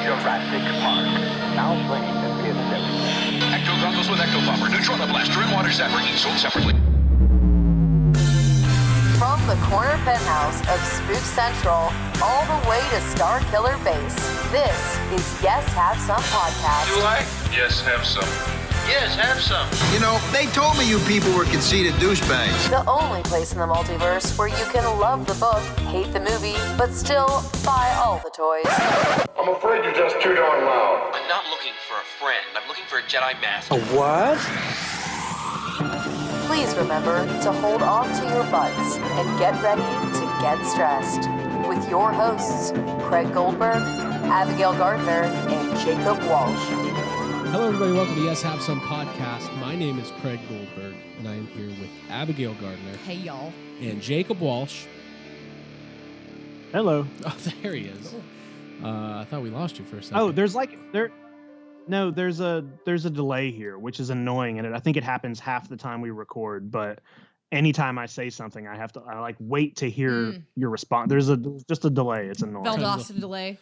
Jurassic Park. Now playing in cinemas. Ecto goggles with Ecto Bomber, Neutron Blaster, and Water Zapper, each sold separately. From the corner penthouse of Spook Central all the way to Star Killer Base, this is Yes Have Some Podcast. Do I? Yes, have some. Yes, have some. You know, they told me you people were conceited douchebags. The only place in the multiverse where you can love the book, hate the movie, but still buy all the toys. I'm afraid you're just too darn loud. I'm not looking for a friend. I'm looking for a Jedi Master. What? Please remember to hold on to your butts and get ready to get stressed. With your hosts, Craig Goldberg, Abigail Gardner, and Jacob Walsh. Hello, everybody. Welcome to Yes Have Some Podcast. My name is Craig Goldberg, and I am here with Abigail Gardner. Hey, y'all. And Jacob Walsh. Hello. Oh, there he is. I thought we lost you for a second. Oh, there's a delay here, which is annoying, and I think it happens half the time we record. But anytime I say something, I like wait to hear your response. There's just a delay. It's annoying. Valdosta delay.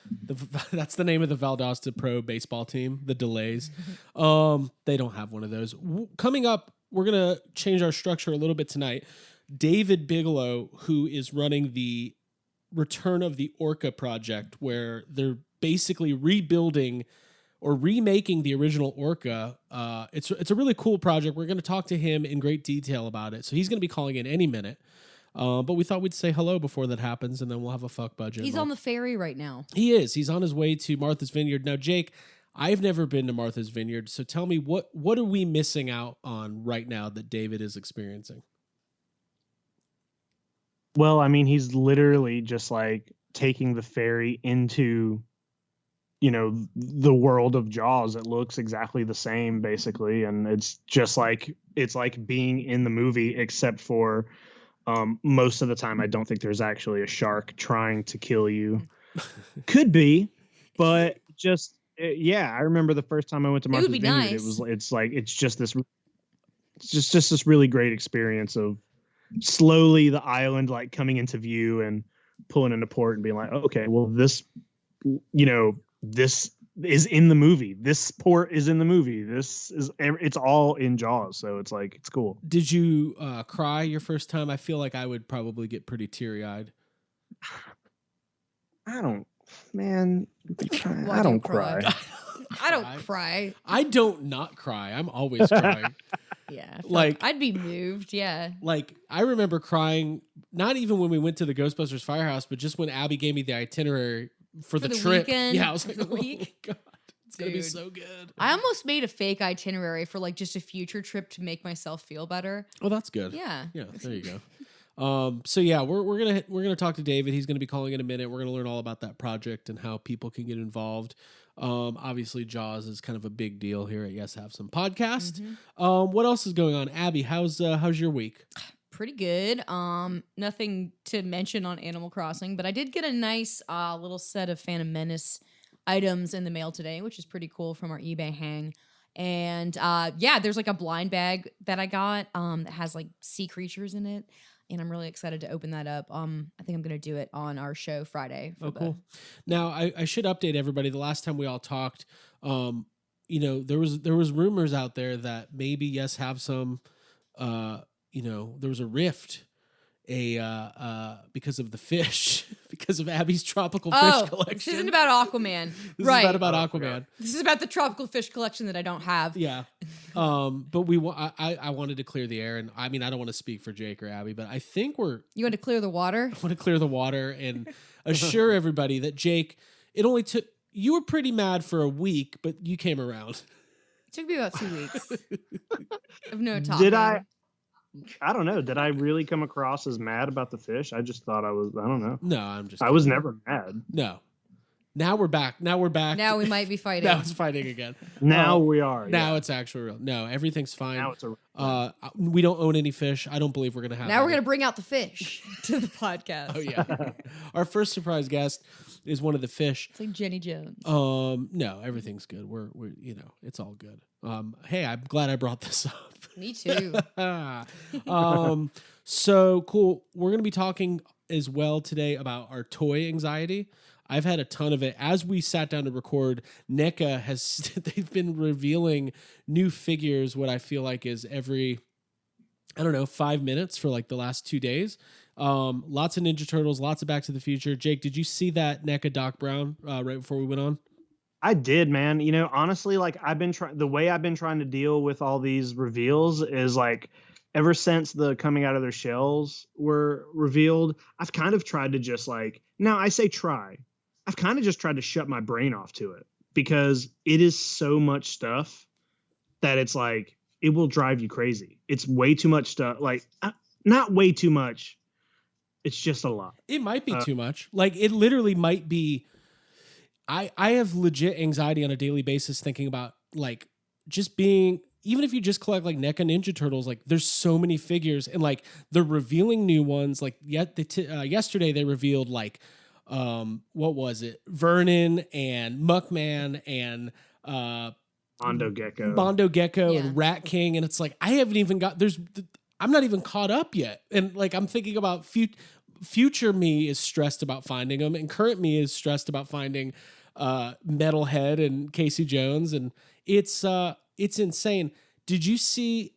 That's the name of the Valdosta Pro baseball team. The delays. They don't have one of those. Coming up, we're gonna change our structure a little bit tonight. David Bigelow, who is running the Return of the Orca project, where they're basically rebuilding or remaking the original Orca. It's a really cool project. We're going to talk to him in great detail about it. So he's going to be calling in any minute. But we thought we'd say hello before that happens, and then we'll have a fuck budget. He's on the ferry right now. He is. He's on his way to Martha's Vineyard. Now, Jake, I've never been to Martha's Vineyard, so tell me, what are we missing out on right now that David is experiencing? Well, I mean, he's literally just like taking the ferry into, the world of Jaws. It looks exactly the same, basically, and it's just like being in the movie, except for most of the time, I don't think there's actually a shark trying to kill you. Could be, but just I remember the first time I went to Martha's Vineyard. Nice. It's just this really great experience of slowly the island like coming into view and pulling into port and being like, okay, well, this is in the movie. This port is in the movie. It's all in Jaws. So it's like, it's cool. Did you cry your first time? I feel like I would probably get pretty teary-eyed. I don't cry. I don't cry. I don't not cry. I'm always crying. Yeah. Like I'd be moved. Yeah. Like I remember crying, not even when we went to the Ghostbusters Firehouse, but just when Abby gave me the itinerary for the trip. Weekend, yeah, I was like, the week. Oh God, it's going to be so good. I almost made a fake itinerary for like just a future trip to make myself feel better. Oh, that's good. Yeah. Yeah, there you go. So yeah, we're gonna talk to David. He's gonna be calling in a minute. We're gonna learn all about that project and how people can get involved. Obviously, Jaws is kind of a big deal here at Yes Have Some Podcast. Mm-hmm. What else is going on, Abby? How's your week? Pretty good. Nothing to mention on Animal Crossing, but I did get a nice little set of Phantom Menace items in the mail today, which is pretty cool from our eBay hang. And there's like a blind bag that I got that has like sea creatures in it. And I'm really excited to open that up. I think I'm going to do it on our show Friday. Cool. Now, I should update everybody. The last time we all talked, there was rumors out there that maybe Yes Have Some, there was a rift, because of the fish, because of Abby's tropical fish collection. This isn't about Aquaman. This right. is about Aquaman. This is about the tropical fish collection that I don't have. Yeah. But I wanted to clear the air, and I mean, I don't want to speak for Jake or Abby, but I think You want to clear the water? I want to clear the water and assure everybody that Jake, you were pretty mad for a week, but you came around. It took me about 2 weeks of no talking. Did I don't know. Did I really come across as mad about the fish? I just thought I don't know. No, I'm just I was never mad. No. Now we're back. Now we might be fighting. Now it's fighting again. Now we are. Now it's actually real. No, everything's fine. Now it's we don't own any fish. I don't believe we're going to have Now we're going to bring out the fish to the podcast. Oh, yeah. Our first surprise guest is one of the fish. It's like Jenny Jones. No, everything's good. We're it's all good. Hey, I'm glad I brought this up. Me too. So cool. We're going to be talking as well today about our toy anxiety. I've had a ton of it. As we sat down to record, NECA they've been revealing new figures, what I feel like is every, 5 minutes for like the last 2 days. Lots of Ninja Turtles, lots of Back to the Future. Jake, did you see that NECA Doc Brown right before we went on? I did, man. Honestly, like the way I've been trying to deal with all these reveals is like ever since the coming out of their shells were revealed, I've kind of tried to just like, now I say try, I've kind of just tried to shut my brain off to it because it is so much stuff that it's like, it will drive you crazy. It's way too much stuff. Like not way too much. It's just a lot. It might be too much. Like it literally might be. I have legit anxiety on a daily basis thinking about like just being, even if you just collect like NECA Ninja Turtles, like there's so many figures and like they're revealing new ones. Like yesterday they revealed like, what was it? Vernon and Muckman and Mondo Gecko Yeah. and Rat King. And it's like, I haven't even got, I'm not even caught up yet. And like, I'm thinking about future me is stressed about finding them, and current me is stressed about finding Metalhead and Casey Jones, and it's insane. Did you see?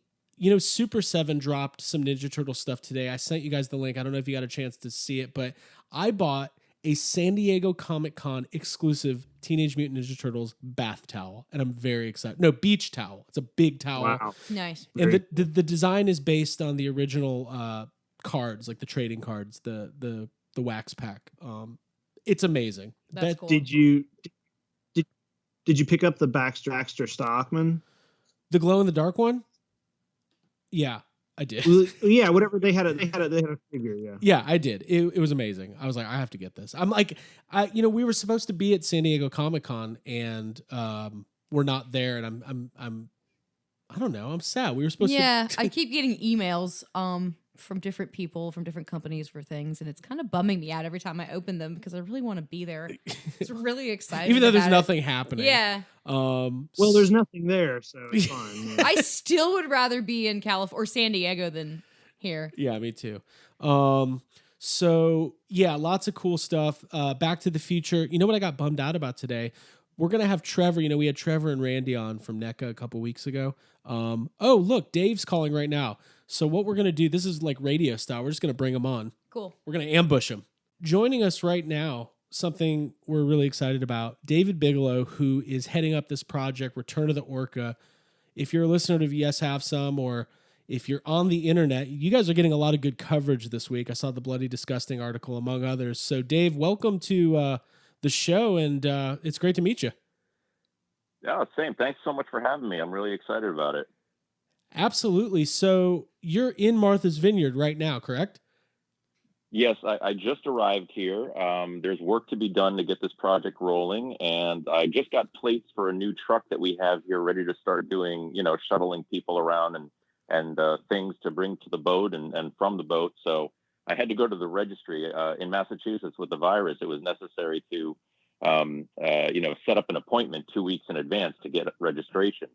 Super 7 dropped some Ninja Turtle stuff today. I sent you guys the link. I don't know if you got a chance to see it, but I bought a San Diego Comic-Con exclusive Teenage Mutant Ninja Turtles bath towel, and I'm very excited. No, beach towel. It's a big towel. Wow. Nice. And the design is based on the original cards, like the trading cards, the wax pack. It's amazing. That's cool. Did you pick up the Baxter Stockman? The glow in the dark one? Yeah, I did. Well, yeah, whatever they had a figure. Yeah. Yeah, I did. It was amazing. I was like, I have to get this. I'm like, we were supposed to be at San Diego Comic-Con and we're not there, and I'm I don't know. I'm sad. We were supposed to. Yeah, I keep getting emails from different people from different companies for things, and it's kind of bumming me out every time I open them because I really want to be there. It's really exciting. Even though there's about nothing happening. Yeah. Well, there's nothing there, so it's fine. Yeah. I still would rather be in California or San Diego than here. Yeah, me too. So yeah, lots of cool stuff. Back to the Future. You know what I got bummed out about today? We're gonna have Trevor. We had Trevor and Randy on from NECA a couple weeks ago. Oh, look, Dave's calling right now. So what we're gonna do? This is like radio style. We're just gonna bring him on. Cool. We're gonna ambush him. Joining us right now, something we're really excited about. David Bigelow, who is heading up this project, Return of the Orca. If you're a listener to Yes Have Some, or if you're on the internet, you guys are getting a lot of good coverage this week. I saw the Bloody Disgusting article, among others. So, Dave, welcome to the show, and it's great to meet you. Yeah, same. Thanks so much for having me. I'm really excited about it. Absolutely. So, you're in Martha's Vineyard right now, correct? Yes, I just arrived here. There's work to be done to get this project rolling, and I just got plates for a new truck that we have here ready to start doing, shuttling people around and things to bring to the boat and from the boat. So I had to go to the registry in Massachusetts with the virus. It was necessary to, set up an appointment 2 weeks in advance to get registration.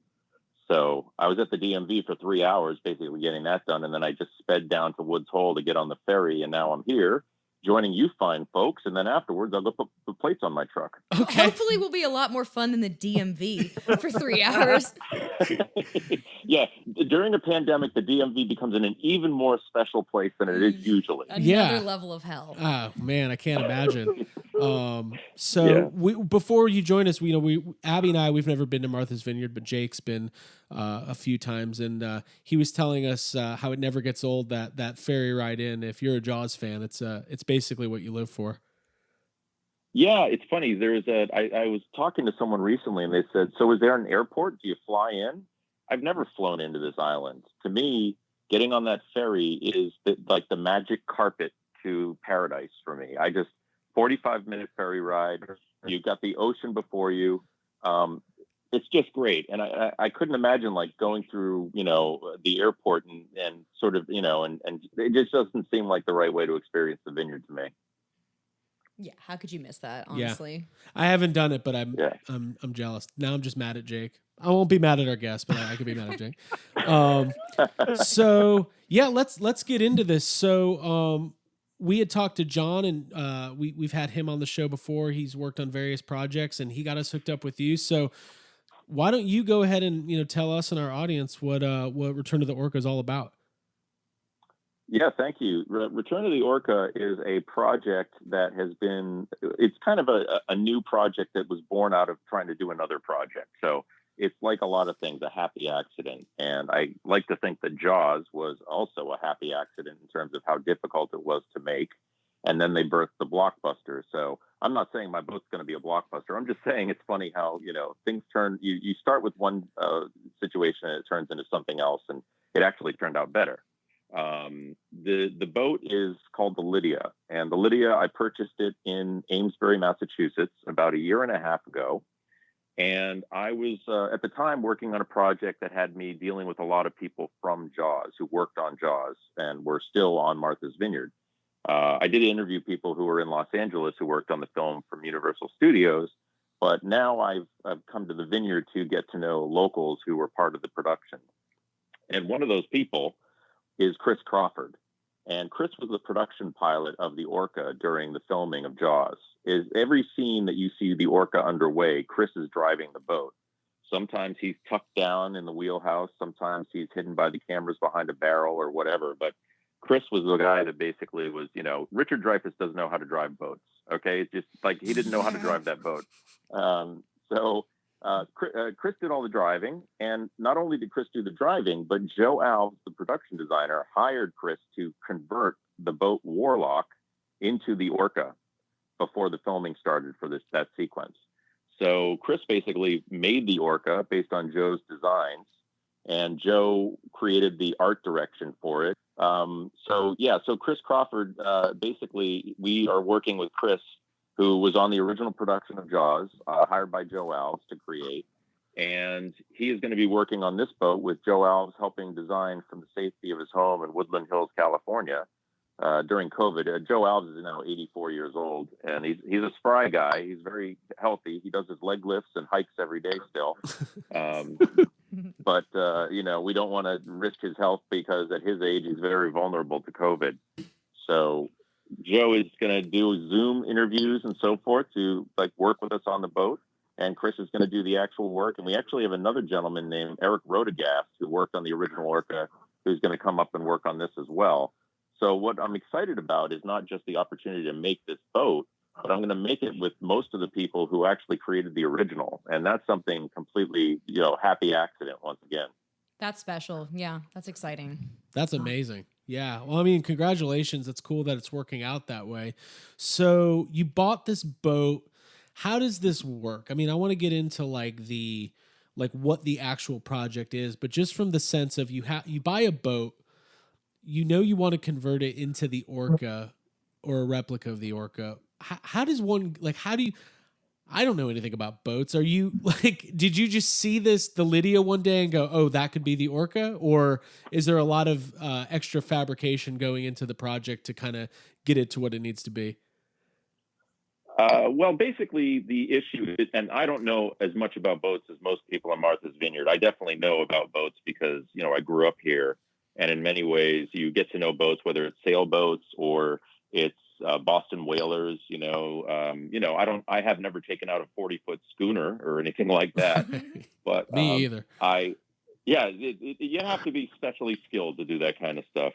So I was at the DMV for 3 hours, basically getting that done. And then I just sped down to Woods Hole to get on the ferry. And now I'm here joining you fine folks. And then afterwards, I'll go put the plates on my truck. Okay. Hopefully we'll be a lot more fun than the DMV for 3 hours. Yeah. During a pandemic, the DMV becomes an even more special place than it is usually. Another level of hell. Oh, man, I can't imagine. Before you join us, Abby and I, we've never been to Martha's Vineyard, but Jake's been a few times, and he was telling us how it never gets old, that ferry ride in. If you're a Jaws fan, it's basically what you live for. Yeah, it's funny. I was talking to someone recently, and they said, "So is there an airport? Do you fly in?" I've never flown into this island. To me, getting on that ferry is like the magic carpet to paradise for me. 45-minute ferry ride. You've got the ocean before you. It's just great. And I couldn't imagine like going through, the airport and sort of, and it just doesn't seem like the right way to experience the vineyard to me. Yeah. How could you miss that? Honestly. Yeah. I haven't done it, but I'm jealous. Now I'm just mad at Jake. I won't be mad at our guest, but I could be mad at Jake. So yeah, let's get into this. So, we had talked to John, and we've had him on the show before. He's worked on various projects, and he got us hooked up with you. So why don't you go ahead and tell us and our audience what Return to the Orca is all about? Yeah, thank you. Return to the Orca is a project that has been, it's kind of a new project that was born out of trying to do another project. So it's like a lot of things, a happy accident. And I like to think that Jaws was also a happy accident in terms of how difficult it was to make. And then they birthed the blockbuster. So I'm not saying my boat's going to be a blockbuster. I'm just saying it's funny how, things turn, you start with one situation and it turns into something else. And it actually turned out better. The boat is called the Lydia, and the Lydia, I purchased it in Amesbury, Massachusetts about a year and a half ago. And I was at the time working on a project that had me dealing with a lot of people from Jaws who worked on Jaws and were still on Martha's Vineyard. I did interview people who were in Los Angeles who worked on the film from Universal Studios, but now I've come to the Vineyard to get to know locals who were part of the production. And one of those people is Chris Crawford. And Chris was the production pilot of the Orca during the filming of Jaws. Is every scene that you see the Orca underway, Chris is driving the boat. Sometimes he's tucked down in the wheelhouse. Sometimes he's hidden by the cameras behind a barrel or whatever. But Chris was the guy that basically was, Richard Dreyfuss doesn't know how to drive boats. Okay. It's just like he didn't know how to drive that boat. Chris did all the driving, and not only did Chris do the driving, but Joe Alves, the production designer, hired Chris to convert the boat Warlock into the Orca before the filming started for that sequence. So Chris basically made the Orca based on Joe's designs, and Joe created the art direction for it. So Chris Crawford, basically, we are working with Chris, who was on the original production of Jaws, hired by Joe Alves to create. And he is going to be working on this boat with Joe Alves helping design from the safety of his home in Woodland Hills, California, during COVID. Joe Alves is now 84 years old, and he's a spry guy. He's very healthy. He does his leg lifts and hikes every day still. But we don't want to risk his health because at his age, he's very vulnerable to COVID. So Joe is going to do Zoom interviews and so forth to work with us on the boat. And Chris is going to do the actual work. And we actually have another gentleman named Eric Rodegast who worked on the original Orca, who's going to come up and work on this as well. So what I'm excited about is not just the opportunity to make this boat, but I'm going to make it with most of the people who actually created the original. And that's something completely, happy accident once again. That's special. Yeah, that's exciting. That's amazing. Yeah. Well, I mean, congratulations. It's cool that it's working out that way. So you bought this boat. How does this work? I mean, I want to get into what the actual project is, but just from the sense of you buy a boat, you want to convert it into the Orca or a replica of the Orca. How does one, I don't know anything about boats. Are you did you just see the Lydia one day and go, oh, that could be the Orca? Or is there a lot of extra fabrication going into the project to kind of get it to what it needs to be? Well, basically the issue is, and I don't know as much about boats as most people on Martha's Vineyard. I definitely know about boats because, I grew up here, and in many ways you get to know boats, whether it's sailboats or it's Boston whalers, I have never taken out a 40-foot schooner or anything like that, but me either. You have to be specially skilled to do that kind of stuff.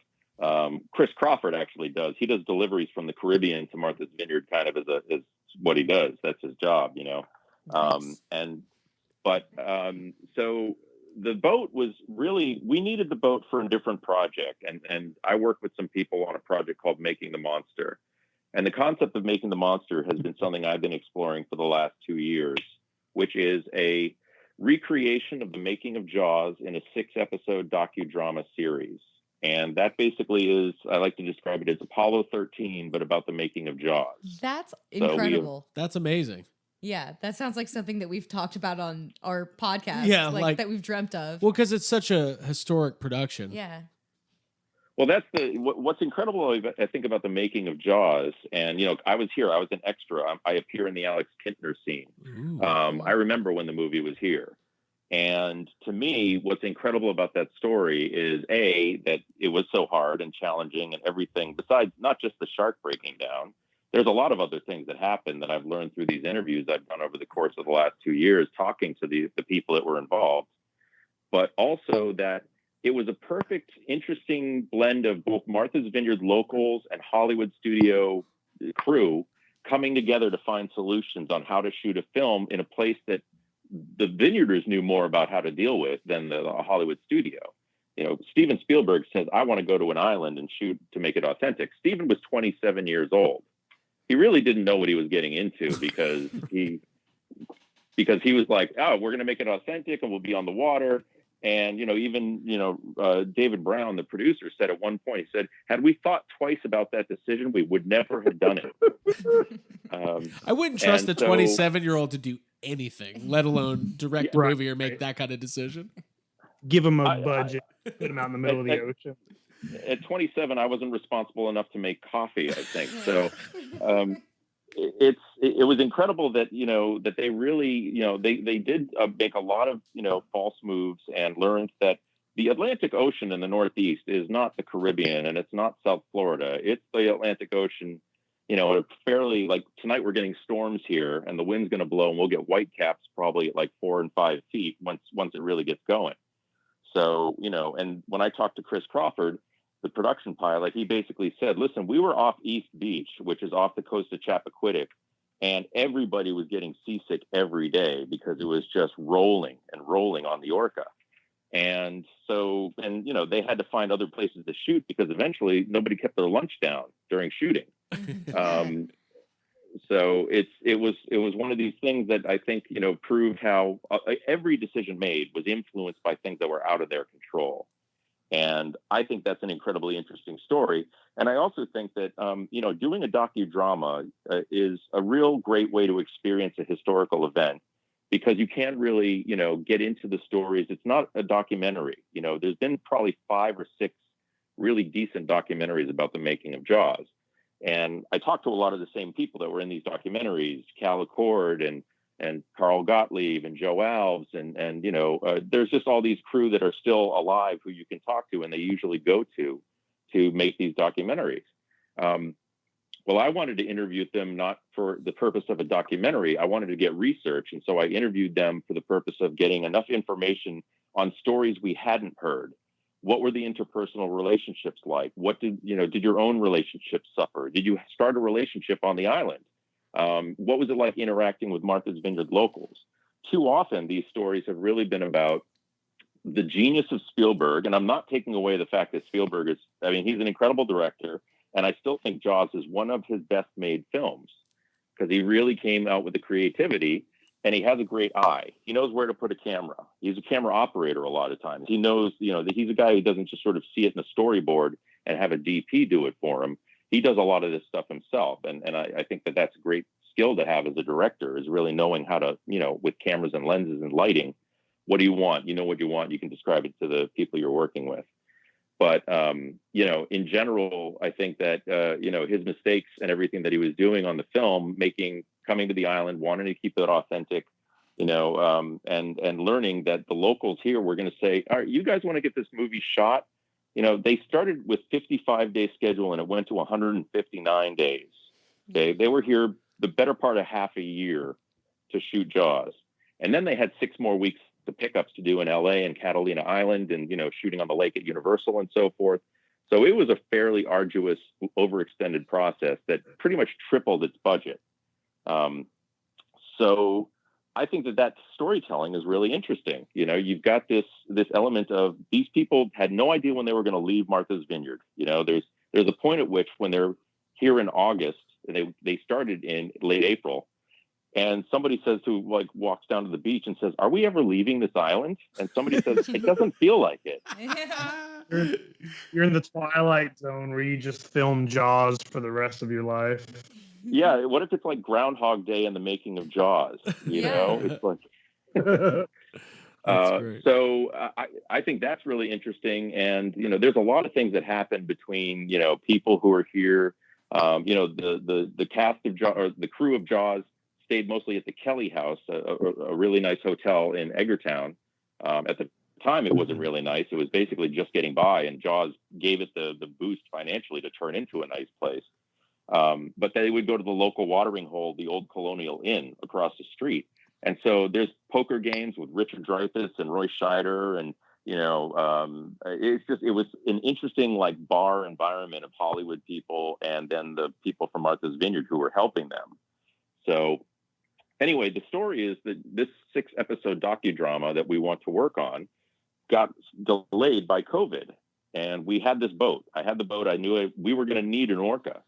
Chris Crawford actually does. He does deliveries from the Caribbean to Martha's Vineyard kind of as what he does. That's his job, Nice. So the boat was really, we needed the boat for a different project. And I worked with some people on a project called Making the Monster. And the concept of Making the Monster has been something I've been exploring for the last 2 years, which is a recreation of the making of Jaws in a 6-episode docudrama series. And that basically is, I like to describe it as Apollo 13, but about the making of Jaws. That's incredible. That's amazing. Yeah, that sounds like something that we've talked about on our podcast. Yeah, that we've dreamt of. Well, because it's such a historic production. Yeah. Well, that's what's incredible, I think, about the making of Jaws. And, I was here. I was an extra. I appear in the Alex Kintner scene. I remember when the movie was here. And to me, what's incredible about that story is that it was so hard and challenging and everything, besides not just the shark breaking down. There's a lot of other things that happened that I've learned through these interviews I've done over the course of the last 2 years, talking to the people that were involved, but also that it was a perfect, interesting blend of both Martha's Vineyard locals and Hollywood studio crew coming together to find solutions on how to shoot a film in a place that the Vineyarders knew more about how to deal with than the Hollywood studio. Steven Spielberg says, I want to go to an island and shoot to make it authentic. Steven was 27 years old. He really didn't know what he was getting into because he was like, oh, we're going to make it authentic and we'll be on the water. And, David Brown, the producer, said at one point, he said, had we thought twice about that decision, we would never have done it. I wouldn't trust a 27-year-old to do anything, let alone direct a movie or make that kind of decision. Give him a budget, put him out in the middle of the ocean. At 27, I wasn't responsible enough to make coffee, I think. So it was incredible that, that they really, they did make a lot of, false moves and learned that the Atlantic Ocean in the Northeast is not the Caribbean and it's not South Florida. It's the Atlantic Ocean. Fairly, like tonight we're getting storms here and the wind's going to blow and we'll get white caps probably at like 4 and 5 feet once it really gets going. So, and when I talked to Chris Crawford, the production pilot, he basically said, listen, we were off East Beach, which is off the coast of Chappaquiddick, and everybody was getting seasick every day because it was just rolling and rolling on the Orca. And so, they had to find other places to shoot because eventually nobody kept their lunch down during shooting. So it was one of these things that I think, proved how every decision made was influenced by things that were out of their control. And I think that's an incredibly interesting story. And I also think that, doing a docudrama is a real great way to experience a historical event because you can't really, get into the stories. It's not a documentary. There's been probably 5 or 6 really decent documentaries about the making of Jaws. And I talked to a lot of the same people that were in these documentaries, Cal Accord and Carl Gottlieb and Joe Alves. And there's just all these crew that are still alive who you can talk to and they usually go to make these documentaries. Well, I wanted to interview them not for the purpose of a documentary. I wanted to get research. And so I interviewed them for the purpose of getting enough information on stories we hadn't heard. What were the interpersonal relationships like? What did your own relationship suffer? Did you start a relationship on the island? What was it like interacting with Martha's Vineyard locals? Too often, these stories have really been about the genius of Spielberg. And I'm not taking away the fact that Spielberg he's an incredible director. And I still think Jaws is one of his best made films because he really came out with the creativity. And he has a great eye. He knows where to put a camera. He's a camera operator a lot of times. He knows, that he's a guy who doesn't just sort of see it in a storyboard and have a DP do it for him. He does a lot of this stuff himself. And I think that that's a great skill to have as a director is really knowing how to, with cameras and lenses and lighting, what do you want? You know what you want. You can describe it to the people you're working with. But, in general, I think that, his mistakes and everything that he was doing on the film, coming to the island, wanting to keep it authentic, and learning that the locals here were going to say, all right, you guys want to get this movie shot? They started with 55-day schedule and it went to 159 days. Okay. They were here the better part of half a year to shoot Jaws. And then they had 6 more weeks the pickups to do in LA and Catalina Island and, shooting on the lake at Universal and so forth. So it was a fairly arduous, overextended process that pretty much tripled its budget. So I think that storytelling is really interesting. You've got this element of these people had no idea when they were going to leave Martha's Vineyard. There's a point at which when they're here in August, they started in late April, and somebody says walks down to the beach and says, "Are we ever leaving this island?" And somebody says, "It doesn't feel like it." You're in the twilight zone where you just film Jaws for the rest of your life. Yeah, what if it's like Groundhog Day in the making of Jaws? It's like. So I think that's really interesting, and there's a lot of things that happen between people who are here. The cast of Jaws, or the crew of Jaws, stayed mostly at the Kelly House, a really nice hotel in Eggertown, At the time, it wasn't really nice. It was basically just getting by, and Jaws gave it the boost financially to turn into a nice place. But they would go to the local watering hole, the old Colonial Inn across the street. And so there's poker games with Richard Dreyfuss and Roy Scheider, and it was an interesting like bar environment of Hollywood people, and then the people from Martha's Vineyard who were helping them. So anyway, the story is that this 6-episode docudrama that we want to work on got delayed by COVID, and we had this boat. I had the boat. I knew we were going to need an Orca.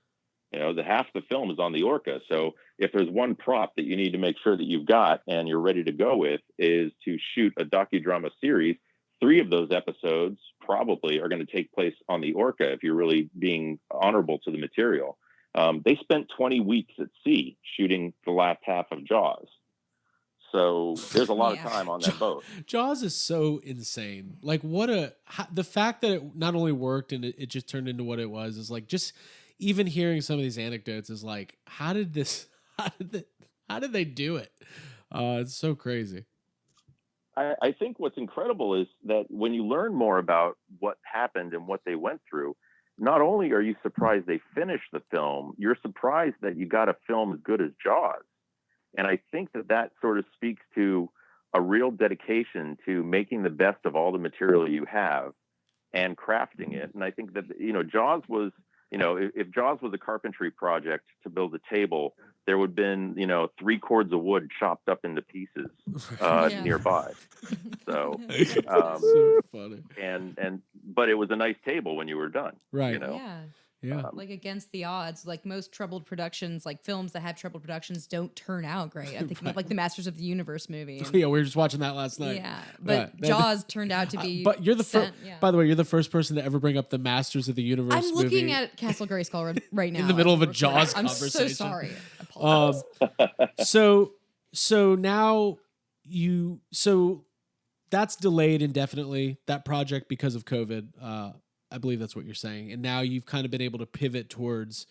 The half the film is on the Orca. So if there's one prop that you need to make sure that you've got and you're ready to go with, is to shoot a docudrama series. 3 of those episodes probably are going to take place on the Orca if you're really being honorable to the material. They spent 20 weeks at sea shooting the last half of Jaws. So there's a lot of time on that boat. Jaws is so insane. Like the fact that it not only worked and it just turned into what it was is like, just even hearing some of these anecdotes is like, how did they do it? It's so crazy. I think what's incredible is that when you learn more about what happened and what they went through, not only are you surprised they finished the film, you're surprised that you got a film as good as Jaws. And I think that sort of speaks to a real dedication to making the best of all the material you have and crafting it. And I think that, Jaws was, if Jaws was a carpentry project to build a table, there would have been, 3 cords of wood chopped up into pieces nearby. So, so funny. But it was a nice table when you were done. Right. Yeah. Like against the odds, like most troubled productions, like films that have troubled productions don't turn out great. I'm thinking of like the Masters of the Universe movie. And, we were just watching that last night. Yeah, but Jaws turned out to be. But you're the first. By the way, you're the first person to ever bring up the Masters of the Universe. I'm looking at Castle Grayskull right now in the middle of a Jaws conversation. I'm so sorry. I apologize. So now that's delayed indefinitely, that project, because of COVID. I believe that's what you're saying. And now you've kind of been able to pivot towards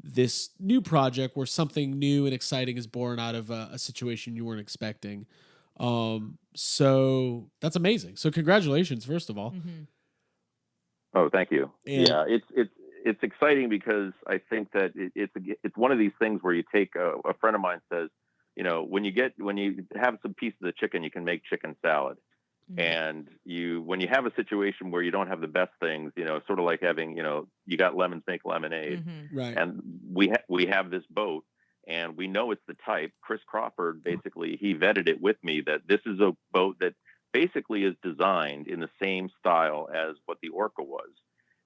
this new project where something new and exciting is born out of a situation you weren't expecting. So that's amazing. So congratulations, first of all. Mm-hmm. Oh, thank you. And it's exciting because I think that it's one of these things where you take a friend of mine says, when you have some pieces of chicken, you can make chicken salad. Mm-hmm. And when you have a situation where you don't have the best things, sort of like having, you got lemons, make lemonade. Mm-hmm. Right. And we have this boat, and we know it's the type. Chris Crawford, basically, he vetted it with me that this is a boat that basically is designed in the same style as what the Orca was.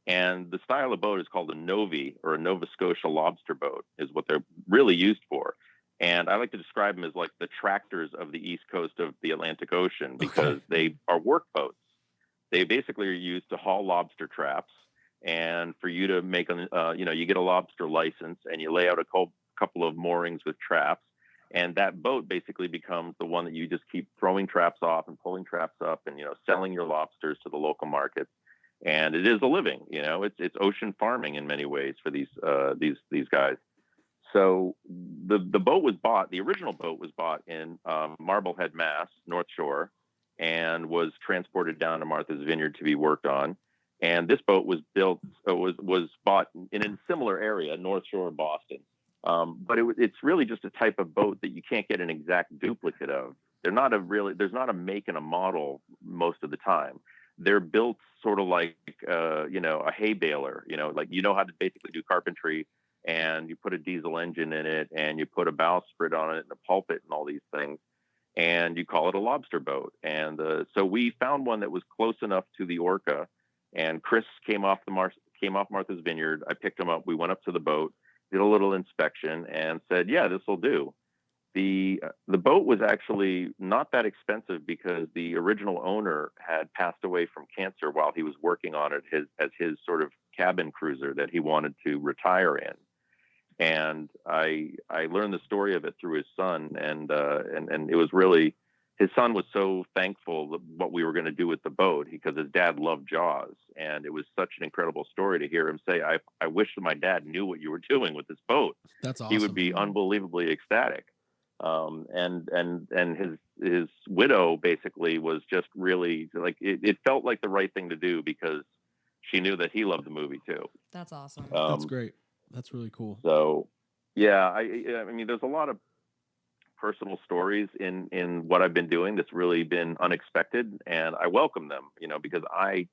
And the style of boat is called a Novi, or a Nova Scotia lobster boat, is what they're really used for. And I like to describe them as like the tractors of the east coast of the Atlantic Ocean, because they are work boats. They basically are used to haul lobster traps, and for you to make you get a lobster license and you lay out a couple of moorings with traps, and that boat basically becomes the one that you just keep throwing traps off and pulling traps up, and selling your lobsters to the local markets. And it is a living. It's ocean farming in many ways for these guys. So the boat was bought. The original boat was bought in Marblehead, Mass, North Shore, and was transported down to Martha's Vineyard to be worked on. And this boat was bought in a similar area, North Shore, Boston. But it's really just a type of boat that you can't get an exact duplicate of. There's not a make and a model most of the time. They're built sort of like a hay baler. Like how to basically do carpentry. And you put a diesel engine in it, and you put a bowsprit on it, and a pulpit, and all these things, and you call it a lobster boat. And so we found one that was close enough to the Orca. And Chris came off Martha's Vineyard. I picked him up. We went up to the boat, did a little inspection, and said, "Yeah, this will do." The boat was actually not that expensive because the original owner had passed away from cancer while he was working on it as his sort of cabin cruiser that he wanted to retire in. And I learned the story of it through his son, and it was really, his son was so thankful that what we were going to do with the boat, because his dad loved Jaws, and it was such an incredible story to hear him say, I wish that my dad knew what you were doing with this boat. That's awesome. He would be unbelievably ecstatic. And his widow basically was just really like it felt like the right thing to do because she knew that he loved the movie too. That's awesome. That's great. That's really cool. So yeah, I mean, there's a lot of personal stories in what I've been doing that's really been unexpected, and I welcome them, because I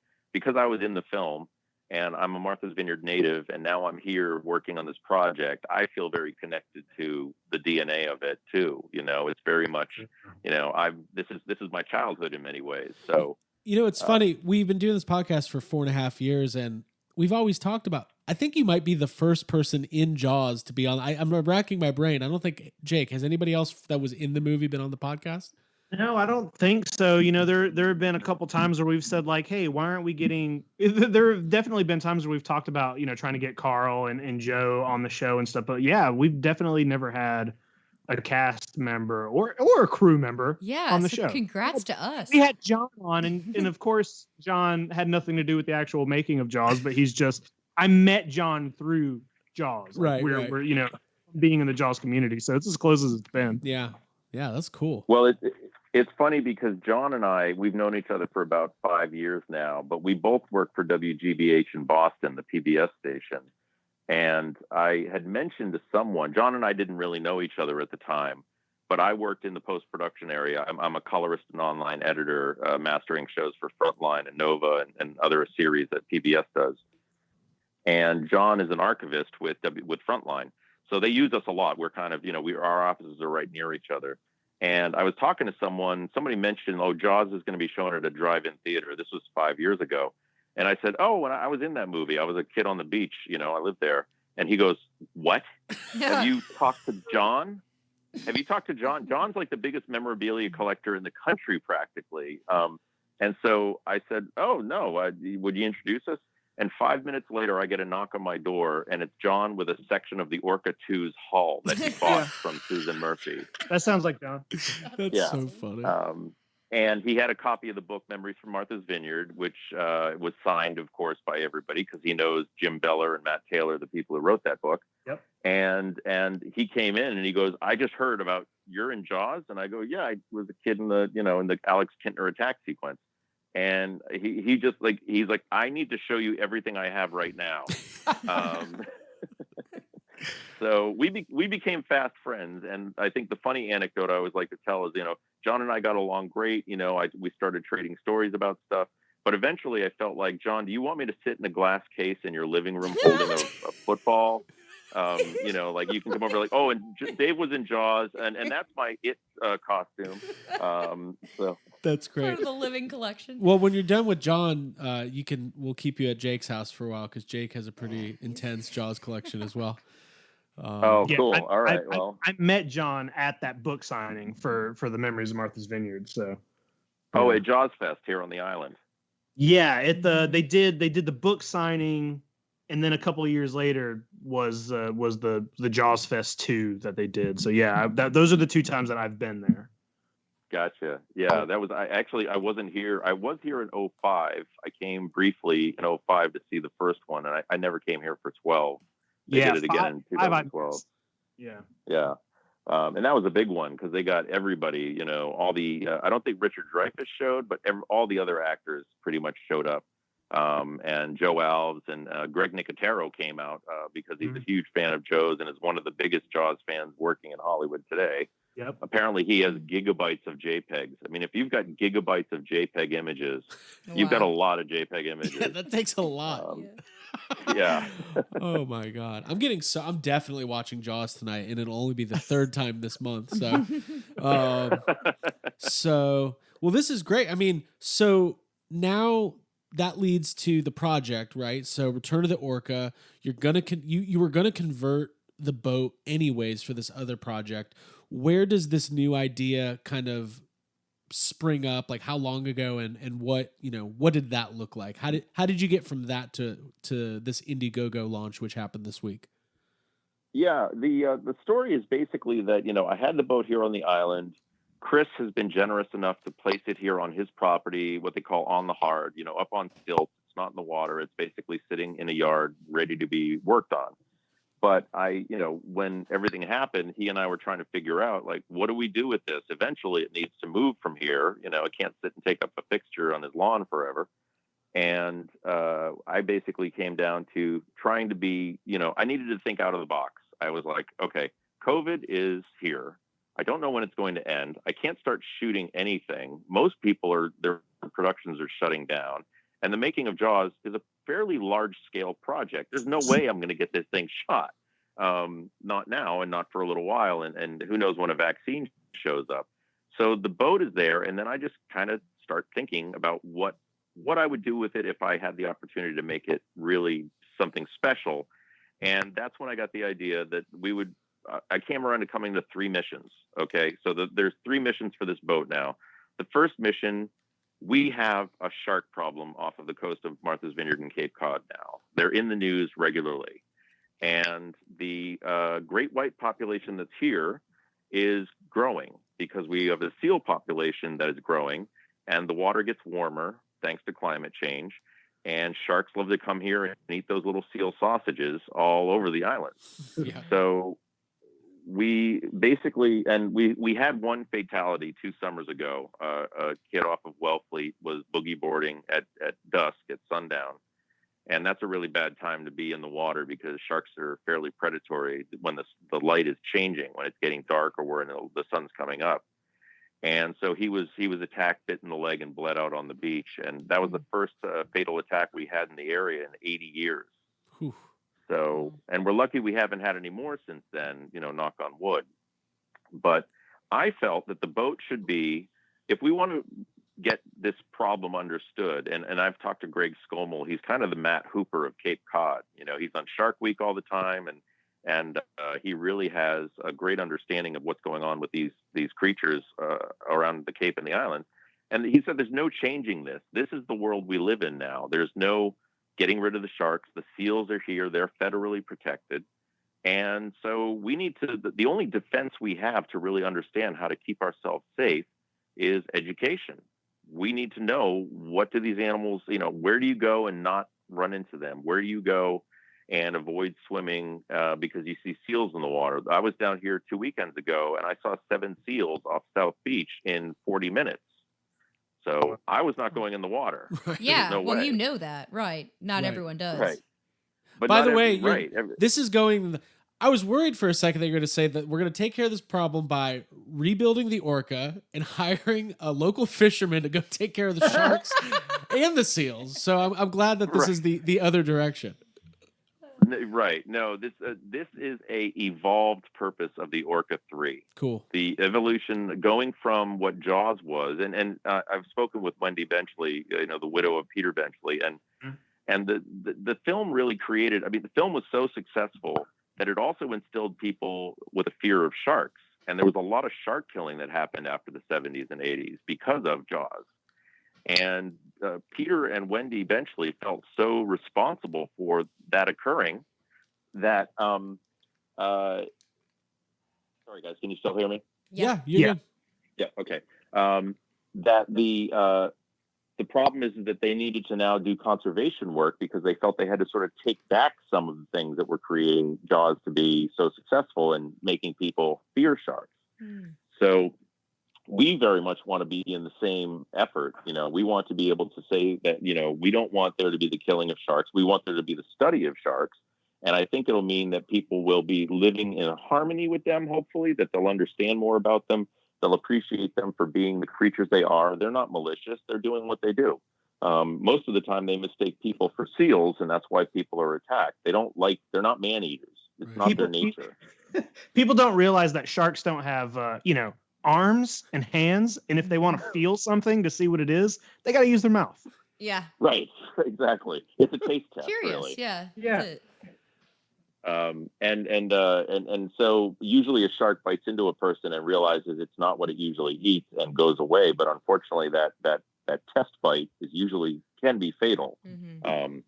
was in the film and I'm a Martha's Vineyard native, and now I'm here working on this project. I feel very connected to the DNA of it too. It's very much, this is my childhood in many ways. So it's funny. We've been doing this podcast for 4.5 years, and we've always talked about, I think you might be the first person in Jaws to be on. I'm racking my brain. I don't think, Jake, has anybody else that was in the movie been on the podcast? No, I don't think so. There have been a couple times where we've said like, hey, why aren't we getting, there have definitely been times where we've talked about, trying to get Carl and Joe on the show and stuff. But yeah, we've definitely never had a cast member or a crew member on the show. Congrats to us. We had John on, and of course, John had nothing to do with the actual making of Jaws, but I met John through Jaws. Right. We're being in the Jaws community, so it's as close as it's been. Yeah, that's cool. Well, it's funny because John and I, we've known each other for about 5 years now, but we both work for WGBH in Boston, the PBS station. And I had mentioned to someone, John and I didn't really know each other at the time, but I worked in the post-production area. I'm a colorist and online editor, mastering shows for Frontline and Nova and other series that PBS does. And John is an archivist with Frontline. So they use us a lot. We're kind of, our offices are right near each other. And I was talking to somebody mentioned, Jaws is going to be shown at a drive-in theater. This was 5 years ago. And I said, when I was in that movie, I was a kid on the beach, I lived there. And he goes, what? Have you talked to John? Have you talked to John? John's like the biggest memorabilia collector in the country, practically. And so I said, no, would you introduce us? And 5 minutes later, I get a knock on my door, and it's John with a section of the Orca 2's hull that he bought from Susan Murphy. That sounds like John. That's so funny. And he had a copy of the book Memories from Martha's Vineyard, which was signed, of course, by everybody because he knows Jim Beller and Matt Taylor, the people who wrote that book. Yep. And he came in and he goes, I just heard about you're in Jaws, and I go, yeah, I was a kid in the Alex Kintner attack sequence. And he's like, I need to show you everything I have right now. So we became fast friends. And I think the funny anecdote I always like to tell is, John and I got along great. We started trading stories about stuff. But eventually I felt like, John, do you want me to sit in a glass case in your living room holding a football? Like you can come over and Dave was in Jaws and that's my It costume. So that's great. Part of the living collection. Well, when you're done with John, we'll keep you at Jake's house for a while because Jake has a pretty intense Jaws collection as well. Cool. All right. I met John at that book signing for the Memories of Martha's Vineyard. So. At Jaws Fest here on the island. Yeah, they did the book signing. And then a couple of years later was the Jaws Fest 2 that they did. So yeah, those are the 2 times that I've been there. Gotcha. Yeah, that was I wasn't here. I was here in 2005. I came briefly in 2005 to see the first one, and I never came here for 12. They did it again in 2012. Yeah. Yeah. And that was a big one because they got everybody. All the I don't think Richard Dreyfuss showed, but all the other actors pretty much showed up. And Joe Alves and Greg Nicotero came out because he's a huge fan of Joe's and is one of the biggest Jaws fans working in Hollywood today. Yep. Apparently he has gigabytes of JPEGs. I mean, if you've got gigabytes of JPEG images, you've got a lot of JPEG images. Yeah, that takes a lot. Yeah. Oh my God. I'm definitely watching Jaws tonight, and it'll only be the 3rd time this month. So, well, this is great. I mean, so now that leads to the project, right? So Return of the Orca, you were gonna convert the boat anyways for this other project. Where does this new idea kind of spring up? Like how long ago and what did that look like? How did you get from that to this Indiegogo launch, which happened this week? Yeah, the story is basically that, I had the boat here on the island. Chris has been generous enough to place it here on his property, what they call on the hard, up on stilts. It's not in the water. It's basically sitting in a yard ready to be worked on. But when everything happened, he and I were trying to figure out, like, what do we do with this? Eventually, it needs to move from here. It can't sit and take up a fixture on his lawn forever. And I basically came down to trying to be, I needed to think out of the box. I was like, okay, COVID is here. I don't know when it's going to end. I can't start shooting anything. Most people their productions are shutting down. And the making of Jaws is a fairly large scale project. There's no way I'm going to get this thing shot. Not now and not for a little while. And who knows when a vaccine shows up. So the boat is there. And then I just kind of start thinking about what I would do with it if I had the opportunity to make it really something special. And that's when I got the idea that I came around to coming to 3 missions. Okay. So there's 3 missions for this boat now. The first mission, we have a shark problem off of the coast of Martha's Vineyard and Cape Cod now. They're in the news regularly. And the great white population that's here is growing because we have a seal population that is growing, and the water gets warmer thanks to climate change. And sharks love to come here and eat those little seal sausages all over the island. Yeah. So we basically, and we had one fatality 2 summers ago. A kid off of Wellfleet was boogie boarding at dusk at sundown. And that's a really bad time to be in the water because sharks are fairly predatory when the light is changing, when it's getting dark or when the sun's coming up. And so he was attacked, bit in the leg, and bled out on the beach. And that was the first fatal attack we had in the area in 80 years. Whew. So, and we're lucky we haven't had any more since then, knock on wood. But I felt that the boat should be, if we want to get this problem understood, and I've talked to Greg Scommel, he's kind of the Matt Hooper of Cape Cod. He's on Shark Week all the time, and he really has a great understanding of what's going on with these creatures around the Cape and the island. And he said, there's no changing this. This is the world we live in now. There's no getting rid of the sharks. The seals are here. They're federally protected. And so we need to, the only defense we have to really understand how to keep ourselves safe is education. We need to know, what do these animals, where do you go and not run into them? Where do you go and avoid swimming because you see seals in the water? I was down here 2 weekends ago and I saw 7 seals off South Beach in 40 minutes. So I was not going in the water. Yeah, no well, way. you know that, right? Not everyone does. Right. But by the way, this is going. I was worried for a second that you're going to say that we're going to take care of this problem by rebuilding the Orca and hiring a local fisherman to go take care of the sharks and the seals. So I'm glad that this is the other direction. Right. No, this is a evolved purpose of the Orca 3. Cool. The evolution going from what Jaws was, and I've spoken with Wendy Benchley, the widow of Peter Benchley, and the film really created. I mean, the film was so successful that it also instilled people with a fear of sharks, and there was a lot of shark killing that happened after the 70s and 80s because of Jaws. And Peter and Wendy Benchley felt so responsible for that occurring that, sorry guys, can you still hear me? Yeah. You're good. Yeah. Okay. That the problem is that they needed to now do conservation work because they felt they had to sort of take back some of the things that were creating Jaws to be so successful and making people fear sharks. So we very much want to be in the same effort. We want to be able to say that, we don't want there to be the killing of sharks. We want there to be the study of sharks. And I think it'll mean that people will be living in harmony with them, hopefully, that they'll understand more about them. They'll appreciate them for being the creatures they are. They're not malicious. They're doing what they do. Most of the time they mistake people for seals, and that's why people are attacked. They're not man-eaters. It's not their nature. People don't realize that sharks don't have, arms and hands, and if they want to feel something to see what it is, they got to use their mouth. Yeah. Right. Exactly. It's a taste test. Curious. Really. Yeah. Yeah. That's it. And so usually a shark bites into a person and realizes it's not what it usually eats and goes away. But unfortunately, that test bite can be fatal. Mm-hmm.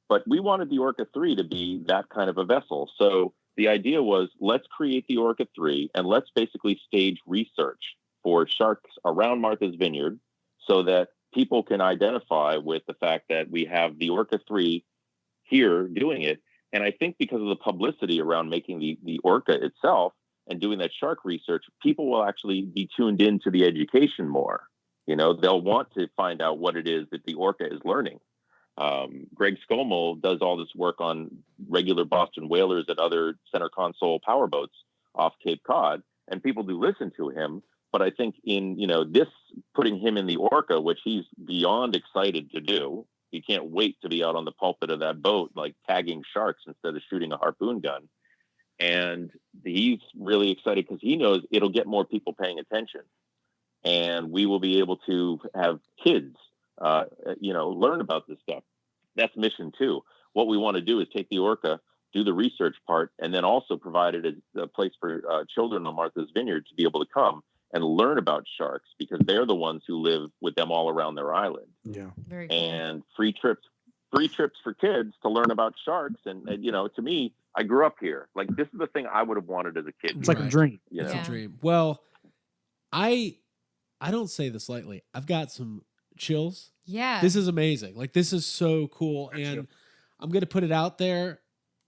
But we wanted the Orca 3 to be that kind of a vessel. So the idea was, let's create the Orca 3 and let's basically stage research for sharks around Martha's Vineyard so that people can identify with the fact that we have the Orca 3 here doing it. And I think because of the publicity around making the Orca itself and doing that shark research, people will actually be tuned into the education more. They'll want to find out what it is that the Orca is learning. Greg Scommel does all this work on regular Boston whalers and other center console powerboats off Cape Cod, and people do listen to him. But I think in, this putting him in the Orca, which he's beyond excited to do, he can't wait to be out on the pulpit of that boat, like tagging sharks instead of shooting a harpoon gun. And he's really excited because he knows it'll get more people paying attention. And we will be able to have kids, learn about this stuff. That's mission 2. What we want to do is take the Orca, do the research part, and then also provide it as a place for children on Martha's Vineyard to be able to come and learn about sharks, because they're the ones who live with them all around their island. Yeah. Very cool. And free trips for kids to learn about sharks. And to me, I grew up here. Like, this is the thing I would have wanted as a kid. It's like a dream. It's a dream. Well, I don't say this lightly. I've got some chills. Yeah. This is amazing. Like, this is so cool. And I'm going to put it out there.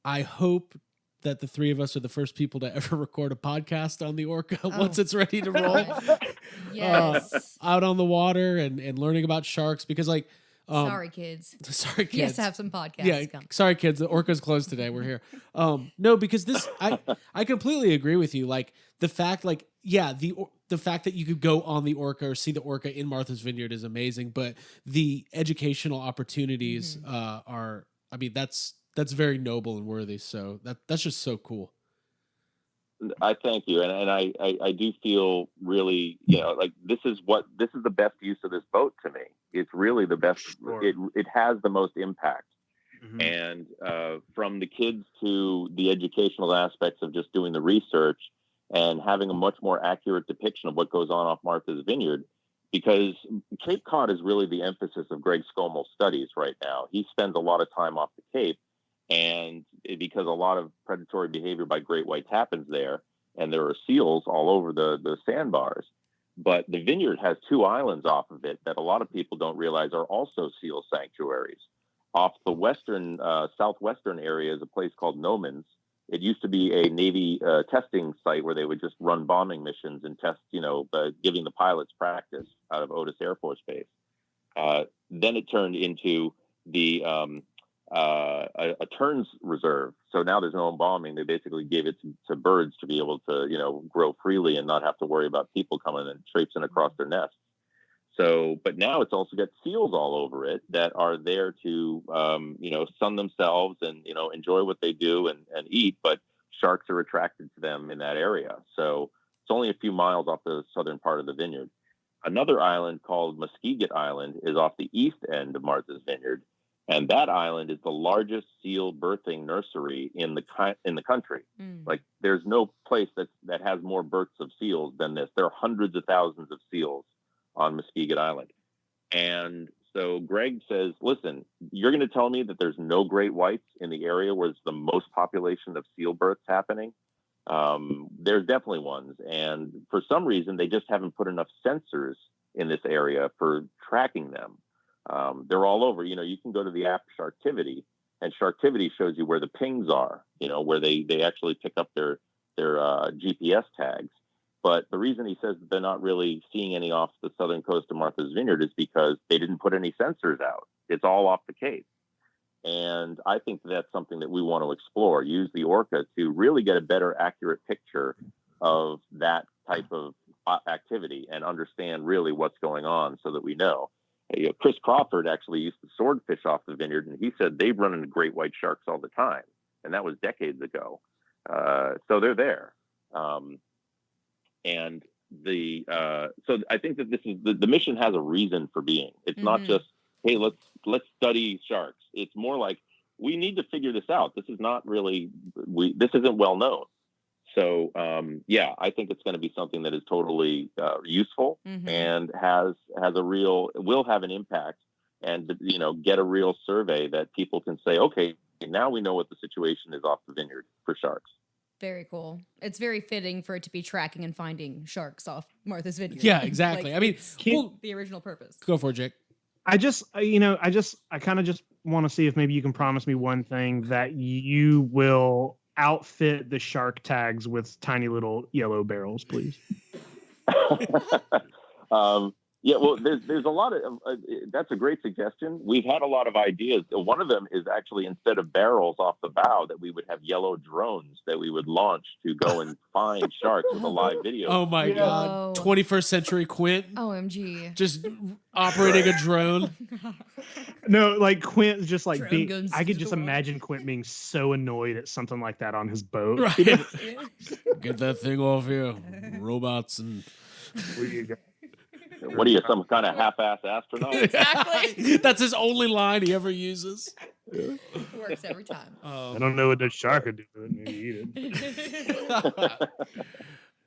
I hope that the three of us are the first people to ever record a podcast on the Orca once it's ready to roll. Yes. Out on the water and learning about sharks, because sorry, kids. Sorry, kids. Yes, have some podcasts come. Sorry, kids. The Orca's closed today. We're here. No, because I completely agree with you. Like, the fact, the fact that you could go on the Orca or see the Orca in Martha's Vineyard is amazing, but the educational opportunities that's very noble and worthy. So that's just so cool. I thank you. And I do feel really, like this is the best use of this boat to me. It's really the best. Sure. It has the most impact. Mm-hmm. And from the kids to the educational aspects of just doing the research and having a much more accurate depiction of what goes on off Martha's Vineyard, because Cape Cod is really the emphasis of Greg Scommel's studies right now. He spends a lot of time off the Cape, and because a lot of predatory behavior by great whites happens there, and there are seals all over the sandbars. But the vineyard has 2 islands off of it that a lot of people don't realize are also seal sanctuaries. Off the southwestern area is a place called Nomans. It used to be a Navy testing site where they would just run bombing missions and test, giving the pilots practice out of Otis Air Force Base. Then it turned into a terns reserve. So now there's no embalming. They basically gave it to birds to be able to, grow freely and not have to worry about people coming and traipsing across their nests. So, but now it's also got seals all over it that are there to, sun themselves and, enjoy what they do and eat, but sharks are attracted to them in that area. So it's only a few miles off the southern part of the vineyard. Another island called Muskeget Island is off the east end of Martha's Vineyard. And that island is the largest seal birthing nursery in the country. Mm. Like, there's no place that has more births of seals than this. There are hundreds of thousands of seals on Muskeget Island. And so Greg says, listen, you're going to tell me that there's no great whites in the area where it's the most population of seal births happening? There's definitely ones. And for some reason, they just haven't put enough sensors in this area for tracking them. They're all over. You can go to the app Sharktivity, and Sharktivity shows you where the pings are, where they actually pick up their GPS tags. But the reason he says that they're not really seeing any off the southern coast of Martha's Vineyard is because they didn't put any sensors out. It's all off the Cape. And I think that's something that we want to explore, use the Orca to really get a better accurate picture of that type of activity and understand really what's going on so that we know. Chris Crawford actually used to swordfish off the vineyard, and he said they run into great white sharks all the time. And that was decades ago. So they're there. So I think that this is the mission has a reason for being. It's not just, hey, let's study sharks. It's more like, we need to figure this out. This is not really, this isn't well known. So I think it's going to be something that is totally useful and will have an impact, and get a real survey that people can say, okay, now we know what the situation is off the vineyard for sharks. Very cool. It's very fitting for it to be tracking and finding sharks off Martha's Vineyard. Yeah, exactly. Like, I mean, the original purpose. Go for it, Jake. I kind of just want to see if maybe you can promise me one thing, that you will outfit the shark tags with tiny little yellow barrels, please. Yeah, well, there's a lot of that's a great suggestion. We've had a lot of ideas. One of them is actually, instead of barrels off the bow, that we would have yellow drones that we would launch to go and find sharks with a live video. Oh my God. 21st century Quint. OMG. Just operating a drone. No, like Quint just like Drone being, guns I could to just the water. imagine Quint being so annoyed at something like that on his boat. Right. Get that thing off here. Robots and... Where you go? What are you, some kind of half-ass astronaut? Exactly. That's his only line he ever uses. Works every time. I don't know what the shark would do, but maybe eat it.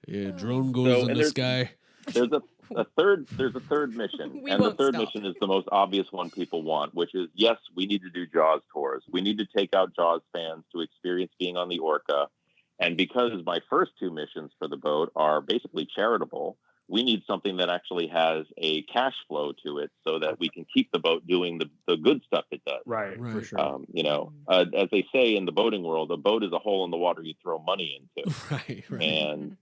Yeah, drone goes in the sky. There's a third mission, We and the won't third stop. mission is the most obvious one people want, which is, yes, we need to do Jaws tours. We need to take out Jaws fans to experience being on the Orca. And because my first two missions for the boat are basically charitable, we need something that actually has a cash flow to it so that we can keep the boat doing the good stuff it does. Right, for sure. As they say in the boating world, a boat is a hole in the water you throw money into. Right. And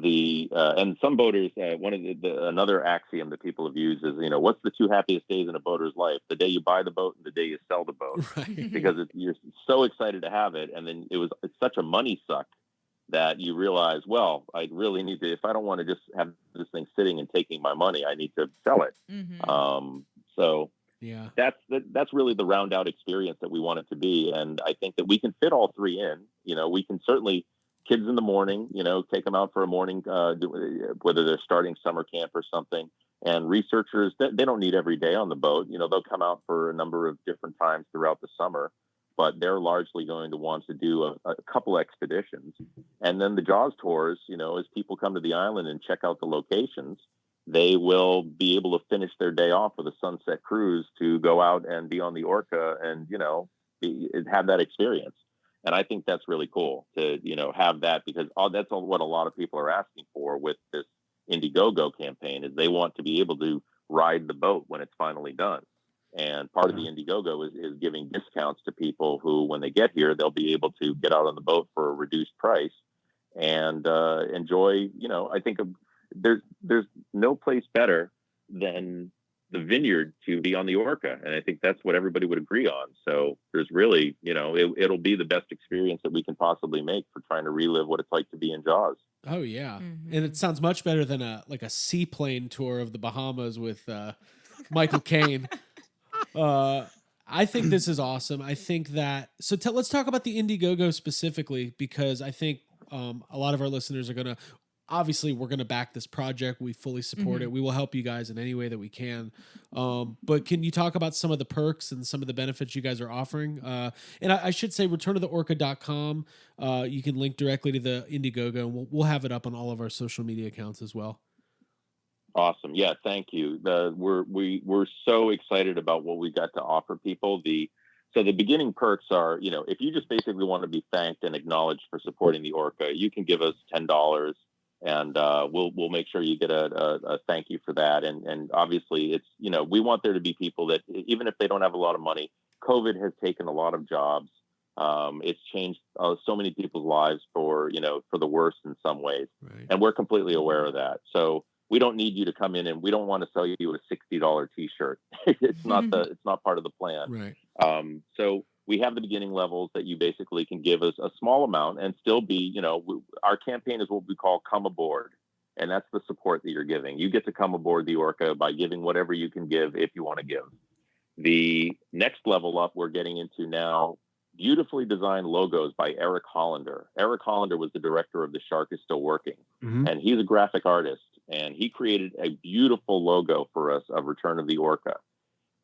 and some boaters, one of another axiom that people have used is, what's the two happiest days in a boater's life? The day you buy the boat and the day you sell the boat. Right. Because you're so excited to have it, and then it's such a money suck that you realize, well, I really need to, if I don't want to just have this thing sitting and taking my money, I need to sell it. Mm-hmm. So yeah, that's really the round out experience that we want it to be. And I think that we can fit all three in. We can certainly, kids in the morning, take them out for a morning, whether they're starting summer camp or something. And researchers, they don't need every day on the boat. They'll come out for a number of different times throughout the summer, but they're largely going to want to do a couple expeditions. And then the Jaws tours, as people come to the island and check out the locations, they will be able to finish their day off with a sunset cruise to go out and be on the Orca and, have that experience. And I think that's really cool to, have that, because that's what a lot of people are asking for with this Indiegogo campaign, is they want to be able to ride the boat when it's finally done. And part of the Indiegogo is giving discounts to people who, when they get here, they'll be able to get out on the boat for a reduced price and enjoy. I think there's no place better than the vineyard to be on the Orca, and I think that's what everybody would agree on. So there's really, it'll be the best experience that we can possibly make for trying to relive what it's like to be in Jaws. Oh yeah, Mm-hmm. and it sounds much better than a seaplane tour of the Bahamas with Michael Caine. I think this is awesome. I think that let's talk about the Indiegogo specifically, because I think a lot of our listeners are gonna, obviously we're gonna back this project. We fully support it. We will help you guys in any way that we can. But can you talk about some of the perks and some of the benefits you guys are offering? And I should say, returnoftheorca.com. You can link directly to the Indiegogo, and we'll have it up on all of our social media accounts as well. Awesome. Yeah, thank you. We're so excited about what we got to offer people. So the beginning perks are, if you just basically want to be thanked and acknowledged for supporting the Orca, you can give us $10, and we'll make sure you get a thank you for that. And obviously, it's we want there to be people that, even if they don't have a lot of money, COVID has taken a lot of jobs. It's changed so many people's lives for the worse in some ways, Right. and we're completely aware of that. So we don't need you to come in, and we don't want to sell you a $60 t-shirt. It's not part of the plan. Right. So we have the beginning levels that you basically can give us a small amount and still be, our campaign is what we call come aboard. And that's the support that you're giving. You get to come aboard the Orca by giving whatever you can give, if you want to give. The next level up we're getting into now, beautifully designed logos by Eric Hollander. Eric Hollander was the director of The Shark Is Still Working. Mm-hmm. And he's a graphic artist. And he created a beautiful logo for us of Return of the Orca.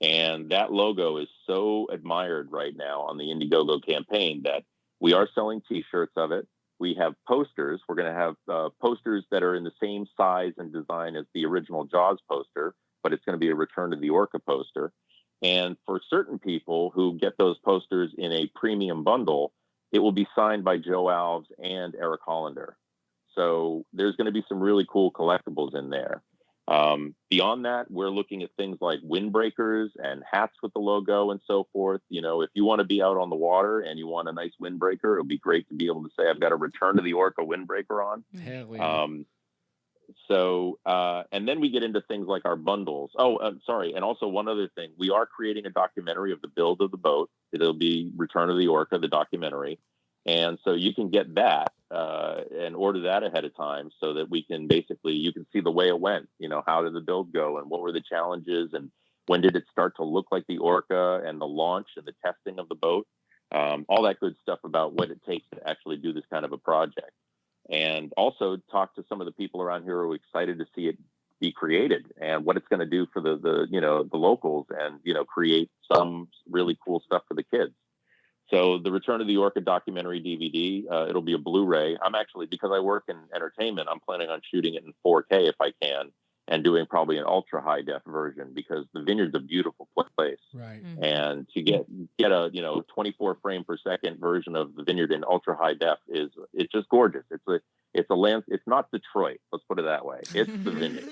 And that logo is so admired right now on the Indiegogo campaign that we are selling T-shirts of it. We have posters. We're going to have posters that are in the same size and design as the original Jaws poster, but it's going to be a Return to the Orca poster. And for certain people who get those posters in a premium bundle, it will be signed by Joe Alves and Eric Hollander. So there's going to be some really cool collectibles in there. Beyond that, we're looking at things like windbreakers and hats with the logo and so forth. If you want to be out on the water and you want a nice windbreaker, it would be great to be able to say, I've got a Return to the Orca windbreaker on. Hell yeah. And then we get into things like our bundles. Sorry. And also one other thing, we are creating a documentary of the build of the boat. It'll be Return of the Orca, the documentary. And so you can get that and order that ahead of time so that you can see the way it went. How did the build go and what were the challenges and when did it start to look like the Orca and the launch and the testing of the boat? All that good stuff about what it takes to actually do this kind of a project. And also talk to some of the people around here who are excited to see it be created and what it's going to do for the locals and, create some really cool stuff for the kids. So the Return of the Orca documentary DVD, it'll be a Blu-ray. I'm actually, because I work in entertainment, I'm planning on shooting it in 4K if I can and doing probably an ultra high def version because the Vineyard's a beautiful place. Right. Mm-hmm. And to get a 24 frame per second version of the Vineyard in ultra high def it's just gorgeous. It's not Detroit. Let's put it that way. It's the Vineyard.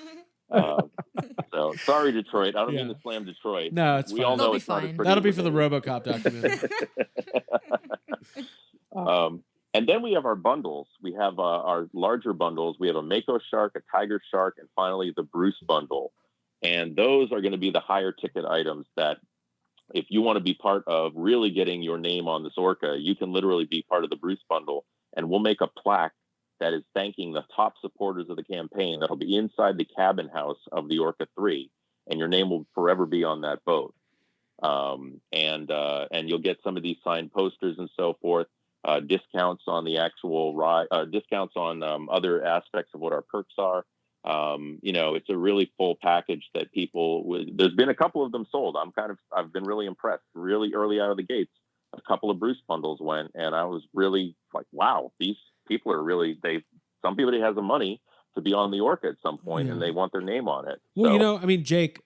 So sorry, Detroit. I don't mean to slam Detroit. No, it's we fine. all know They'll be it's not fine. as pretty That'll be as for the it is. RoboCop documentary. And then we have our bundles. We have our larger bundles. We have a Mako shark, a tiger shark, and finally the Bruce bundle. And those are going to be the higher ticket items that if you want to be part of really getting your name on this Orca, you can literally be part of the Bruce bundle. And we'll make a plaque that is thanking the top supporters of the campaign. That'll be inside the cabin house of the Orca 3. And your name will forever be on that boat. And you'll get some of these signed posters and so forth. Discounts on the actual ride, discounts on other aspects of what our perks are. It's a really full package that there's been a couple of them sold. I've been really impressed. Really early out of the gates, a couple of Bruce bundles went, and I was really like, wow, these people are really, somebody has the money to be on the Orca at some point, and they want their name on it. Well, Jake,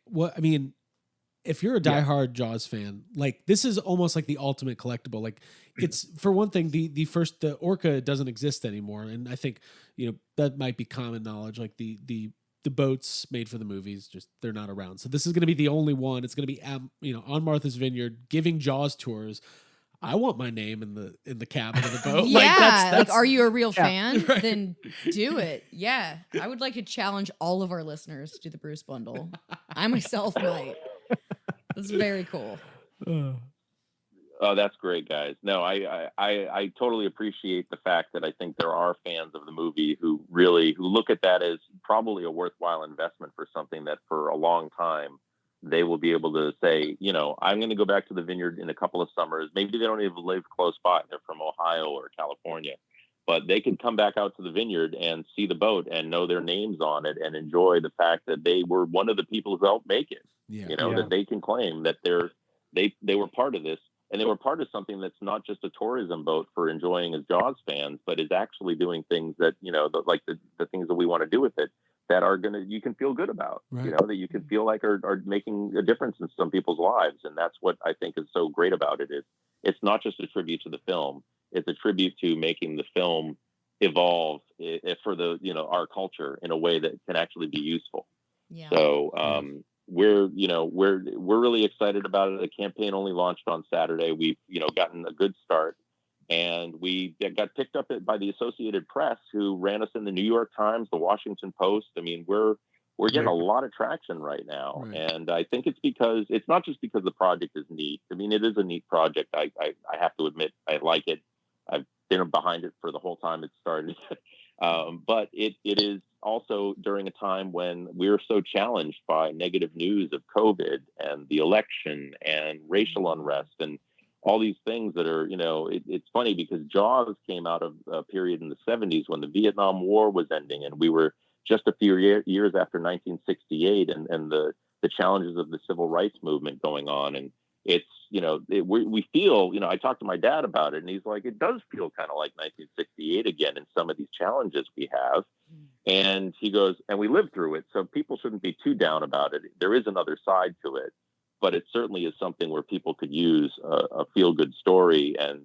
if you're a diehard Jaws fan, like this is almost like the ultimate collectible. Like it's for one thing, the Orca doesn't exist anymore. And I think, that might be common knowledge. Like the boats made for the movies, just they're not around. So this is going to be the only one. It's going to be, on Martha's Vineyard giving Jaws tours. I want my name in the cabin of the boat. Yeah. Are you a real fan? Right. Then do it. Yeah. I would like to challenge all of our listeners to do the Bruce bundle. I myself might. That's very cool. Oh, that's great, guys. No, I totally appreciate the fact that I think there are fans of the movie who look at that as probably a worthwhile investment for something that for a long time they will be able to say, I'm going to go back to the Vineyard in a couple of summers. Maybe they don't even live close by. They're from Ohio or California, but they can come back out to the Vineyard and see the boat and know their names on it and enjoy the fact that they were one of the people who helped make it. That they can claim that they were part of this, and they were part of something that's not just a tourism boat for enjoying as Jaws fans, but is actually doing things that, like the things that we want to do with it that are you can feel good about, right. That you can feel like are making a difference in some people's lives. And that's what I think is so great about it. It's not just a tribute to the film. It's a tribute to making the film evolve for our culture in a way that can actually be useful. Yeah. So, we're really excited about it. The campaign only launched on Saturday. We've, gotten a good start, and we got picked up by the Associated Press, who ran us in the New York Times, the Washington Post. I mean, we're getting a lot of traction right now. Right. And I think it's not just because the project is neat. I mean, it is a neat project. I have to admit, I like it. I've been behind it for the whole time it started. But it is also during a time when we're so challenged by negative news of COVID and the election and racial unrest and all these things that are, it's funny because Jaws came out of a period in the 70s when the Vietnam War was ending, and we were just a few years after 1968 and the challenges of the civil rights movement going on. And it's, we feel, I talked to my dad about it, and he's like, it does feel kind of like 1968 again in some of these challenges we have. And he goes, and we lived through it, so people shouldn't be too down about it. There is another side to it, but it certainly is something where people could use a feel-good story and,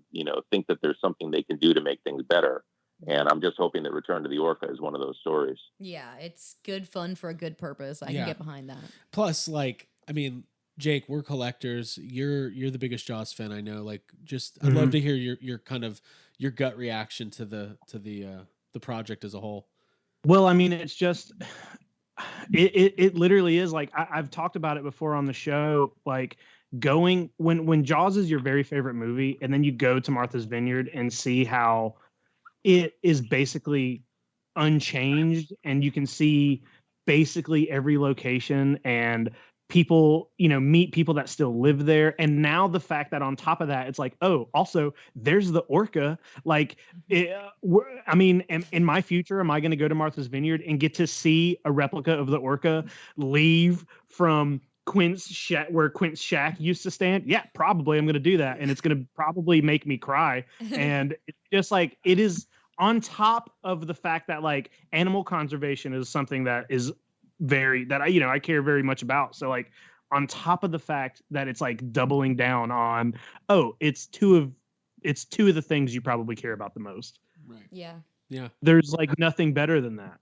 think that there's something they can do to make things better. And I'm just hoping that Return to the Orca is one of those stories. Yeah, it's good fun for a good purpose. I can get behind that. Plus, like, I mean, Jake, we're collectors. You're the biggest Jaws fan I know. Like, just I'd love to hear your kind of your gut reaction to the project as a whole. Well, I mean, it's just it literally is like I've talked about it before on the show. Like going when Jaws is your very favorite movie, and then you go to Martha's Vineyard and see how it is basically unchanged, and you can see basically every location and people, meet people that still live there. And now the fact that on top of that, it's like, oh, also there's the Orca. Like, I mean, in my future, am I going to go to Martha's Vineyard and get to see a replica of the Orca leave from Quint's shack, where Quint's shack used to stand? Yeah, probably I'm going to do that. And it's going to probably make me cry. And it's just like, it is on top of the fact that like animal conservation is something that is I care very much about. So like on top of the fact that it's like doubling down on, it's two of the things you probably care about the most. Right. Yeah. Yeah. There's like nothing better than that.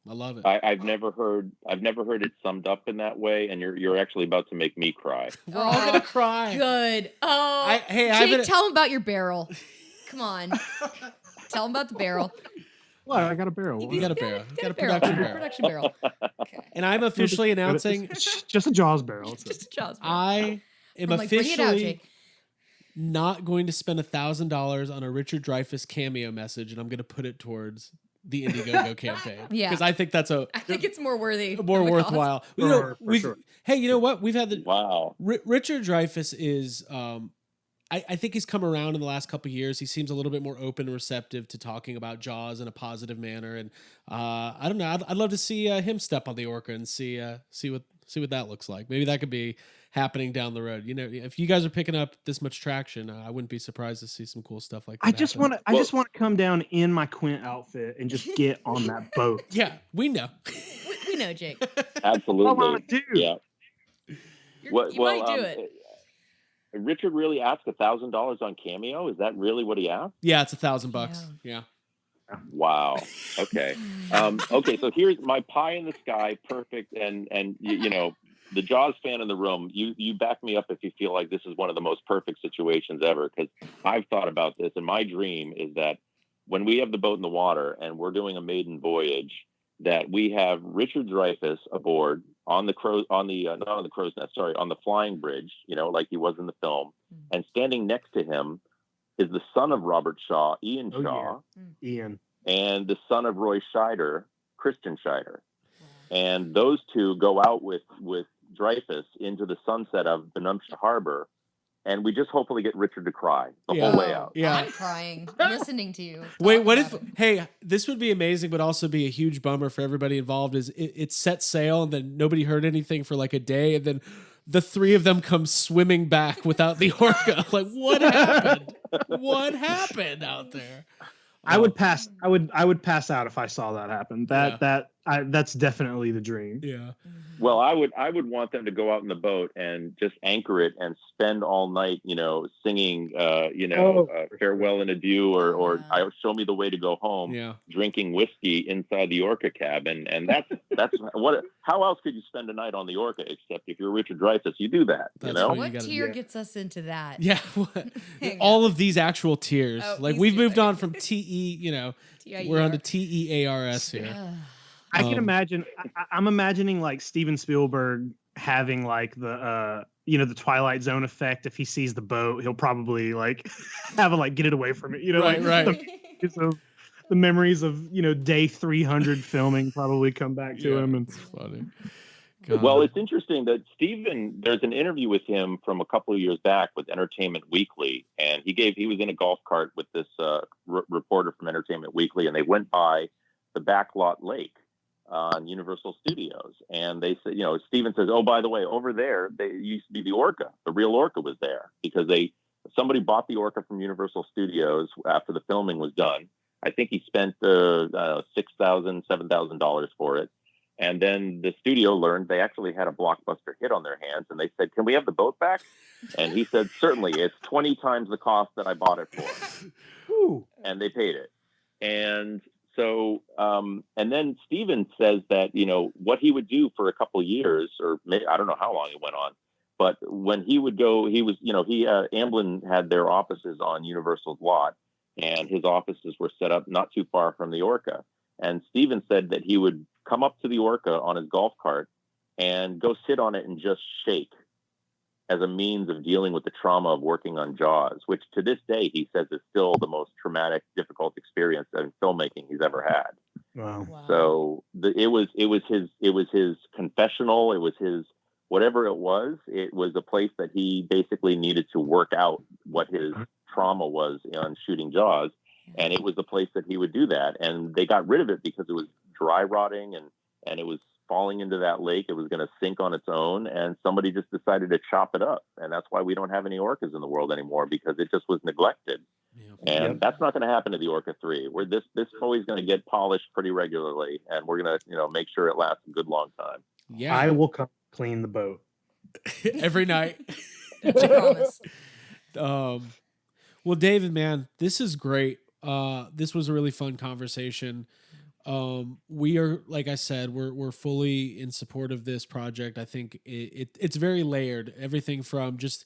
I love it. I've never heard it summed up in that way, and you're actually about to make me cry. We're all gonna cry. Good. Oh, Jake, tell him about your barrel. Come on. Tell him about the barrel. What? I got a barrel. You got a barrel. You got a production barrel. Okay. And I'm officially announcing it's just a Jaws barrel. It's just a Jaws barrel. I am I'm like, bring it out, officially Jake. not going to spend $1,000 on a Richard Dreyfuss cameo message, and I'm going to put it towards the Indiegogo campaign. Yeah, because I think it's more worthy, more worthwhile. For sure. Hey, you know what? We've had wow. Richard Dreyfuss is. I think he's come around in the last couple of years. He seems a little bit more open and receptive to talking about Jaws in a positive manner, and I don't know. I'd love to see him step on the Orca and see what that looks like. Maybe that could be happening down the road. If you guys are picking up this much traction, I wouldn't be surprised to see some cool stuff like that. I just want to come down in my Quint outfit and just get on that boat. Yeah, we know. we know, Jake. Absolutely. I want to do. Yeah. You might do it. Richard really asked $1,000 on Cameo. Is that really what he asked? Yeah, it's $1,000. Yeah. Wow. Okay. Okay. So here's my pie in the sky. Perfect. And the Jaws fan in the room, you back me up if you feel like this is one of the most perfect situations ever. Because I've thought about this, and my dream is that when we have the boat in the water and we're doing a maiden voyage, that we have Richard Dreyfuss aboard on the flying bridge, like he was in the film, and standing next to him is the son of Robert Shaw, Ian Shaw, Ian, and the son of Roy Scheider, Christian Scheider, and those two go out with Dreyfuss into the sunset of Benumsha Harbor. And we just hopefully get Richard to cry the whole way out. Yeah. I'm crying listening to you. Wait, what if? Hey, this would be amazing, but also be a huge bummer for everybody involved. Is it set sail and then nobody heard anything for like a day, and then the three of them come swimming back without the Orca? Like, what happened? What happened out there? I would pass. I would pass out if I saw that happen. That's definitely the dream. Yeah. Well, I would want them to go out in the boat and just anchor it and spend all night, singing, farewell and adieu, or show me the way to go home, drinking whiskey inside the Orca cabin. And that's what. How else could you spend a night on the Orca except if you're Richard Dreyfuss, you do that. What tier gets us into that? Yeah. All of these actual tiers. We've moved on from TE. We're on to TEARS here. I can imagine. I'm imagining like Steven Spielberg having like the the Twilight Zone effect. If he sees the boat, he'll probably like have a get it away from it. Right. The memories of day 300 filming probably come back to him. And it's funny. God. Well, it's interesting that Steven. There's an interview with him from a couple of years back with Entertainment Weekly, and he was in a golf cart with this reporter from Entertainment Weekly, and they went by the backlot lake on Universal Studios, and they said, Steven says, "Oh, by the way, over there, they used to be the Orca. The real Orca was there because somebody bought the Orca from Universal Studios after the filming was done. I think he spent $6,000-$7,000 for it, and then the studio learned they actually had a blockbuster hit on their hands, and they said, "Can we have the boat back?" And he said, "Certainly. It's 20 times the cost that I bought it for." And they paid it. And so, and then Steven says that, what he would do for a couple of years, or maybe, I don't know how long it went on, but when he would go, he was, Amblin had their offices on Universal's lot, and his offices were set up not too far from the Orca. And Steven said that he would come up to the Orca on his golf cart and go sit on it and just shake as a means of dealing with the trauma of working on Jaws, which to this day he says is still the most traumatic, difficult experience in filmmaking he's ever had. Wow. So it was his confessional. It was his whatever it was. It was a place that he basically needed to work out what his trauma was on shooting Jaws, and it was the place that he would do that. And they got rid of it because it was dry rotting and it was falling into that lake. It was going to sink on its own, and somebody just decided to chop it up. And that's why we don't have any orcas in the world anymore, because it just was neglected. And that's not going to happen to the Orca 3. Where this toy is going to get polished pretty regularly, and we're going to make sure it lasts a good long time. Yeah, I will come clean the boat every night. That's a promise. Well, David, man, this is great. This was a really fun conversation. We are, like I said, we're fully in support of this project. I think it's very layered. Everything from just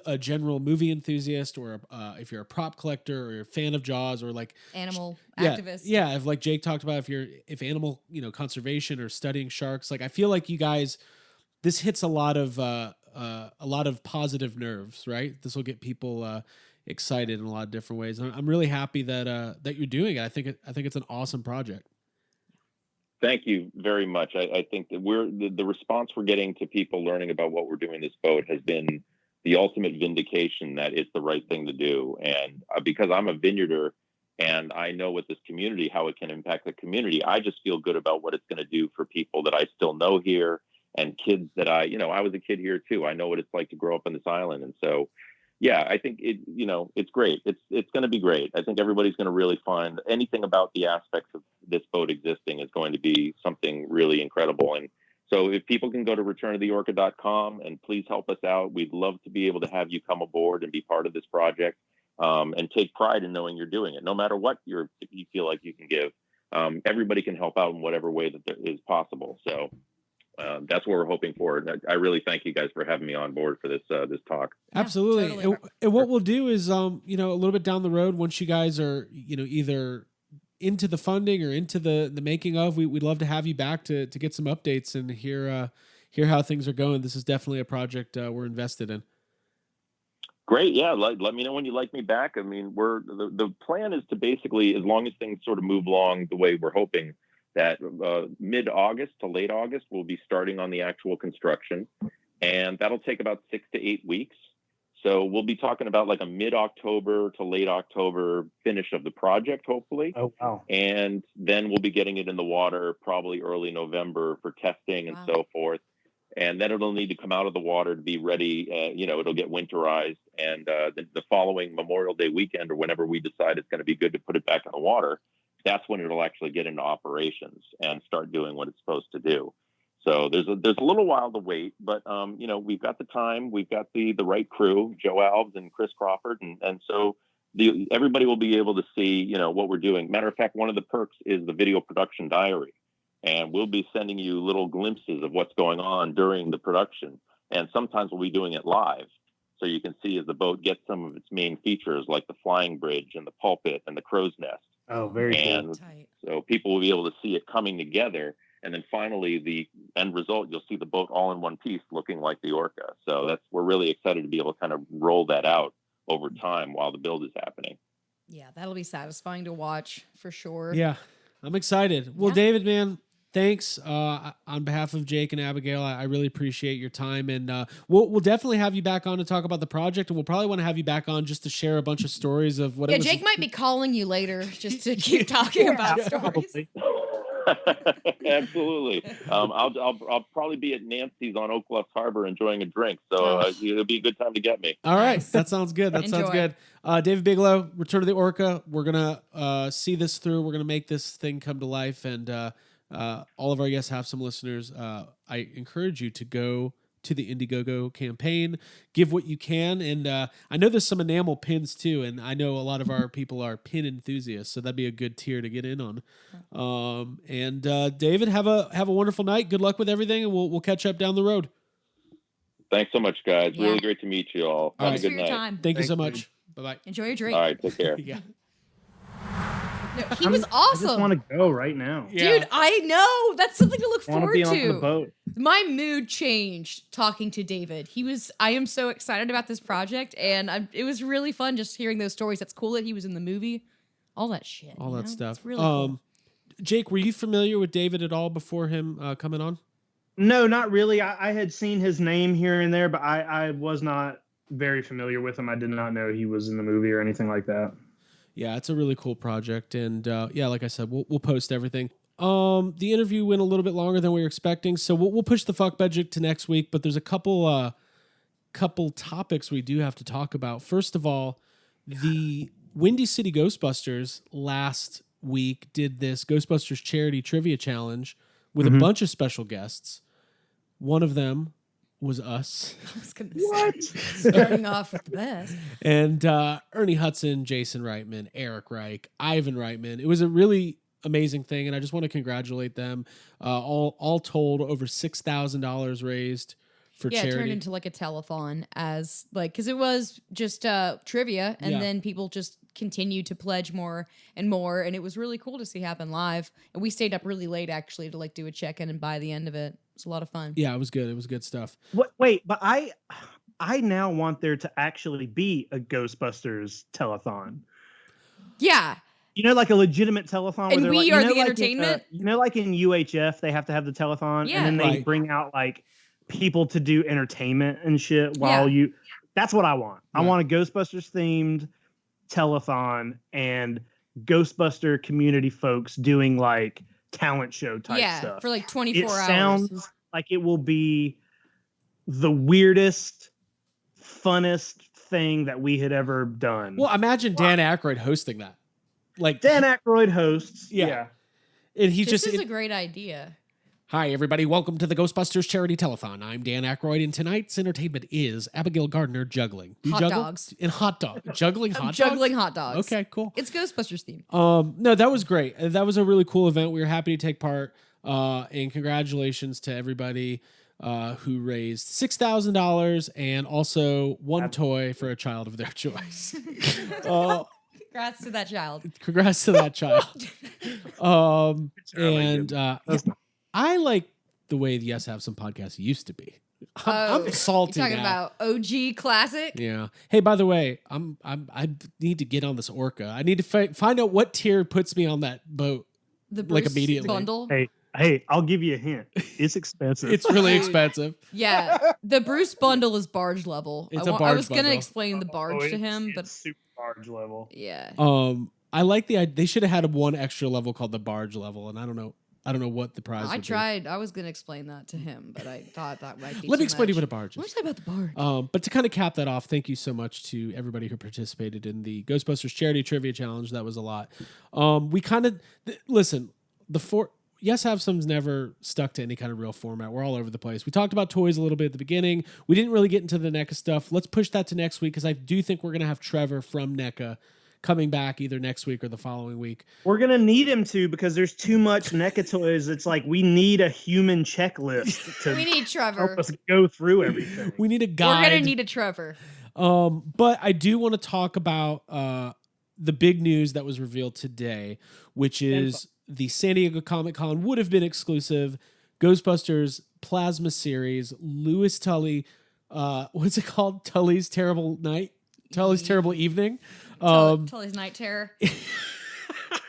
a general movie enthusiast, or if you're a prop collector, or you're a fan of Jaws, or like animal activist. Yeah, if like Jake talked about, if animal conservation or studying sharks. Like I feel like you guys, this hits a lot of positive nerves, right? This will get people excited in a lot of different ways. I'm really happy that you're doing it. I think it's an awesome project. Thank you very much. I think that the response we're getting to people learning about what we're doing this boat has been the ultimate vindication that it's the right thing to do. And because I'm a vineyarder and I know with this community, how it can impact the community, I just feel good about what it's going to do for people that I still know here, and kids that I was a kid here too. I know what it's like to grow up on this island. And so, yeah, I think it's great. It's going to be great. I think everybody's going to really find anything about the aspects of this boat existing is going to be something really incredible. And so if people can go to returnoftheorca.com and please help us out, we'd love to be able to have you come aboard and be part of this project, and take pride in knowing you're doing it. No matter what you feel like you can give, everybody can help out in whatever way that there is possible. So that's what we're hoping for. And I really thank you guys for having me on board for this talk. Absolutely. Yeah, totally. And what we'll do is, a little bit down the road, once you guys are, either into the funding or into the making of, we'd love to have you back to get some updates and hear how things are going. This is definitely a project we're invested in. Great. Yeah. Let me know when you'd like me back. I mean, the plan is to basically, as long as things sort of move along the way we're hoping, that mid-August to late August, we'll be starting on the actual construction, and that'll take about 6 to 8 weeks. So we'll be talking about like a mid-October to late October finish of the project, hopefully. Oh, wow. And then we'll be getting it in the water probably early November for testing and so forth. And then it'll need to come out of the water to be ready. It'll get winterized. And the following Memorial Day weekend, or whenever we decide it's going to be good to put it back in the water, that's when it'll actually get into operations and start doing what it's supposed to do. So there's a little while to wait, but we've got the time, we've got the right crew, Joe Alves and Chris Crawford, and so everybody will be able to see what we're doing. Matter of fact, one of the perks is the video production diary, and we'll be sending you little glimpses of what's going on during the production, and sometimes we'll be doing it live, so you can see as the boat gets some of its main features like the flying bridge and the pulpit and the crow's nest. Oh, very cool. So people will be able to see it coming together. And then finally, the end result, you'll see the boat all in one piece looking like the Orca. So we're really excited to be able to kind of roll that out over time while the build is happening. Yeah, that'll be satisfying to watch for sure. Yeah, I'm excited. Well, David, man, thanks. On behalf of Jake and Abigail, I really appreciate your time. And we'll definitely have you back on to talk about the project. And we'll probably want to have you back on just to share a bunch of stories of what it was. Jake might be calling you later just to keep talking about stories. Absolutely. I'll probably be at Nancy's on Oak Bluffs Harbor enjoying a drink. So it'll be a good time to get me. All right. That sounds good. Sounds good. David Bigelow, Return of the Orca. We're going to see this through. We're going to make this thing come to life. And all of our guests have some listeners. I encourage you to go to the Indiegogo campaign. Give what you can. And I know there's some enamel pins too. And I know a lot of our people are pin enthusiasts. So that'd be a good tier to get in on. David, have a wonderful night. Good luck with everything. And we'll catch up down the road. Thanks so much, guys. Yeah. Really great to meet you all. Have Thanks a for good your night. time. Thank you so much. Bye-bye. Enjoy your drink. All right, take care. Yeah. No, he was awesome. I just want to go right now. Dude, I know. That's something to look I want to forward be on to. the boat. My mood changed talking to David. I am so excited about this project, and it was really fun just hearing those stories. That's cool that he was in the movie. All that shit. All that stuff. It's really cool. Jake, were you familiar with David at all before him coming on? No, not really. I had seen his name here and there, but I was not very familiar with him. I did not know he was in the movie or anything like that. Yeah, it's a really cool project. And like I said, we'll post everything. The interview went a little bit longer than we were expecting, so we'll push the fuck budget to next week, but there's a couple topics we do have to talk about. First of all, the Windy City Ghostbusters last week did this Ghostbusters charity trivia challenge with a bunch of special guests. One of them was us. I was going to say, starting off with the best. And Ernie Hudson, Jason Reitman, Eric Reich, Ivan Reitman. It was a really amazing thing, and I just want to congratulate them. All told, over $6,000 raised for charity. Yeah, it turned into like a telethon because it was just trivia, and then people just continued to pledge more and more, and it was really cool to see happen live. And we stayed up really late actually to do a check-in and by the end of it. It's a lot of fun. Yeah, it was good. It was good stuff. Wait, but I now want there to actually be a Ghostbusters telethon. Yeah. Like a legitimate telethon. And where we are the entertainment. Like in UHF, they have to have the telethon, and then they bring out people to do entertainment and shit while you. That's what I want. I want a Ghostbusters themed telethon and Ghostbuster community folks doing talent show type stuff. For 24 hours. It sounds like it will be the weirdest, funnest thing that we had ever done. Well, imagine Dan Aykroyd hosting that. Dan Aykroyd hosts. Yeah. And this is a great idea. Hi, everybody. Welcome to the Ghostbusters Charity Telethon. I'm Dan Aykroyd, and tonight's entertainment is Abigail Gardner juggling. Hot dogs. And hot dog. Juggling hot dogs? Juggling hot dogs. Okay, cool. It's Ghostbusters theme. No, that was great. That was a really cool event. We were happy to take part. And congratulations to everybody who raised $6,000 and also one toy for a child of their choice. Congrats to that child. Congrats to that child. I like the way the Yes Have Some podcast used to be. I'm salty you're talking now. about OG classic? Yeah. Hey, by the way, I need to get on this Orca. I need to find out what tier puts me on that boat. The Bruce immediately. bundle? Hey, I'll give you a hint. It's expensive. It's really expensive. Yeah. The Bruce bundle is barge level. It's a barge I was going to bundle. explain the barge to him, but it's super barge level. Yeah. I like they should have had one extra level called the barge level, and I don't know what the prize would tried. I was going to explain that to him, but I thought that might be Let me explain to you what a barge is. Let me tell you about the barge. But to kind of cap that off, thank you so much to everybody who participated in the Ghostbusters Charity Trivia Challenge. That was a lot. We kind of listen. Yes Have Some's never stuck to any kind of real format. We're all over the place. We talked about toys a little bit at the beginning. We didn't really get into the NECA stuff. Let's push that to next week because I do think we're going to have Trevor from NECA coming back either next week or the following week. We're going to need him to because there's too much NECA toys. It's we need a human checklist to we need Trevor. help us go through everything. We need a guide. We're going to need a Trevor. But I do want to talk about the big news that was revealed today, which is the San Diego Comic-Con would have been exclusive Ghostbusters Plasma Series, Louis Tully, what's it called? Tully's Terrible Night? Tully's Terrible Evening? Tully's Night Terror.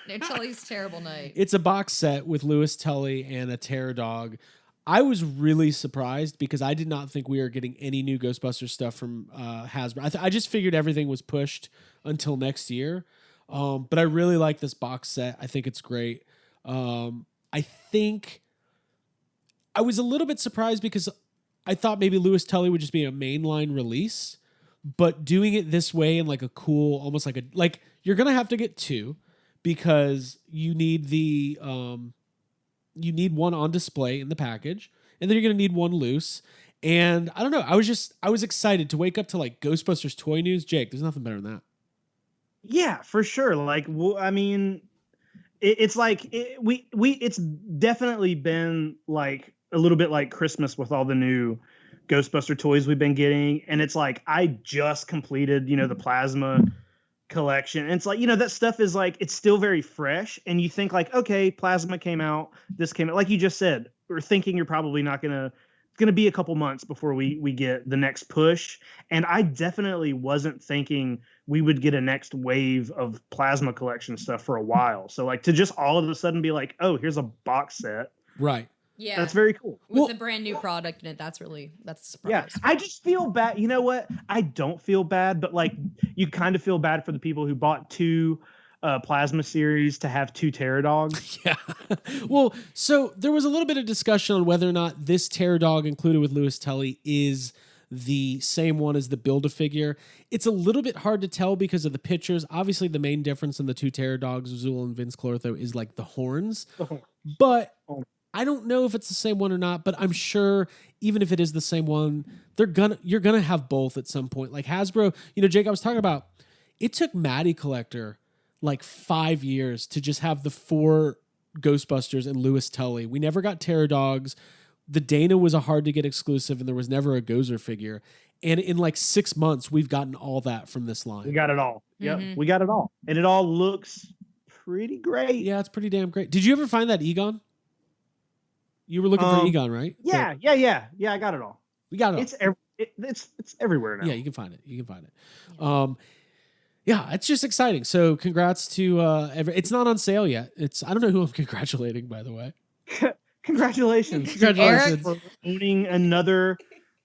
No, Tully's Terrible Night. It's a box set with Louis Tully and a terror dog. I was really surprised because I did not think we were getting any new Ghostbusters stuff from Hasbro. I just figured everything was pushed until next year. But I really like this box set. I think it's great. I think I was a little bit surprised because I thought maybe Louis Tully would just be a mainline release, but doing it this way in a cool, almost you're going to have to get two because you need you need one on display in the package, and then you're going to need one loose. And I don't know. I was excited to wake up to like Ghostbusters toy news. Jake, there's nothing better than that. Yeah, for sure. Like, I mean, it's like it's definitely been like a little bit like Christmas with all the new Ghostbuster toys we've been getting, and it's like I just completed, the plasma collection, and it's like, that stuff is like, it's still very fresh, and you think like, okay, plasma came out, this came out, like you just said, we're thinking you're probably not gonna be a couple months before we get the next push, and I definitely wasn't thinking we would get a next wave of plasma collection stuff for a while. So like to just all of a sudden be like, oh, here's a box set, right? Yeah, that's very cool. With a brand new product in it, that's a surprise. Yeah, I just feel bad. You know what? I don't feel bad, but like you kind of feel bad for the people who bought 2 plasma series to have 2 Terror Dogs. Yeah. Well, so there was a little bit of discussion on whether or not this Terror Dog included with Louis Tully is the same one as the Build-A-Figure. It's a little bit hard to tell because of the pictures. Obviously, the main difference in the 2 Terror Dogs, Zool and Vince Clortho, is like the horns. But I don't know if it's the same one or not, but I'm sure even if it is the same one, you're gonna have both at some point. Like Hasbro, Jake, I was talking about, it took Matty Collector like 5 years to just have the 4 Ghostbusters and Louis Tully. We never got Terror Dogs. The Dana was a hard to get exclusive, and there was never a Gozer figure. And in like 6 months, we've gotten all that from this line. We got it all. Yep, we got it all, and it all looks pretty great. Yeah, it's pretty damn great. Did you ever find that Egon? You were looking for Egon, right? Yeah. I got it all. We got it. It's everywhere now. Yeah, you can find it. Yeah, it's just exciting. So congrats to it's not on sale yet. I don't know who I'm congratulating, by the way. Congratulations for owning another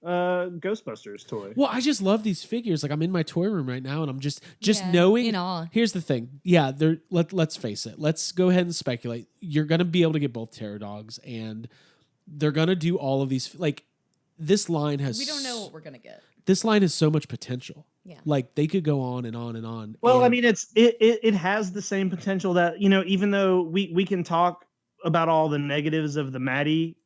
Ghostbusters toy. Well, I just love these figures. Like I'm in my toy room right now, and I'm just knowing. In awe. Here's the thing. Yeah, let's face it. Let's go ahead and speculate. You're gonna be able to get both Terror Dogs, and they're gonna do all of these. Like this line has. We don't know what we're gonna get. This line has so much potential. Yeah. Like they could go on and on and on. Well, I mean, it has the same potential that even though we can talk about all the negatives of the Matty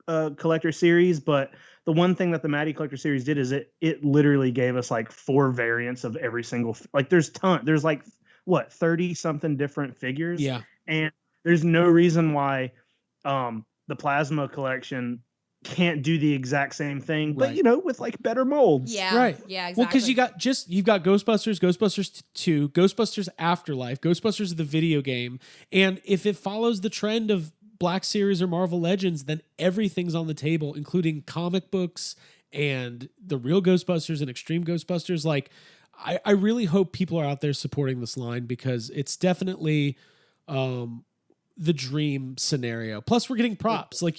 collector series, but the one thing that the Matty collector series did is it literally gave us like 4 variants of every single, like there's like 30 something different figures. Yeah. And there's no reason why the plasma collection can't do the exact same thing, but with like better molds. Yeah. Right. Yeah, exactly. Well, because you've got Ghostbusters, Ghostbusters 2, Ghostbusters Afterlife, Ghostbusters the video game. And if it follows the trend of Black Series or Marvel Legends, then everything's on the table, including comic books and the real Ghostbusters and Extreme Ghostbusters. Like, I really hope people are out there supporting this line because it's definitely the dream scenario. Plus, we're getting props. Like,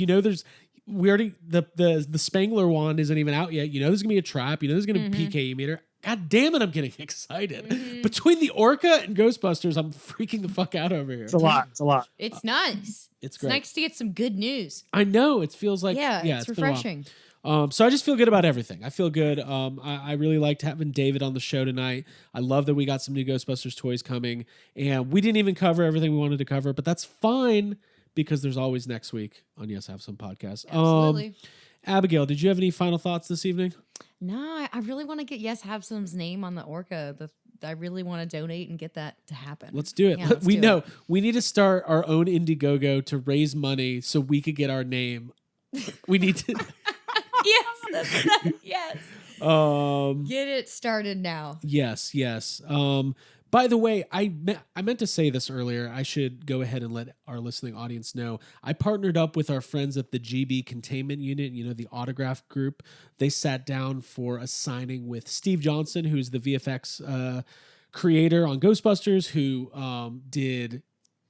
we already the Spangler wand isn't even out yet. There's gonna be a trap. There's gonna be PKE meter. God damn it, I'm getting excited. Between the Orca and Ghostbusters, I'm freaking the fuck out over here. It's a lot. It's nice. It's great. It's nice to get some good news. I know. It feels like it's refreshing. So I just feel good about everything. I feel good. I really liked having David on the show tonight. I love that we got some new Ghostbusters toys coming, and we didn't even cover everything we wanted to cover, but that's fine because there's always next week on Yes Have Some podcast. Absolutely. Abigail, did you have any final thoughts this evening? No, I really want to get Yes Have Some's name on the Orca. I really want to donate and get that to happen. Let's do it. Yeah, we need to start our own Indiegogo to raise money so we could get our name. We need to. Yes. Get it started now. Yes. By the way, I meant to say this earlier. I should go ahead and let our listening audience know. I partnered up with our friends at the GB Containment Unit, the autograph group. They sat down for a signing with Steve Johnson, who's the VFX creator on Ghostbusters, who did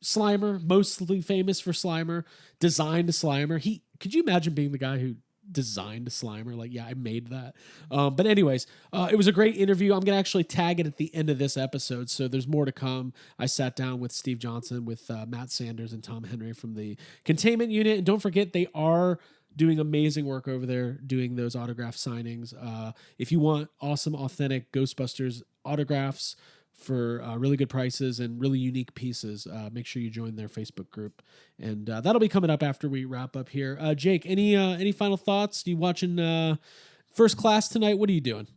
Slimer, mostly famous for Slimer, designed a Slimer. Could you imagine being the guy who designed a Slimer? Like, yeah, I made that. But anyways, it was a great interview. I'm going to actually tag it at the end of this episode, so there's more to come. I sat down with Steve Johnson, with Matt Sanders and Tom Henry from the Containment Unit. And don't forget, they are doing amazing work over there, doing those autograph signings. If you want awesome, authentic Ghostbusters autographs for really good prices and really unique pieces. Make sure you join their Facebook group, and that'll be coming up after we wrap up here. Jake, any final thoughts? You watching First Class tonight? What are you doing?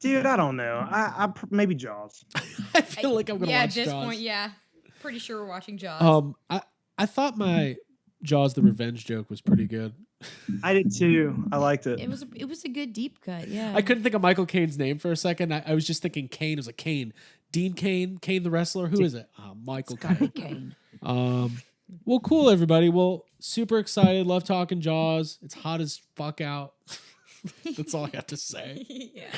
Dude, I don't know. I maybe Jaws. I feel like I'm gonna watch Jaws. At this point, yeah. Pretty sure we're watching Jaws. I thought my Jaws the Revenge joke was pretty good. I did too. I liked it. It was a good deep cut, yeah. I couldn't think of Michael Caine's name for a second. I was just thinking Kane. It was like Kane. Dean Kane, Kane the wrestler. Who is it? Michael Caine. Well, cool, everybody. Well, super excited. Love talking Jaws. It's hot as fuck out. That's all I have to say. Yeah.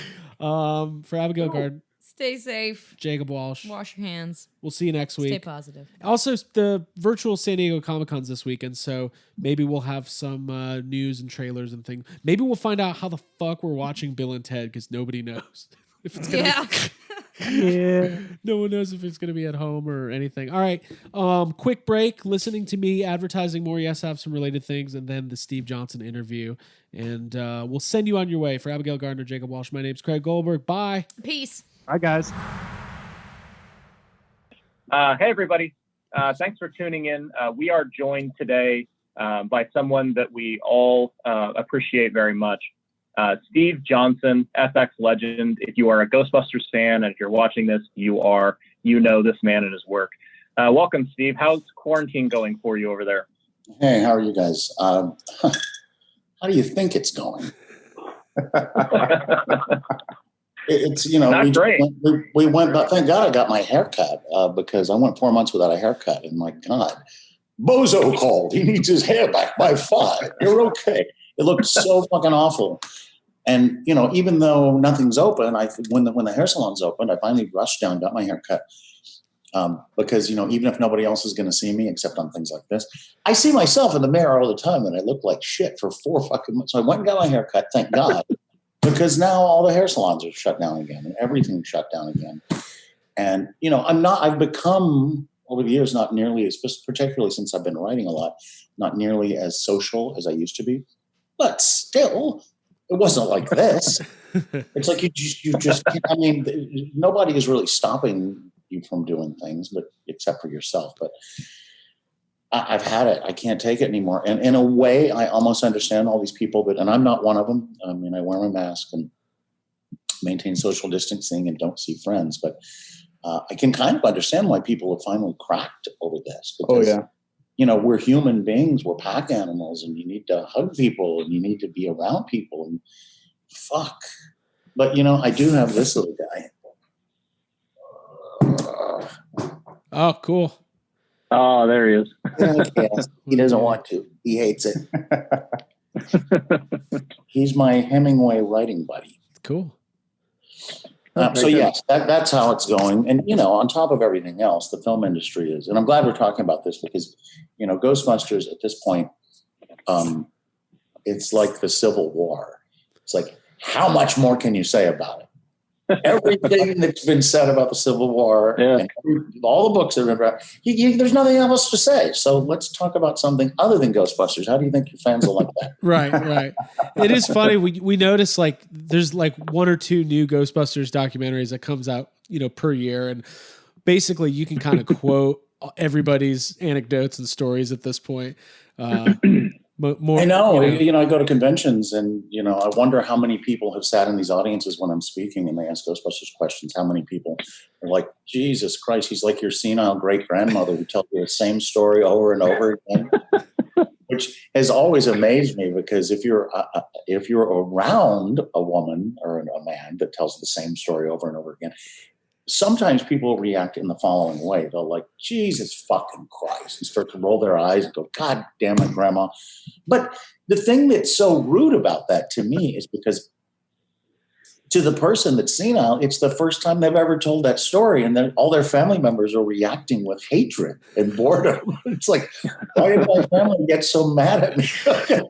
For Abigail Gard. Stay safe. Jacob Walsh. Wash your hands. We'll see you next week. Stay positive. Also, the virtual San Diego Comic-Con's this weekend, so maybe we'll have some news and trailers and things. Maybe we'll find out how the fuck we're watching Bill and Ted, because nobody knows. If it's gonna Yeah. No one knows if it's going to be at home or anything. All right. Quick break. Listening to me advertising more. Yes, I have some related things. And then the Steve Johnson interview. And we'll send you on your way. For Abigail Gardner, Jacob Walsh, my name's Craig Goldberg. Bye. Peace. Bye, guys. Hey, everybody. Thanks for tuning in. We are joined today by someone that we all appreciate very much. Steve Johnson, FX legend. If you are a Ghostbusters fan and if you're watching this, you know this man and his work. Welcome, Steve. How's quarantine going for you over there? Hey, how are you guys? How do you think it's going? It's, Not great. We went, but thank God I got my hair cut because I went 4 months without a haircut. And my God, Bozo called. He needs his hair back by 5. You're okay. It looked so fucking awful. And, even though nothing's open, when the hair salon's opened, I finally rushed down, got my hair cut. Because, even if nobody else is going to see me, except on things like this, I see myself in the mirror all the time and I look like shit for 4 fucking months. So I went and got my hair cut, thank God, because now all the hair salons are shut down again and everything's shut down again. And, I've become over the years, not nearly as, particularly since I've been writing a lot, not nearly as social as I used to be. But still, it wasn't like this. It's like you just can't, nobody is really stopping you from doing things, but except for yourself. But I've had it. I can't take it anymore. And in a way, I almost understand all these people, and I'm not one of them. I wear my mask and maintain social distancing and don't see friends. But I can kind of understand why people have finally cracked over this. Because, we're human beings, we're pack animals, and you need to hug people and you need to be around people and fuck. But, I do have this little guy. Oh, cool. Oh, there he is. He doesn't want to. He hates it. He's my Hemingway writing buddy. Cool. So yes, that's how it's going. And, on top of everything else, the film industry is, and I'm glad we're talking about this because, Ghostbusters at this point, it's like the Civil War. It's like, how much more can you say about it? Everything that's been said about the Civil War, and all the books that have been read, there's nothing else to say. So let's talk about something other than Ghostbusters. How do you think your fans will like that? Right. It is funny. We notice there's 1 or 2 new Ghostbusters documentaries that comes out, per year. And basically you can kind of quote everybody's anecdotes and stories at this point. More, I know. I go to conventions and, I wonder how many people have sat in these audiences when I'm speaking and they ask Ghostbusters questions. How many people are like, Jesus Christ, he's like your senile great-grandmother who tells you the same story over and over again, which has always amazed me because if you're around a woman or a man that tells the same story over and over again, sometimes people react in the following way. They'll like, Jesus fucking Christ, and start to roll their eyes and go, God damn it, Grandma. But the thing that's so rude about that to me is because to the person that's senile, it's the first time they've ever told that story. And then all their family members are reacting with hatred and boredom. It's like, why did my family get so mad at me?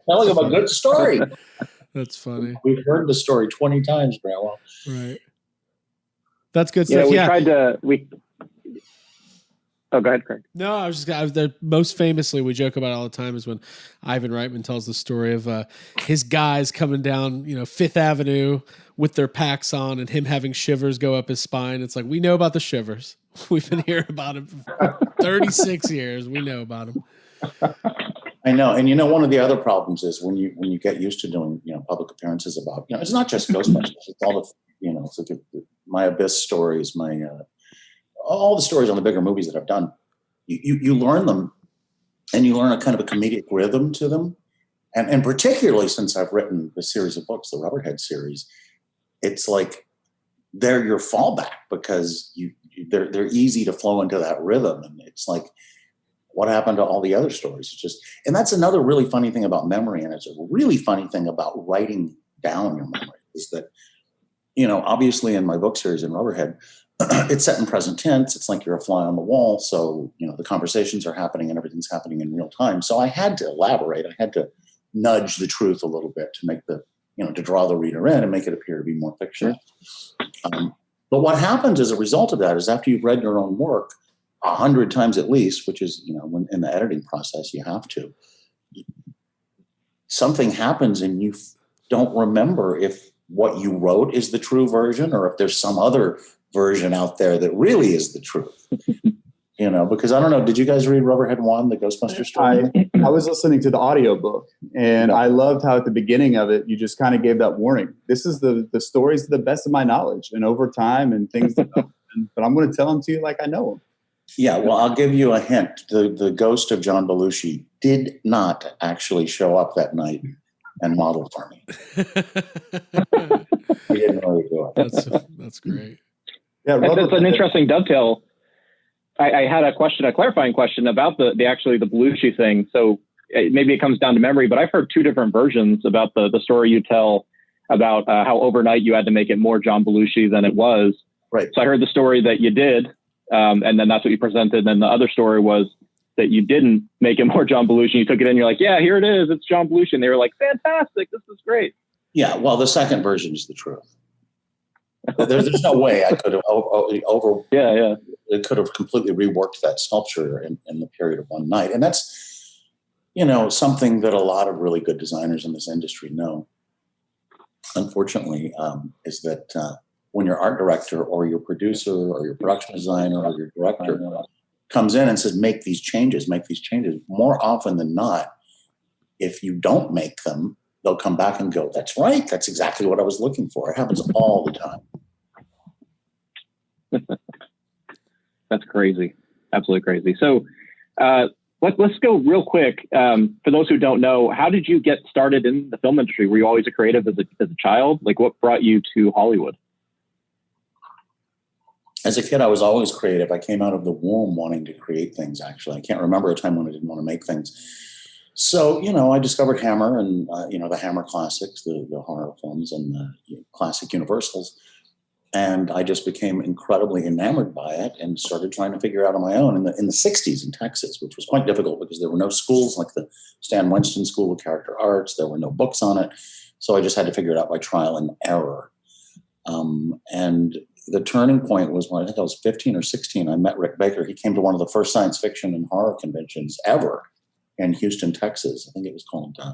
Telling them a good story. That's funny. We've heard the story 20 times, Grandma. Right. That's good stuff. We tried to Oh, go ahead, Craig. No, most famously we joke about it all the time is when Ivan Reitman tells the story of his guys coming down, Fifth Avenue with their packs on and him having shivers go up his spine. It's like, we know about the shivers. We've been hearing about it for 36 years. We know about them. I know. And one of the other problems is when you get used to doing, public appearances about, it's not just Ghostbusters, it's all the, it's like my Abyss stories, all the stories on the bigger movies that I've done. You learn them, and you learn a kind of a comedic rhythm to them. And particularly since I've written the series of books, the Rubberhead series, it's like they're your fallback because they're easy to flow into that rhythm. And it's like, what happened to all the other stories? It's just, and that's another really funny thing about memory. And it's a really funny thing about writing down your memory is that, obviously in my book series in Rubberhead, it's set in present tense. It's like you're a fly on the wall. So, the conversations are happening and everything's happening in real time. So I had to elaborate. I had to nudge the truth a little bit to make to draw the reader in and make it appear to be more fictional. But what happens as a result of that is after you've read your own work 100 times at least, which is, when in the editing process, you have to, something happens and you don't remember if what you wrote is the true version or if there's some other version out there that really is the truth. Because I don't know, did you guys read Rubberhead 1, the Ghostbusters story? I was listening to the audiobook, and I loved how at the beginning of it, you just kind of gave that warning. This is the stories to the best of my knowledge, and over time and things, but I'm going to tell them to you like I know them. Yeah, well, I'll give you a hint. The ghost of John Belushi did not actually show up that night and model for me. He didn't really do it. That's great. Yeah, that's an interesting dovetail. I had a clarifying question about the Belushi thing. So maybe it comes down to memory, but I've heard two different versions about the story you tell about how overnight you had to make it more John Belushi than it was. Right. So I heard the story that you did, and then that's what you presented. And then the other story was that you didn't make it more John Belushi. You took it in, you're like, yeah, here it is. It's John Belushi. And they were like, fantastic. This is great. Yeah, well, the second version is the truth. There's no way I could have It could have completely reworked that sculpture in the period of one night. And that's, something that a lot of really good designers in this industry know. Unfortunately, is that when your art director or your producer or your production designer or your director comes in and says, make these changes, more often than not, if you don't make them, they'll come back and go, that's right. That's exactly what I was looking for. It happens all the time. That's crazy. Absolutely crazy. So let's go real quick. For those who don't know, how did you get started in the film industry? Were you always a creative as a child? Like, what brought you to Hollywood? As a kid, I was always creative. I came out of the womb wanting to create things, actually. I can't remember a time when I didn't want to make things. So, I discovered Hammer and, the Hammer classics, the horror films and the classic Universals. And I just became incredibly enamored by it and started trying to figure out on my own in the 60s in Texas, which was quite difficult because there were no schools like the Stan Winston School of Character Arts. There were no books on it. So I just had to figure it out by trial and error. And the turning point was when I think I was 15 or 16. I met Rick Baker. He came to one of the first science fiction and horror conventions ever in Houston, Texas. I think it was called, I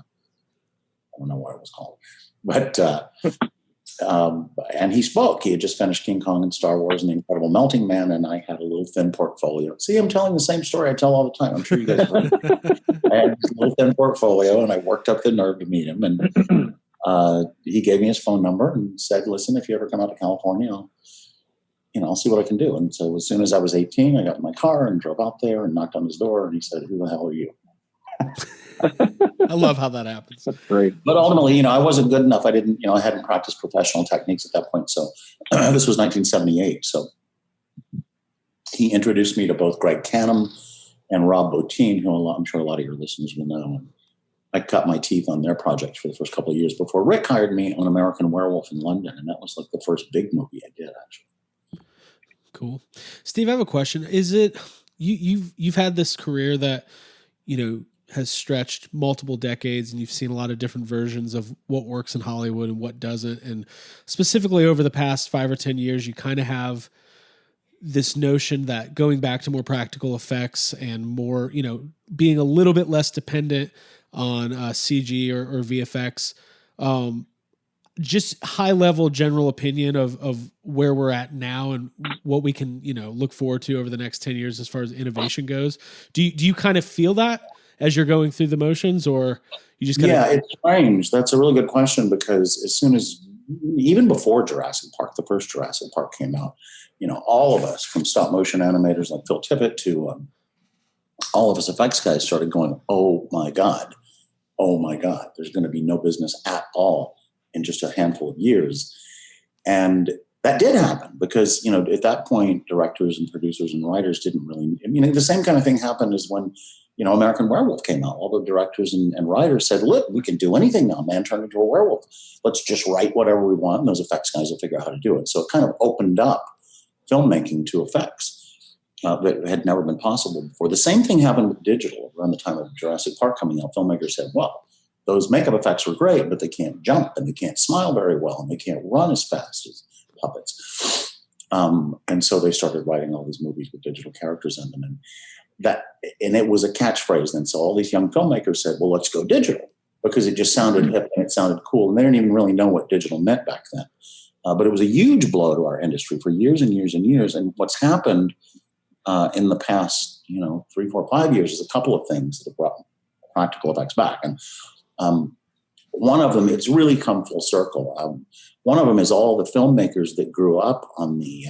don't know what it was called, but, and he spoke. He had just finished King Kong and Star Wars and The Incredible Melting Man, and I had a little thin portfolio. See, I'm telling the same story I tell all the time. I'm sure you guys heard it. I had this little thin portfolio, and I worked up the nerve to meet him. And he gave me his phone number and said, listen, if you ever come out to California, I'll see what I can do. And so as soon as I was 18, I got in my car and drove out there and knocked on his door, and he said, who the hell are you? I love how that happens. That's great. But ultimately, I wasn't good enough. I didn't, I hadn't practiced professional techniques at that point. So this was 1978. So he introduced me to both Greg Canham and Rob Bottin, who I'm sure a lot of your listeners will know. And I cut my teeth on their projects for the first couple of years before Rick hired me on American Werewolf in London. And that was like the first big movie I did, actually. Cool. Steve, I have a question. Is it, you've had this career that, has stretched multiple decades, and you've seen a lot of different versions of what works in Hollywood and what doesn't. And specifically over the past 5 or 10 years, you kind of have this notion that going back to more practical effects and more, being a little bit less dependent on CG or VFX, just high level general opinion of where we're at now and what we can, look forward to over the next 10 years as far as innovation goes. Do you kind of feel that as you're going through the motions, or you just it's strange. That's a really good question, because as soon as, even before Jurassic Park, the first Jurassic Park came out, all of us, from stop motion animators like Phil Tippett to all of us effects guys, started going, oh my God, there's going to be no business at all in just a handful of years. And that did happen because, at that point, directors and producers and writers didn't really, the same kind of thing happened as when, American Werewolf came out. All the directors and writers said, look, we can do anything now. Man turned into a werewolf. Let's just write whatever we want, and those effects guys will figure out how to do it. So it kind of opened up filmmaking to effects that had never been possible before. The same thing happened with digital around the time of Jurassic Park coming out. Filmmakers said, well, those makeup effects were great, but they can't jump and they can't smile very well and they can't run as fast as puppets. And so they started writing all these movies with digital characters in them. And it was a catchphrase then. So all these young filmmakers said, well, let's go digital, because it just sounded hip and it sounded cool. And they didn't even really know what digital meant back then. But it was a huge blow to our industry for years and years and years. And what's happened in the past, 3, 4, 5 years is a couple of things that have brought practical effects back. And one of them, it's really come full circle. One of them is all the filmmakers that grew up on the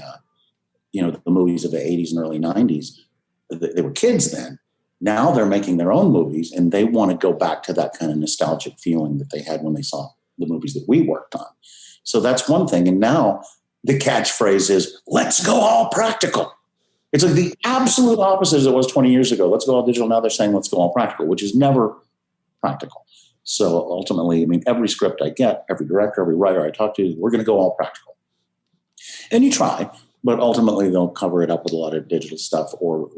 movies of the 80s and early 90s. They were kids then. Now they're making their own movies, and they want to go back to that kind of nostalgic feeling that they had when they saw the movies that we worked on. So that's one thing. And now the catchphrase is, let's go all practical. It's like the absolute opposite as it was 20 years ago. Let's go all digital. Now they're saying, let's go all practical, which is never practical. So ultimately, every script I get, every director, every writer I talk to, we're going to go all practical. And you try, but ultimately they'll cover it up with a lot of digital stuff, or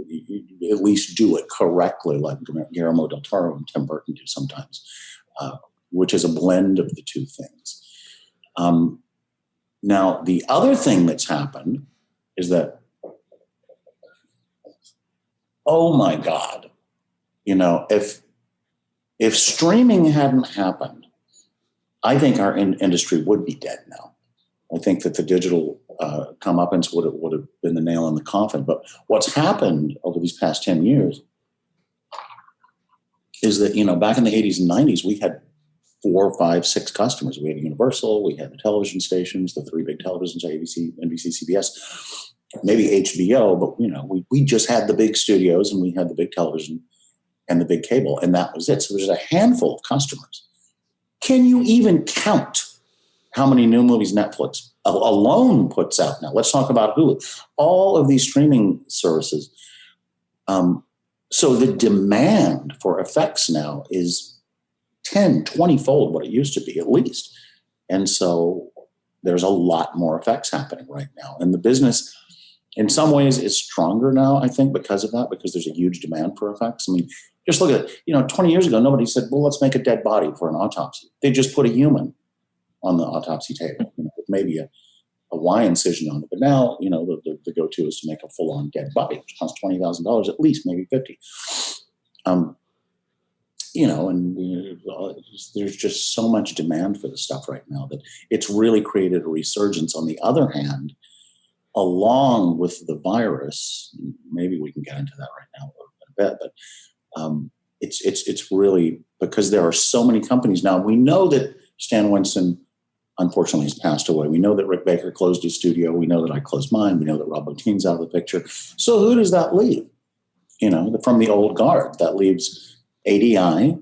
at least do it correctly, like Guillermo del Toro and Tim Burton do sometimes, which is a blend of the two things. Now, the other thing that's happened is that, oh my God, if streaming hadn't happened, I think our industry would be dead now. I think that the digital comeuppance would have been the nail in the coffin. But what's happened over these past 10 years is that, back in the 80s and 90s, we had 4, 5, 6 customers. We had Universal, we had the television stations, the 3 big televisions, ABC, NBC, CBS, maybe HBO, but, we just had the big studios and we had the big television and the big cable, and that was it. So there's a handful of customers. Can you even count how many new movies Netflix alone puts out now? Let's talk about Hulu. All of these streaming services. So the demand for effects now is 10, 20-fold what it used to be, at least. And so there's a lot more effects happening right now. And the business, in some ways, is stronger now, I think, because of that, because there's a huge demand for effects. Just look at it. 20 years ago, nobody said, well, let's make a dead body for an autopsy. They just put a human on the autopsy table, with maybe a Y incision on it. But now, the go-to is to make a full-on dead body, which costs $20,000 at least, maybe $50,000. There's just so much demand for the stuff right now that it's really created a resurgence. On the other hand, along with the virus, maybe we can get into that right now a bit, but it's really because there are so many companies now. We know that Stan Winston, unfortunately, has passed away. We know that Rick Baker closed his studio. We know that I closed mine. We know that Rob Bottin's out of the picture. So who does that leave? From the old guard, that leaves ADI.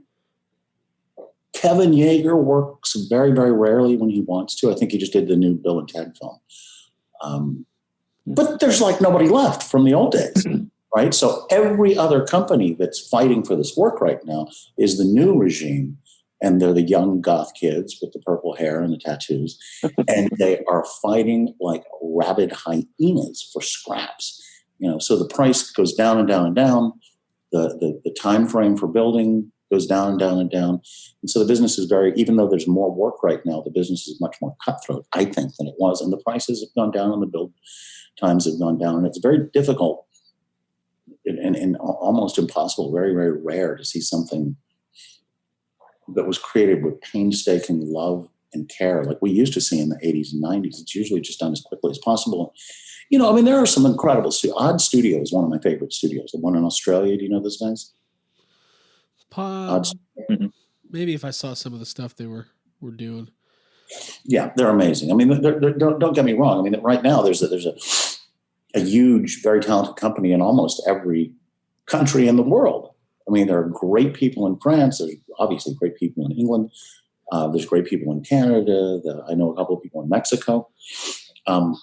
Kevin Yeager works very, very rarely when he wants to. I think he just did the new Bill and Ted film. But there's nobody left from the old days. Right? So every other company that's fighting for this work right now is the new regime, and they're the young goth kids with the purple hair and the tattoos, and they are fighting like rabid hyenas for scraps. So the price goes down and down and down. The time frame for building goes down and down and down. And so the business is even though there's more work right now, the business is much more cutthroat, I think, than it was. And the prices have gone down on the build times have gone down, and it's very difficult and almost impossible, very, very rare to see something that was created with painstaking love and care like we used to see in the 80s and 90s. It's usually just done as quickly as possible. You know, I mean, there are some incredible Odd Studio is one of my favorite studios. The one in Australia. Do you know those guys? Maybe if I saw some of the stuff they were doing. Yeah, they're amazing. I mean, don't get me wrong. I mean, right now there's a huge, very talented company in almost every country in the world. I mean, there are great people in France. There's obviously great people in England. There's great people in Canada. I know a couple of people in Mexico. I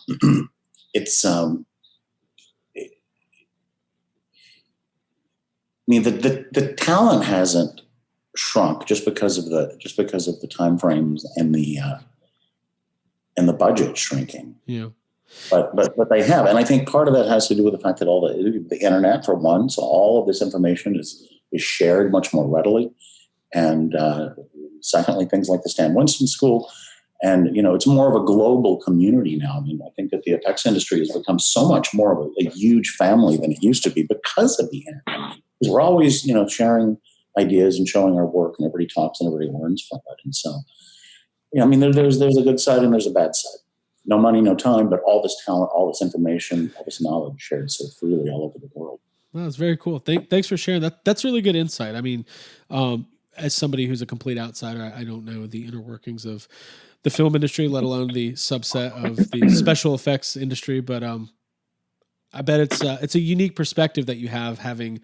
mean, the talent hasn't shrunk just because of the time frames and the budget shrinking. Yeah. But they have, and I think part of that has to do with the fact that all the internet, for one, so all of this information is shared much more readily, and secondly, things like the Stan Winston School, and it's more of a global community now. I mean, I think that the effects industry has become so much more of a huge family than it used to be because of the internet. Because we're always sharing ideas and showing our work, and everybody talks and everybody learns from it, and so I mean, there's a good side and there's a bad side. No money, no time, but all this talent, all this information, all this knowledge shared so freely all over the world. Well, that's very cool. Thanks for sharing that. That's really good insight. I mean, as somebody who's a complete outsider, I don't know the inner workings of the film industry, let alone the subset of the special effects industry. But I bet it's a unique perspective that you have, having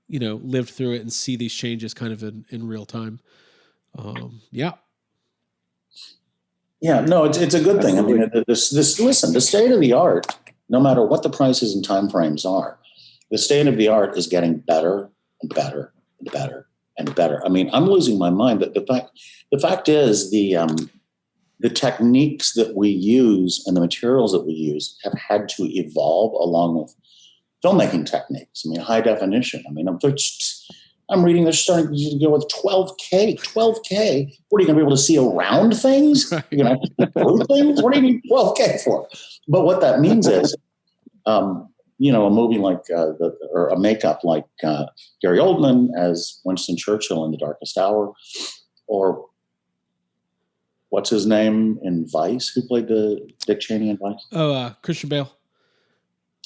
lived through it and see these changes kind of in real time. Yeah. Yeah, no, it's a good thing. I mean, listen, the state of the art, no matter what the prices and timeframes are, the state of the art is getting better and better and better and better. I mean, I'm losing my mind. But the fact is, the techniques that we use and the materials that we use have had to evolve along with filmmaking techniques. I mean, high definition. I mean, I'm reading they're starting to go with 12K. 12K? What, are you going to be able to see around things? You're going to have to through things? What do you need 12K for? But what that means is, a movie like, or a makeup like Gary Oldman as Winston Churchill in The Darkest Hour, or what's his name in Vice? Who played the Dick Cheney in Vice? Oh, Christian Bale.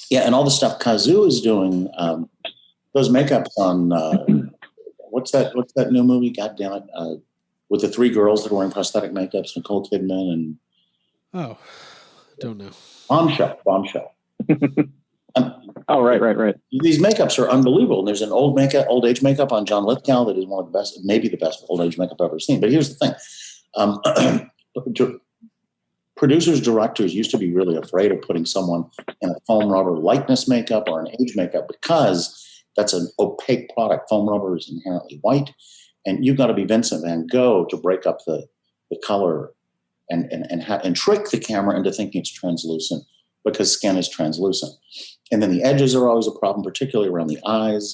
Yeah, and all the stuff Kazoo is doing, those makeups on what's that new movie? God damn it! With the three girls that are wearing prosthetic makeups, Nicole Kidman and don't know. Bombshell. Right. These makeups are unbelievable. And there's an old age makeup on John Lithgow that is one of the best, maybe the best old age makeup I've ever seen. But here's the thing: producers, directors used to be really afraid of putting someone in a foam rubber likeness makeup or an age makeup because that's an opaque product. Foam rubber is inherently white, and you've got to be Vincent van Gogh to break up the color and trick the camera into thinking it's translucent, because skin is translucent. And then the edges are always a problem, particularly around the eyes,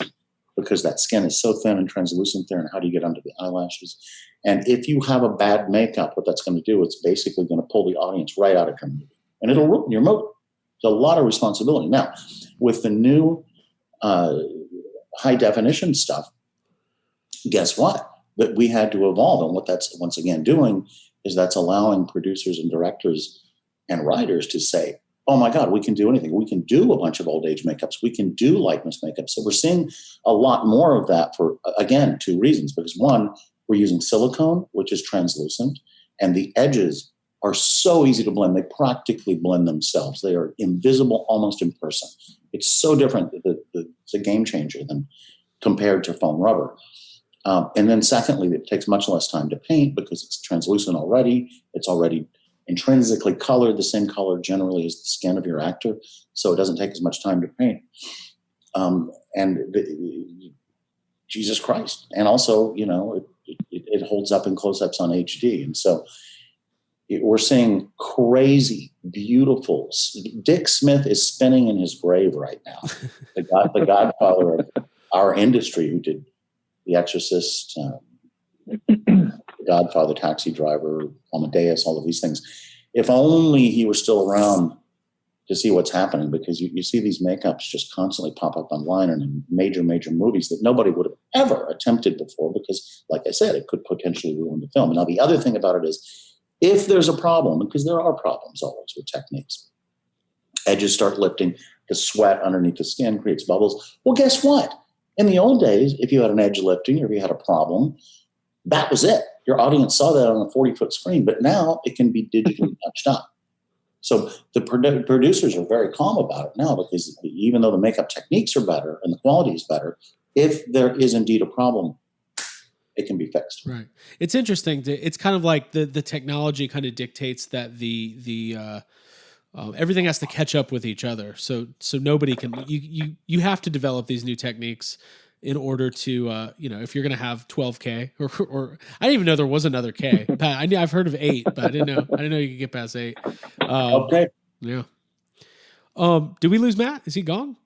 because that skin is so thin and translucent there. And how do you get under the eyelashes? And if you have a bad makeup, what that's going to do, it's basically going to pull the audience right out of your movie, and it'll ruin your movie. It's a lot of responsibility. Now, with the new high definition stuff, guess what? That we had to evolve. And what that's once again doing is that's allowing producers and directors and writers to say, oh my God, we can do anything. We can do a bunch of old age makeups. We can do likeness makeup. So we're seeing a lot more of that for, again, two reasons. Because one, we're using silicone, which is translucent, and the edges are so easy to blend. They practically blend themselves. They are invisible almost in person. It's so different. It's a game changer than compared to foam rubber. And then secondly, it takes much less time to paint because it's translucent already. It's already intrinsically colored, the same color generally as the skin of your actor. So it doesn't take as much time to paint. Jesus Christ. And also, it holds up in close-ups on HD. And so we're seeing crazy, beautiful. Dick Smith is spinning in his grave right now. The godfather of our industry, who did The Exorcist, The Godfather, Taxi Driver, Amadeus, all of these things. If only he were still around to see what's happening, because you see these makeups just constantly pop up online and in major movies that nobody would have ever attempted before, because, like I said, it could potentially ruin the film. Now, the other thing about it is, if there's a problem, because there are problems always with techniques, edges start lifting, the sweat underneath the skin creates bubbles. Well, guess what? In the old days, if you had an edge lifting or if you had a problem, that was it. Your audience saw that on a 40-foot screen, but now it can be digitally touched up. So the producers are very calm about it now, because even though the makeup techniques are better and the quality is better, if there is indeed a problem, it can be fixed. Right. It's interesting. It's kind of like the technology kind of dictates that the everything has to catch up with each other. So nobody can. You have to develop these new techniques in order to if you're going to have 12K or I didn't even know there was another K. Pat, I've heard of 8, but I didn't know you could get past 8. Okay. Yeah. Did we lose Matt? Is he gone?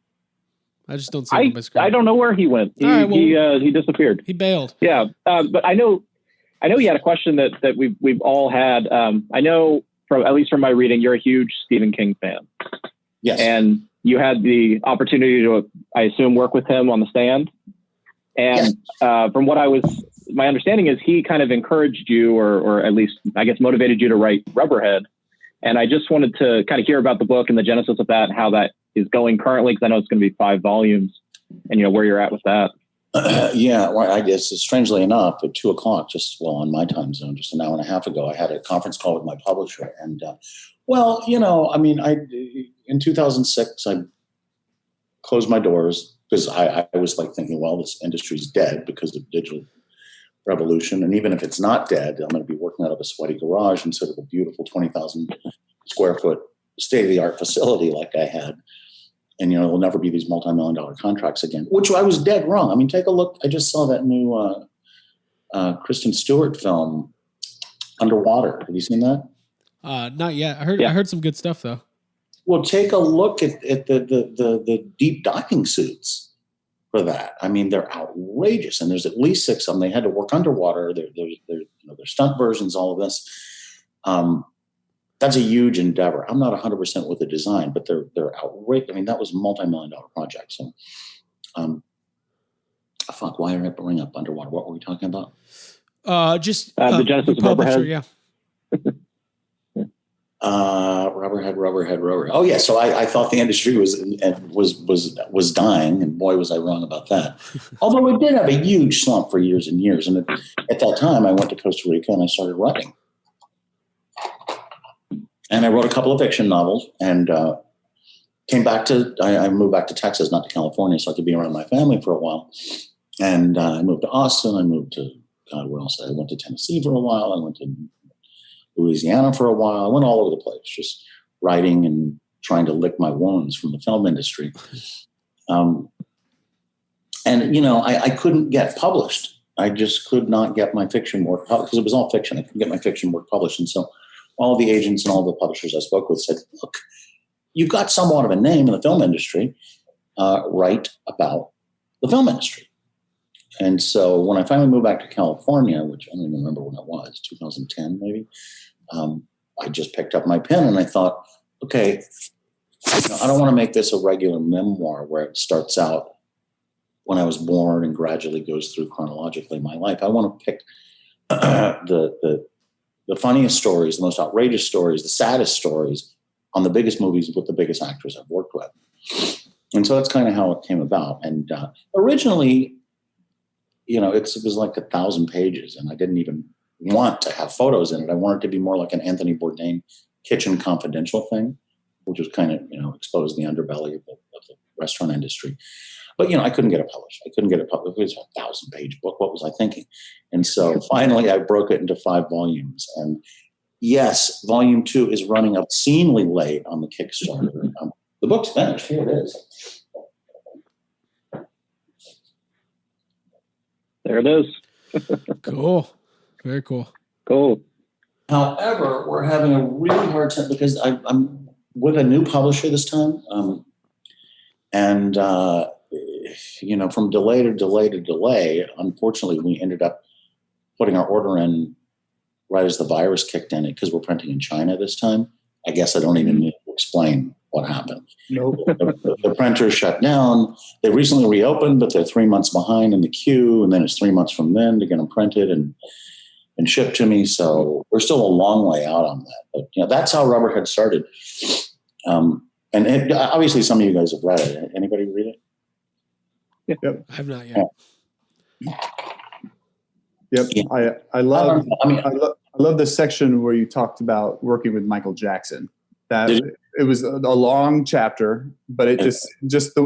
I just don't see him on my screen. I don't know where he went. He disappeared. He bailed. Yeah. But I know he had a question that we've all had. I know at least from my reading, you're a huge Stephen King fan. Yes. And you had the opportunity to, I assume, work with him on the stand. And from what my understanding is he kind of encouraged you, or at least, I guess, motivated you to write Rubberhead. And I just wanted to kind of hear about the book and the genesis of that and how that is going currently, because I know it's going to be 5 volumes, and where you're at with that. Well, I guess strangely enough, at 2:00, on my time zone, just an hour and a half ago, I had a conference call with my publisher. And, in 2006, I closed my doors because I was thinking, well, this industry's dead because of digital revolution. And even if it's not dead, I'm going to be working out of a sweaty garage instead of a beautiful 20,000 square foot state-of-the-art facility like I had. And, there'll never be these multi-million-dollar contracts again, which I was dead wrong. I mean, take a look. I just saw that new Kristen Stewart film, Underwater. Have you seen that? Not yet. I heard some good stuff, though. Well, take a look at the deep diving suits for that. I mean, they're outrageous. And there's at least 6 of them. They had to work underwater. They're stunt versions, all of this. That's a huge endeavor. I'm not 100% with the design, but they're outrageous. I mean, that was a multi-million-dollar project. So, why did I bring up Underwater? What were we talking about? Just the genesis of Rubberhead. Yeah. Rubberhead. Oh yeah. So I thought the industry was dying, and boy was I wrong about that. Although it did have a huge slump for years and years. And at that time, I went to Costa Rica and I started writing. And I wrote a couple of fiction novels, and I moved back to Texas, not to California, so I could be around my family for a while. And I moved to Austin. I moved to, where else? I went to Tennessee for a while. I went to Louisiana for a while. I went all over the place, just writing and trying to lick my wounds from the film industry. I couldn't get published. I just could not get my fiction work published because it was all fiction. I couldn't get my fiction work published. And so all the agents and all the publishers I spoke with said, look, you've got somewhat of a name in the film industry. Write about the film industry. And so when I finally moved back to California, which I don't even remember when it was, 2010 maybe, I just picked up my pen and I thought, okay, I don't want to make this a regular memoir where it starts out when I was born and gradually goes through chronologically my life. I want to pick the funniest stories, the most outrageous stories, the saddest stories on the biggest movies with the biggest actors I've worked with. And so that's kind of how it came about. And originally, it was like 1,000 pages, and I didn't even want to have photos in it. I wanted it to be more like an Anthony Bourdain Kitchen Confidential thing, which was kind of, expose the underbelly of the restaurant industry. But, I couldn't get it published. I couldn't get it published. It was a 1,000-page book. What was I thinking? And so finally I broke it into 5 volumes. And yes, volume 2 is running obscenely late on the Kickstarter. The book's finished. Here it is. There it is. Cool. Very cool. Cool. However, we're having a really hard time because I'm with a new publisher this time. From delay to delay, unfortunately, we ended up putting our order in right as the virus kicked in because we're printing in China this time. I guess I don't even need to explain what happened. Nope. The printer shut down. They recently reopened, but they're 3 months behind in the queue, and then it's 3 months from then to get them printed and shipped to me. So we're still a long way out on that. But that's how Rubberhead started. And obviously, some of you guys have read it. Anybody read it? Yep. I have not yet. Yep. Yeah. I love the section where you talked about working with Michael Jackson. That it was a long chapter, but it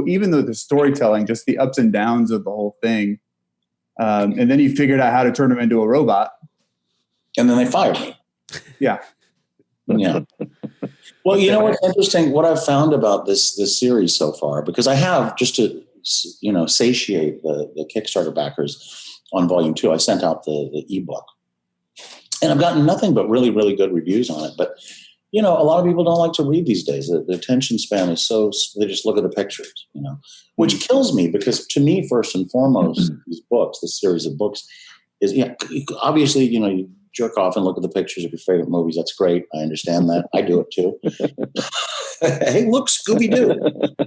even though the storytelling, just the ups and downs of the whole thing, and then you figured out how to turn him into a robot, and then they fired me. Yeah. Yeah. Well, you know what's interesting? What I've found about this series so far, because I have, just to satiate the Kickstarter backers on Volume 2, I sent out the ebook, and I've gotten nothing but really, really good reviews on it. But a lot of people don't like to read these days. The attention span is they just look at the pictures, which kills me, because to me, first and foremost, these books, this series of books, is obviously you jerk off and look at the pictures of your favorite movies. That's great. I understand that. I do it too. Hey, look, Scooby-Doo.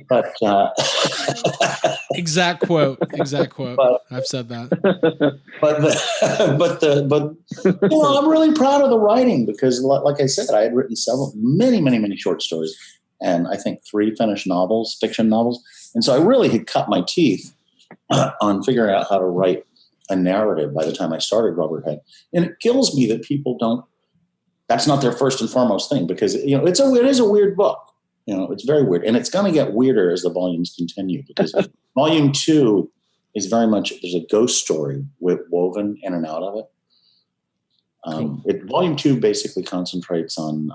But exact quote. But, I've said that. But I'm really proud of the writing, because, like I said, I had written many short stories, and I think 3 finished novels, fiction novels, and so I really had cut my teeth on figuring out how to write a narrative by the time I started Rubberhead. And it kills me that people don't. That's not their first and foremost thing, because it is a weird book. It's very weird, and it's going to get weirder as the volumes continue, because Volume 2 is very much, there's a ghost story woven in and out of it. Volume 2 basically concentrates on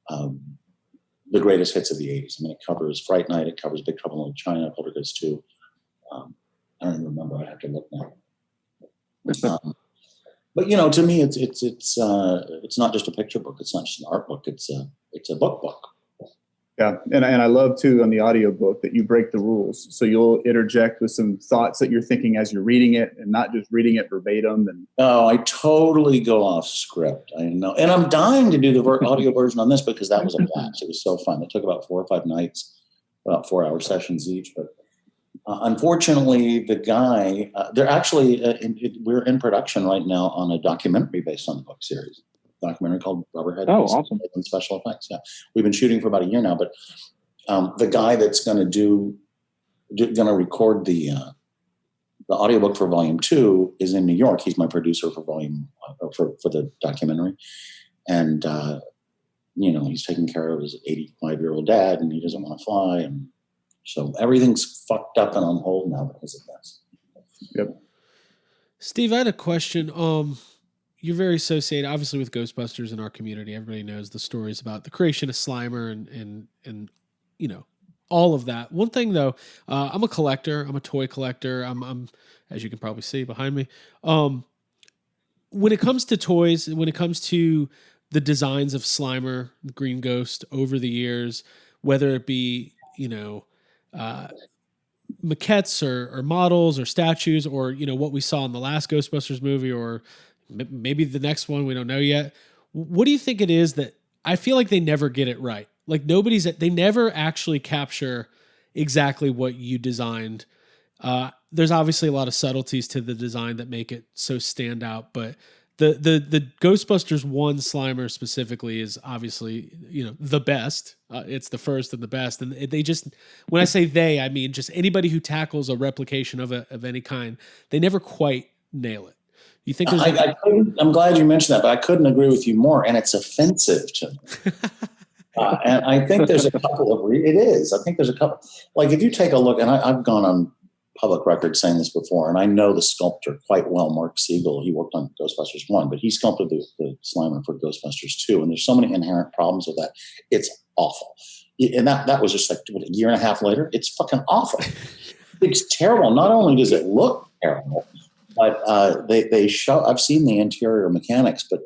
the greatest hits of the 80s. I mean, it covers Fright Night, it covers Big Trouble in Little China, Poltergeist 2. I don't even remember. I have to look now. But to me, it's not just a picture book. It's not just an art book. It's a book. Yeah, and I love too on the audiobook that you break the rules. So you'll interject with some thoughts that you're thinking as you're reading it, and not just reading it verbatim. Oh, I totally go off script. I know, and I'm dying to do the audio version on this, because that was a blast. It was so fun. It took about 4 or 5 nights, about 4-hour sessions each, but. Unfortunately, the guy, they're actually, we're in production right now on a documentary based on the book series. A documentary called Rubberhead. Oh, awesome. And special effects, yeah. We've been shooting for about a year now, but the guy that's going to record the audiobook for Volume 2 is in New York. He's my producer for for the documentary. And, he's taking care of his 85-year-old dad, and he doesn't want to fly, and so everything's fucked up and on hold now because of this. Yep. Steve, I had a question. You're very associated, obviously, with Ghostbusters in our community. Everybody knows the stories about the creation of Slimer and all of that. One thing though, I'm a collector. I'm a toy collector. I'm as you can probably see behind me. When it comes to toys, when it comes to the designs of Slimer, the Green Ghost over the years, whether it be maquettes or models or statues, or what we saw in the last Ghostbusters movie, or maybe the next one, we don't know yet. What do you think it is that I feel like they never get it right? Like they never actually capture exactly what you designed. There's obviously a lot of subtleties to the design that make it so stand out, but the Ghostbusters 1 Slimer specifically is obviously, the best. It's the first and the best. And they just, when I say they, I mean just anybody who tackles a replication of any kind, they never quite nail it. You think I'm glad you mentioned that, but I couldn't agree with you more. And it's offensive to me. And I think there's a couple of, I think there's a couple, like if you take a look, and I've gone on public record saying this before, and I know the sculptor quite well, Mark Siegel. He worked on Ghostbusters 1, but he sculpted the Slimer for Ghostbusters 2, and there's so many inherent problems with that. It's awful. And that was just like a year and a half later. It's fucking awful. It's terrible. Not only does it look terrible, but they show. I've seen the interior mechanics, but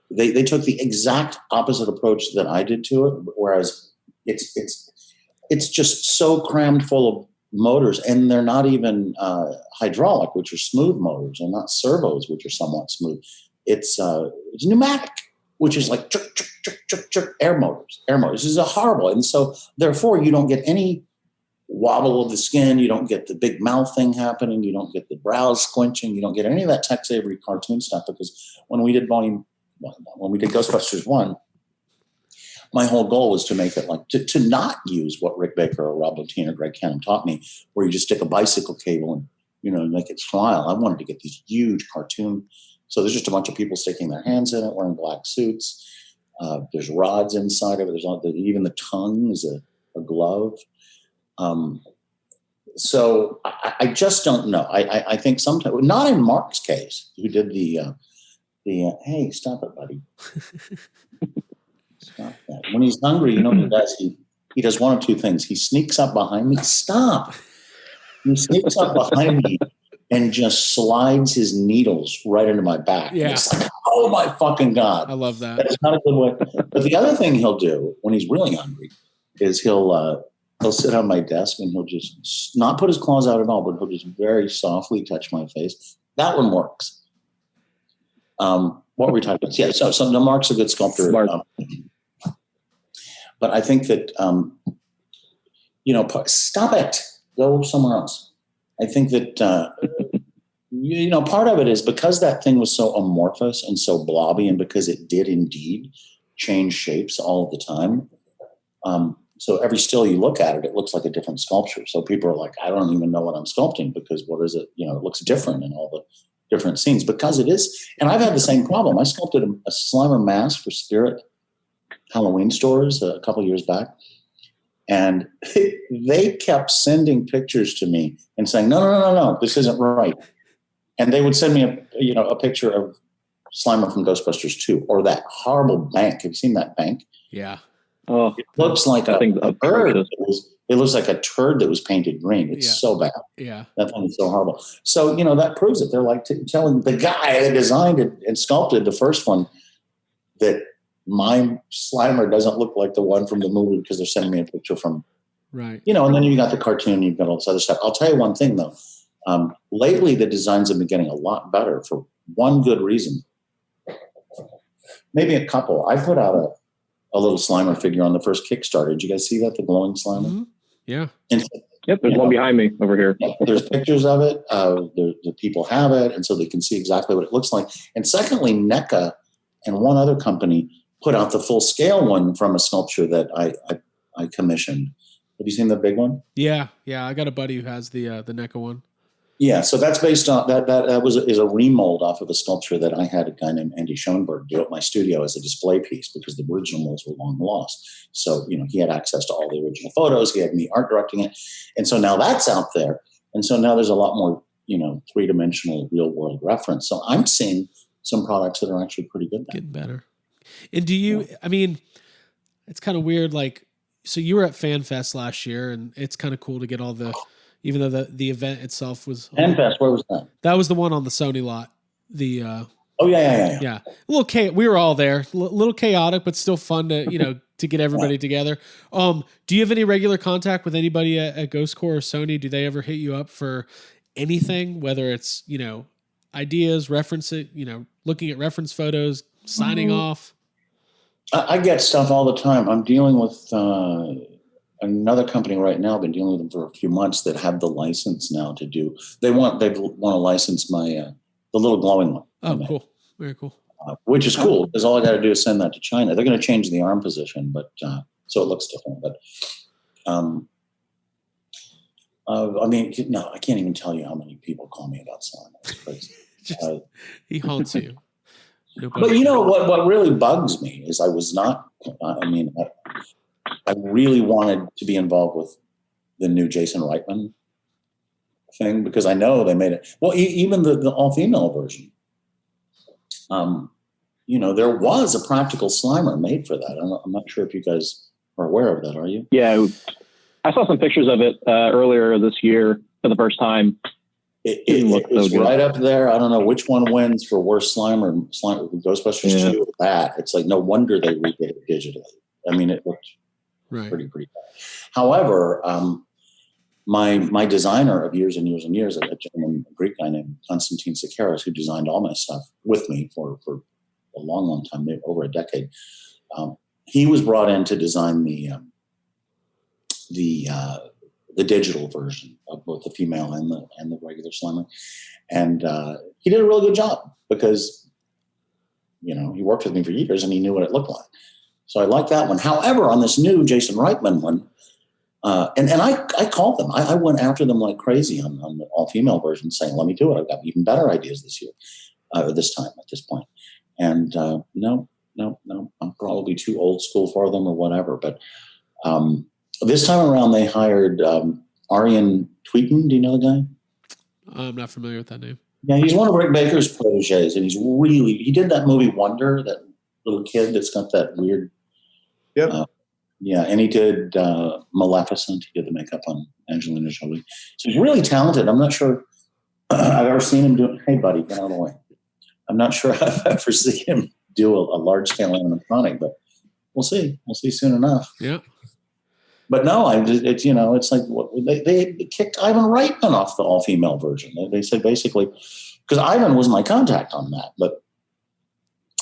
they took the exact opposite approach that I did to it. Whereas it's just so crammed full of motors, and they're not even hydraulic, which are smooth motors, and not servos, which are somewhat smooth. It's pneumatic. which is like air motors. This is a horrible. And so therefore you don't get any wobble of the skin. You don't get the big mouth thing happening. You don't get the brows squinching. You don't get any of that Tex Avery cartoon stuff, because when we did Ghostbusters 1, my whole goal was to make it like to not use what Rick Baker or Rob Bottin or Greg Cannon taught me, where you just stick a bicycle cable and, make it smile. I wanted to get these huge cartoon. So there's just a bunch of people sticking their hands in it, wearing black suits. There's rods inside of it. Even the tongue is a glove. So I just don't know. I think sometimes, not in Mark's case, who did the hey, stop it, buddy. Stop that. When he's hungry, what he does? He does one of two things. He sneaks up behind me. Stop. He sneaks up behind me and just slides his needles right into my back. Yeah. It's like, oh my fucking God. I love that. That's not a good way. But the other thing he'll do when he's really hungry is he'll sit on my desk and he'll just not put his claws out at all, but he'll just very softly touch my face. That one works. What were we talking about? Yeah, so Mark's a good sculptor. But I think that, stop it. Go somewhere else. I think that, part of it is because that thing was so amorphous and so blobby, and because it did indeed change shapes all the time. So every still you look at it, it looks like a different sculpture. So people are like, I don't even know what I'm sculpting, because what is it? It looks different in all the different scenes, because it is. And I've had the same problem. I sculpted a Slimer mask for Spirit Halloween stores a couple years back. And they kept sending pictures to me and saying, no, this isn't right. And they would send me a picture of Slimer from Ghostbusters 2, or that horrible bank. Have you seen that bank? Yeah. Oh, it looks like a turd. It looks like a turd that was painted green. It's so bad. Yeah. That thing is so horrible. So, that proves it. They're like telling the guy that designed it and sculpted the first one that my Slimer doesn't look like the one from the movie, because they're sending me a picture from, right. And then you got the cartoon, you've got all this other stuff. I'll tell you one thing though. Lately the designs have been getting a lot better for one good reason. Maybe a couple. I put out a little Slimer figure on the first Kickstarter. Did you guys see that? The glowing Slimer? Mm-hmm. Yeah. And, yep. There's one behind me over here. There's pictures of it. The people have it. And so they can see exactly what it looks like. And secondly, NECA and one other company put out the full scale one from a sculpture that I commissioned. Have you seen the big one? Yeah. I got a buddy who has the NECA one. Yeah, so that's based on is a remold off of a sculpture that I had a guy named Andy Schoenberg do at my studio as a display piece, because the original molds were long lost. So he had access to all the original photos. He had me art directing it, and so now that's out there. And so now there's a lot more 3-dimensional real world reference. So I'm seeing some products that are actually pretty good now. Getting better. And do you? Yeah. I mean, it's kind of weird. Like, so you were at FanFest last year, and it's kind of cool to get all the. Even though the event itself was FanFest, where was that? That was the one on the Sony lot. The oh yeah. A little we were all there. A little chaotic, but still fun to to get everybody together. Do you have any regular contact with anybody at Ghost Corps or Sony? Do they ever hit you up for anything? Whether it's ideas, references, looking at reference photos, signing off. I get stuff all the time. I'm dealing with another company right now. I've been dealing with them for a few months that have the license now to do. They want to license my the little glowing one. Oh, cool! Very cool. Which is cool, because all I got to do is send that to China. They're going to change the arm position, but so it looks different. But I mean, no, I can't even tell you how many people call me about Slimer. He haunts you. But what really bugs me is I was not. I really wanted to be involved with the new Jason Reitman thing, because I know they made it. Well, even the all-female version. There was a practical Slimer made for that. I'm not sure if you guys are aware of that. Are you? Yeah, I saw some pictures of it earlier this year for the first time. It's right up there. I don't know which one wins for worst Slimer. Ghostbusters 2 or that. It's like no wonder they redid it digitally. I mean, it looked pretty bad. However, my designer of years and years and years, a Greek guy named Konstantin Sakaris, who designed all my stuff with me for long time, maybe over a decade. He was brought in to design the digital version of both the female and the regular Slimer, and he did a really good job because he worked with me for years and he knew what it looked like. So I like that one. However, on this new Jason Reitman one, and I called them. I went after them like crazy on the all-female version, saying, "Let me do it. I've got even better ideas this year, or this time at this point." And no, I'm probably too old school for them or whatever. But this time around, they hired Arian Tweeten. Do you know the guy? I'm not familiar with that name. Yeah, he's one of Rick Baker's proteges, and he did that movie Wonder, that little kid that's got that weird. Yep. Yeah, and he did Maleficent. He did the makeup on Angelina Jolie. So he's really talented. I'm not sure I've ever seen him do. Hey, buddy, get out of the way. I'm not sure I've ever seen him do a large-scale animatronic, but we'll see. We'll see soon enough. Yeah. But no, it's like they kicked Ivan Reitman off the all-female version. They said basically, because Ivan was my contact on that, but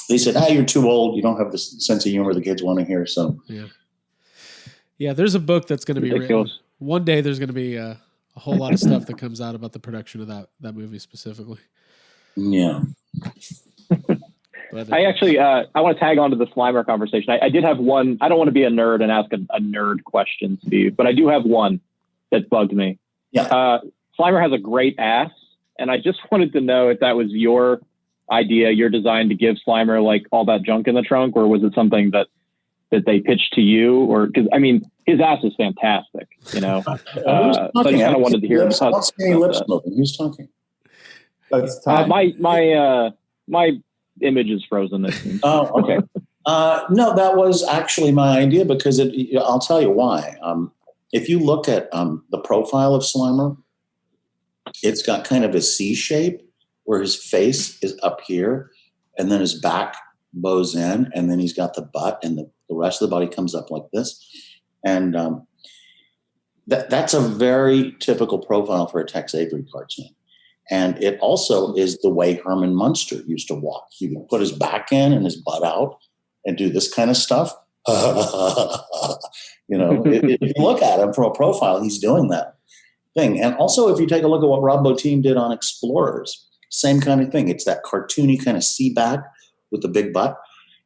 they said, you're too old. You don't have the sense of humor the kids want to hear. So yeah. There's a book that's going to be written. One day there's going to be a whole lot of stuff that comes out about the production of that movie specifically. Yeah. I actually, I want to tag on to the Slimer conversation. I did have one. I don't want to be a nerd and ask a nerd question, Steve, but I do have one that bugged me. Yeah. Slimer has a great ass, and I just wanted to know if that was your idea, your design to give Slimer like all that junk in the trunk, or was it something that they pitched to you? Or because his ass is fantastic, So I just kind of wanted to hear. Who's talking? That's my image is frozen. Oh, okay. No, that was actually my idea because I'll tell you why. If you look at the profile of Slimer, it's got kind of a C shape where his face is up here and then his back bows in, and then he's got the butt, and the rest of the body comes up like this. And that's a very typical profile for a Tex Avery cartoon. And it also is the way Herman Munster used to walk. He would put his back in and his butt out and do this kind of stuff. If you look at him from a profile, he's doing that thing. And also, if you take a look at what Rob Bottin did on Explorers, same kind of thing. It's that cartoony kind of C-back with the big butt.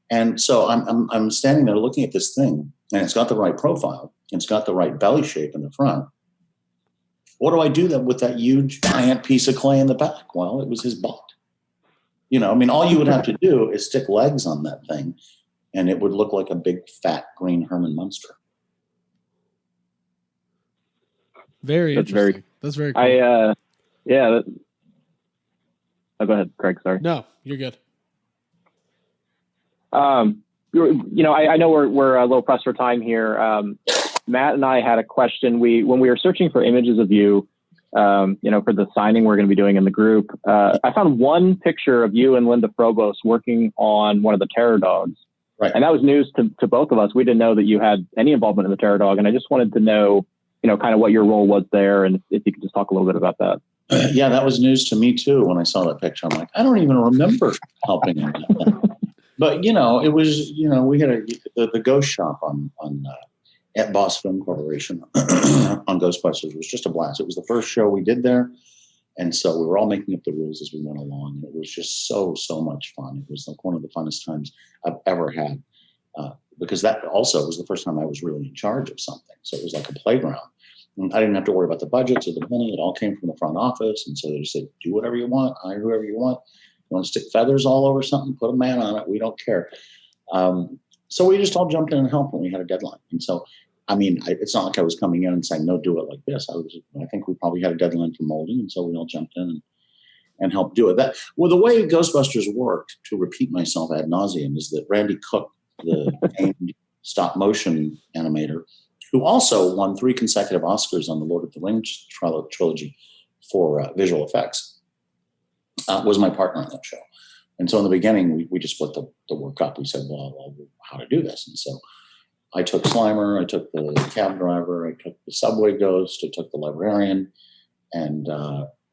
And so I'm standing there looking at this thing, and it's got the right profile. It's got the right belly shape in the front. What do I do with that huge, giant piece of clay in the back? Well, it was his butt. All you would have to do is stick legs on that thing, and it would look like a big, fat, green Herman Munster. Very interesting. That's very cool. Go ahead, Craig. Sorry. No, you're good. I know we're a little pressed for time here. Matt and I had a question. When we were searching for images of you, for the signing we're going to be doing in the group, I found one picture of you and Linda Frobos working on one of the Terror Dogs. Right. And that was news to both of us. We didn't know that you had any involvement in the Terror Dog. And I just wanted to know, kind of what your role was there. And if you could just talk a little bit about that. Yeah, that was news to me too. When I saw that picture, I'm like, I don't even remember helping him. But, it was, we had the Ghost Shop at Boss Film Corporation on Ghostbusters. It was just a blast. It was the first show we did there. And so we were all making up the rules as we went along. And it was just so much fun. It was like one of the funnest times I've ever had because that also was the first time I was really in charge of something. So it was like a playground. And I didn't have to worry about the budgets or the money. It all came from the front office. And so they just said, do whatever you want, hire whoever you want. You want to stick feathers all over something, put a man on it. We don't care. So we just all jumped in and helped when we had a deadline. And so, it's not like I was coming in and saying, no, do it like this. I think we probably had a deadline for molding. And so we all jumped in and helped do it. The way Ghostbusters worked, to repeat myself ad nauseum, is that Randy Cook, the famed stop motion animator, who also won 3 consecutive Oscars on the Lord of the Rings trilogy for visual effects, was my partner on that show. And so in the beginning, we just split the work up. We said, well, how to do this. And so I took Slimer, I took the cab driver, I took the subway ghost, I took the librarian, and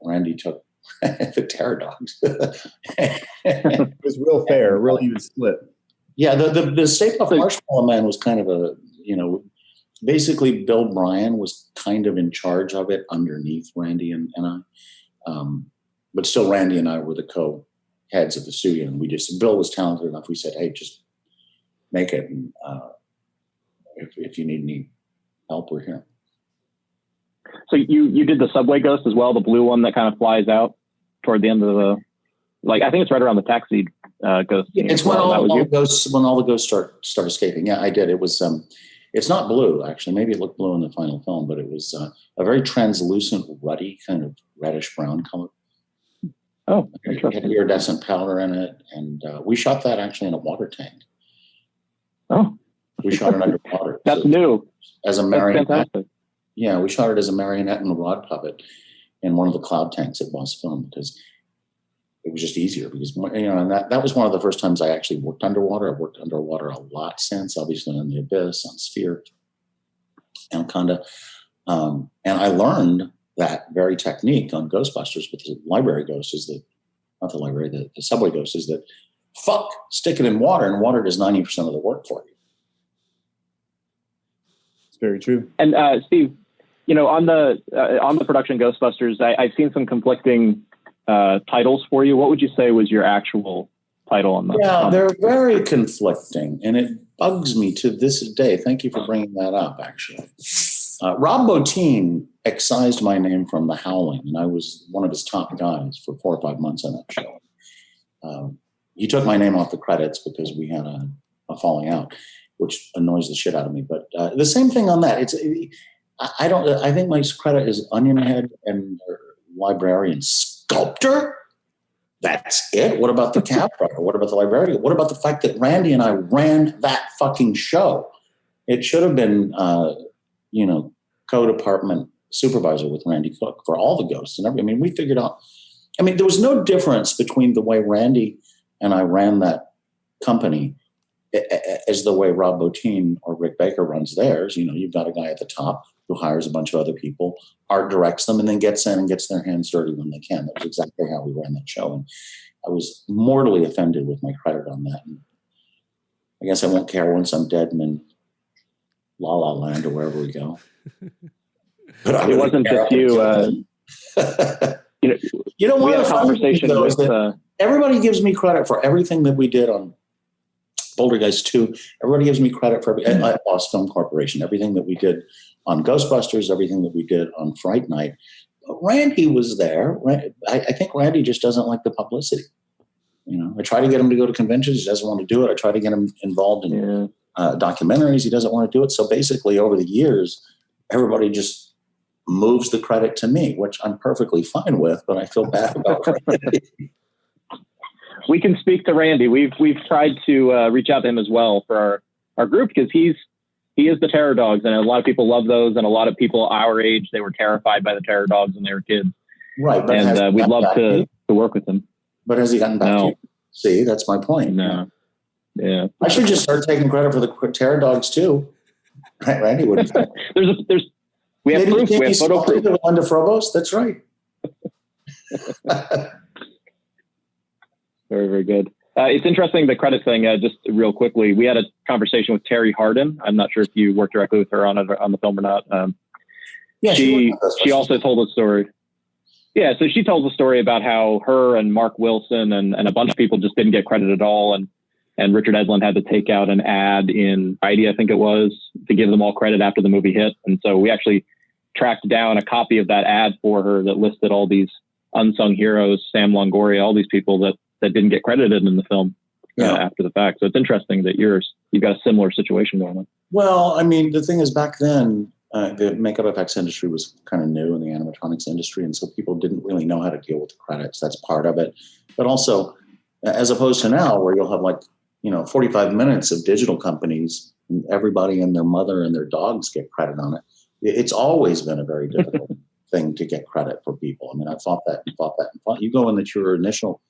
Randy took the Terror Dogs. It was real fair, real even split. Yeah, the Stay Puft Marshmallow Man was kind of basically Bill Bryan was kind of in charge of it underneath Randy and I. But still, Randy and I were the co-heads of the studio, and Bill was talented enough. We said, hey, just make it. And if you need any help, we're here. So you did the subway ghost as well, the blue one that kind of flies out toward the end of the, I think it's right around the taxi ghost. Yeah, it's when all the ghosts start escaping. Yeah, I did. It was it's not blue actually. Maybe it looked blue in the final film, but it was a very translucent, ruddy kind of reddish brown color. Oh, it had iridescent powder in it, and we shot that actually in a water tank. Oh, we shot it underwater. That's new. As a marionette. Yeah, we shot it as a marionette and a rod puppet in one of the cloud tanks at Boss Film because it was just easier. Because and that was one of the first times I actually worked underwater. I've worked underwater a lot since, obviously on The Abyss, on Sphere, Anaconda, and I learned that very technique on Ghostbusters with the library ghost the subway ghost is that stick it in water, and water does 90% of the work for you. It's very true. And Steve, on the production Ghostbusters, I've seen some conflicting titles for you. What would you say was your actual title on that? Yeah, they're very conflicting, and it bugs me to this day. Thank you for bringing that up, actually. Rob Bottin excised my name from The Howling, and I was one of his top guys for 4 or 5 months on that show. He took my name off the credits because we had a falling out, which annoys the shit out of me. But the same thing on that. I think my credit is Onion Head and Librarian Sculptor. That's it. What about the cap writer? What about the librarian? What about the fact that Randy and I ran that fucking show? It should have been, co-department supervisor with Randy Cook for all the ghosts and everything. I mean, we figured out. I mean, there was no difference between the way Randy and I ran that company as the way Rob Bottin or Rick Baker runs theirs. You've got a guy at the top who hires a bunch of other people, art directs them, and then gets in and gets their hands dirty when they can. That was exactly how we ran that show. And I was mortally offended with my credit on that. And I guess I won't care once I'm dead and in La La Land or wherever we go. But it wasn't just you. One of the conversation is that everybody gives me credit for everything that we did on Poltergeist 2. Everybody gives me credit for at Boss Film Corporation, everything that we did on Ghostbusters, everything that we did on Fright Night. But Randy was there. I think Randy just doesn't like the publicity. I try to get him to go to conventions. He doesn't want to do it. I try to get him involved in documentaries. He doesn't want to do it. So basically, over the years, everybody just moves the credit to me, which I'm perfectly fine with, but I feel bad about Randy. We can speak to Randy. We've tried to reach out to him as well for our group because he is the Terror Dogs, and a lot of people love those, and a lot of people our age, they were terrified by the Terror Dogs when they were kids. Right, and we'd love to work with him. But has he gotten back to you? See, that's my point. No. Yeah. I should just start taking credit for the Terror Dogs too. Randy wouldn't. We have proof. We have photo proof. Linda Frobos. That's right. Very, very good. It's interesting, the credit thing, just real quickly. We had a conversation with Terry Hardin. I'm not sure if you worked directly with her on the film or not. She also told a story. Yeah, so she told a story about how her and Mark Wilson and a bunch of people just didn't get credit at all. And Richard Edlund had to take out an ad in Heidi, I think it was, to give them all credit after the movie hit. And so we actually tracked down a copy of that ad for her that listed all these unsung heroes, Sam Longoria, all these people that didn't get credited in the film after the fact. So it's interesting that you've got a similar situation going on. Well, I mean, the thing is, back then, the makeup effects industry was kind of new in the animatronics industry, and so people didn't really know how to deal with the credits. That's part of it. But also, as opposed to now, where you'll have 45 minutes of digital companies, and everybody and their mother and their dogs get credit on it. It's always been a very difficult thing to get credit for people. I mean, I fought that. You go into your initial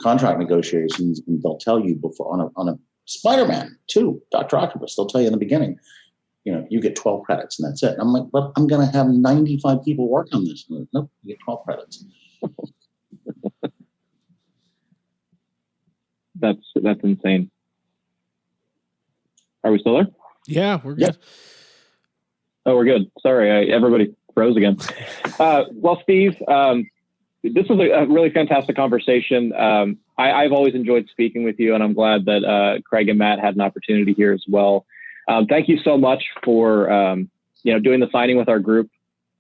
contract negotiations, and they'll tell you before on a Spider-Man 2, Dr. Octopus, they'll tell you in the beginning, you get 12 credits and that's it. And I'm like, but I'm going to have 95 people work on this. Like, nope, you get 12 credits. That's insane. Are we still there? Yeah, we're good. Oh, we're good. Sorry, everybody froze again. Well, Steve, this was a really fantastic conversation. I've always enjoyed speaking with you, and I'm glad that Craig and Matt had an opportunity here as well. Thank you so much for doing the signing with our group.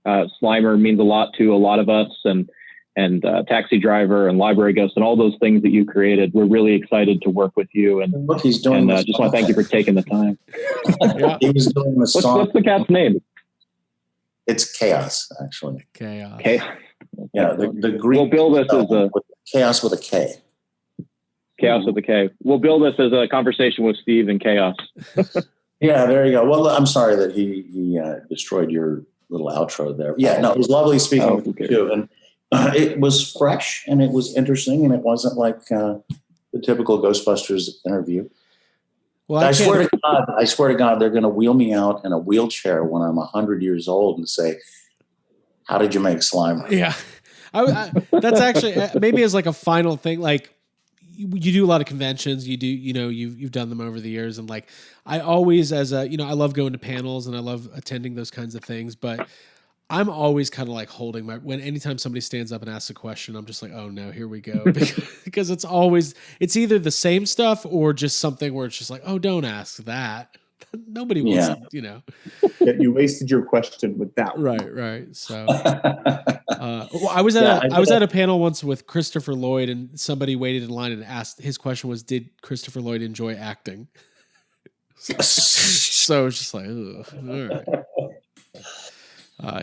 Slimer means a lot to a lot of us, and Taxi Driver and Library Ghost and all those things that you created. We're really excited to work with you, and look, he's doing. And just want to thank you for taking the time. Yeah. He was doing the song. What's the cat's name? It's Chaos, actually. Chaos. Yeah, the Greek. We'll bill this as a Chaos with a K. Chaos with a K. We'll bill this as a conversation with Steve and Chaos. Yeah, there you go. Well, I'm sorry that he destroyed your little outro there. Yeah, no, it was lovely speaking with you too, and it was fresh and it was interesting, and it wasn't like the typical Ghostbusters interview. Well, I swear to God, they're going to wheel me out in a wheelchair when I'm 100 years old and say, "How did you make Slimer?" Yeah, that's actually maybe as like a final thing. Like you do a lot of conventions. You do, you've done them over the years, and like I always, I love going to panels and I love attending those kinds of things, but I'm always kind of like holding anytime somebody stands up and asks a question, I'm just like, oh no, here we go. Because it's either the same stuff or just something where it's just like, oh, don't ask that. Nobody wants, Yeah, you wasted your question with that one. Right. So I was at a panel once with Christopher Lloyd, and somebody waited in line and asked, his question was, did Christopher Lloyd enjoy acting? So it's just like, ugh, all right.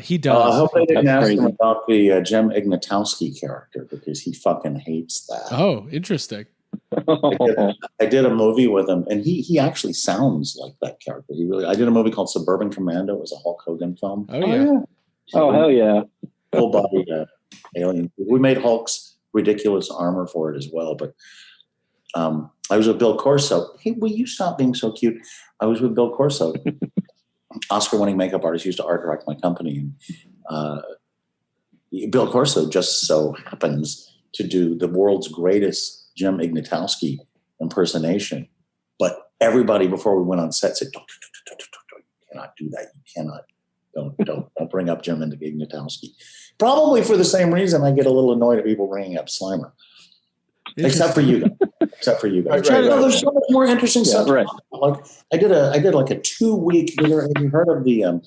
He does. I hope they didn't ask him about the Jim Ignatowski character, because he fucking hates that. Oh, interesting. I did a movie with him, and he actually sounds like that character. I did a movie called Suburban Commando. It was a Hulk Hogan film. Oh yeah. Oh hell yeah. Full body alien. We made Hulk's ridiculous armor for it as well. But I was with Bill Corso. Hey, will you stop being so cute? I was with Bill Corso. Oscar-winning makeup artist, used to art direct my company. And Bill Corso just so happens to do the world's greatest Jim Ignatowski impersonation. But everybody before we went on set said, don't, you cannot do that. You cannot. Don't bring up Jim Ignatowski. Probably for the same reason I get a little annoyed at people bringing up Slimer. Except for you guys. Right. There's so much more interesting stuff. Right. Like I did like a 2-week. Have you heard of the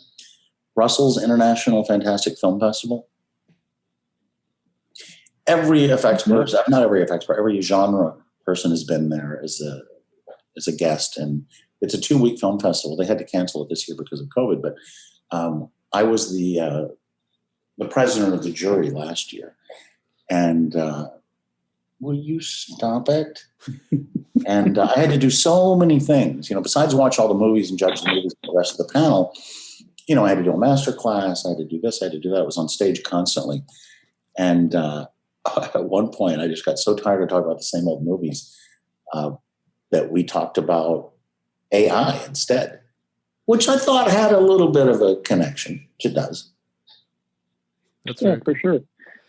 Brussels International Fantastic Film Festival? Every effects person, not every effects, but every genre person has been there as a guest, and it's a 2-week film festival. They had to cancel it this year because of COVID, but I was the president of the jury last year, and. Will you stop it? And I had to do so many things, besides watch all the movies and judge the movies for the rest of the panel. I had to do a master class. I had to do this. I had to do that. I was on stage constantly. And at one point, I just got so tired of talking about the same old movies that we talked about AI instead, which I thought had a little bit of a connection, which it does. That's right. For sure.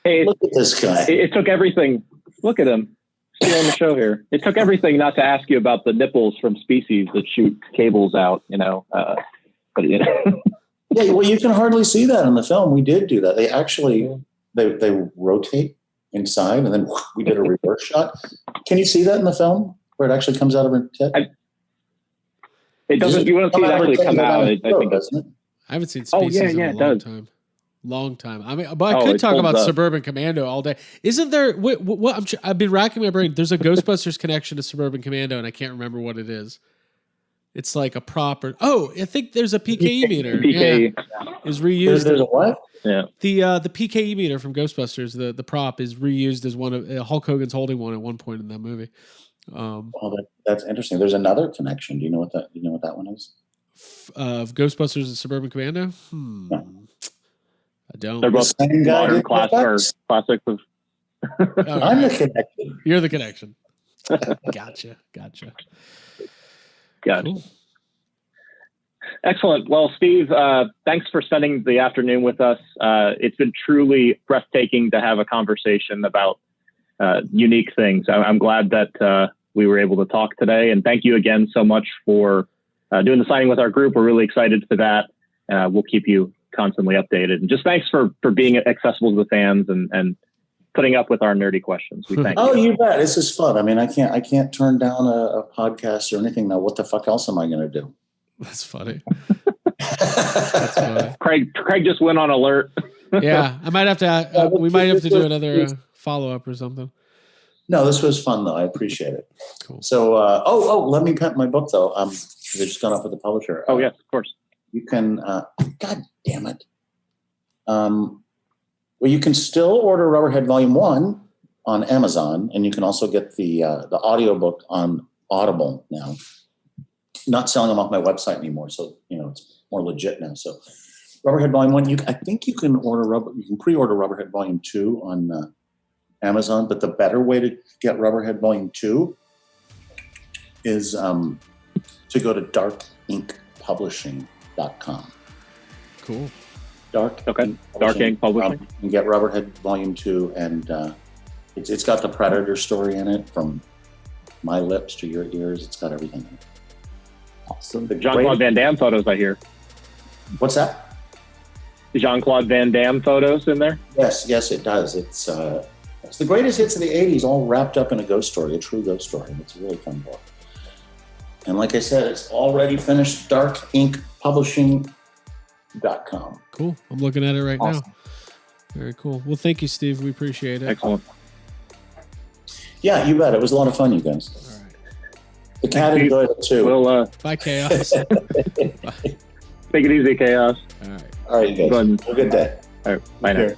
Hey, look at this guy. It took everything. Look at him. Still on the show here. It took everything not to ask you about the nipples from Species that shoot cables out, but Yeah, well, you can hardly see that in the film. We did do that. They actually, they rotate inside, and then we did a reverse shot. Can you see that in the film where it actually comes out of her tit? It doesn't. You won't see it actually come out. I think doesn't it? I haven't seen Species in a long time. Long time. I mean, but I could talk about Suburban Commando all day. Isn't there? What I've been racking my brain. There's a Ghostbusters connection to Suburban Commando, and I can't remember what it is. It's like a prop, or I think there's a PKE meter. PKE is reused. There's a what? Yeah. The PKE meter from Ghostbusters. The prop is reused as one of Hulk Hogan's holding one at one point in that movie. That's interesting. There's another connection. Do you know what that one is? Of Ghostbusters and Suburban Commando. No. I don't. They're both modern classics of. I'm the connection. You're the connection. Gotcha. Cool. Excellent. Well, Steve, thanks for spending the afternoon with us. It's been truly breathtaking to have a conversation about unique things. I'm glad that we were able to talk today. And thank you again so much for doing the signing with our group. We're really excited for that. We'll keep you constantly updated. And just thanks for being accessible to the fans and putting up with our nerdy questions. We thank you. You bet. This is fun. I mean, I can't turn down a podcast or anything now. What the fuck else am I going to do? That's funny. That's funny. Craig just went on alert. Yeah, I might have to. We might have to do another follow up or something. No, this was fun though. I appreciate it. Cool. So, let me cut my book though. They've just gone up with the publisher. Oh yes, of course. You can. God damn it. Well, you can still order Rubberhead Volume 1 on Amazon, and you can also get the audiobook on Audible now. Not selling them off my website anymore, so it's more legit now. So, Rubberhead Volume 1, I think you can pre-order Rubberhead Volume 2 on Amazon, but the better way to get Rubberhead Volume 2 is to go to darkinkpublishing.com. Cool. Dark Ink Publishing. You can get Rubberhead Volume 2, and it's got the Predator story in it, from my lips to your ears. It's got everything in it. Awesome. The Jean-Claude Van Damme photos, I hear. What's that? The Jean-Claude Van Damme photos in there? Yes, it does. It's the greatest hits of the 80s, all wrapped up in a ghost story, a true ghost story. It's a really fun book. And like I said, it's already finished. darkinkpublishing.com. Cool. I'm looking at it right now. Very cool. Well, thank you, Steve. We appreciate it. Excellent. Yeah, you bet. It was a lot of fun, you guys. All right. The cat enjoyed it too. Bye, Chaos. Bye. Take it easy, Chaos. All right. All right, you guys. Have a good day. All right. Bye now.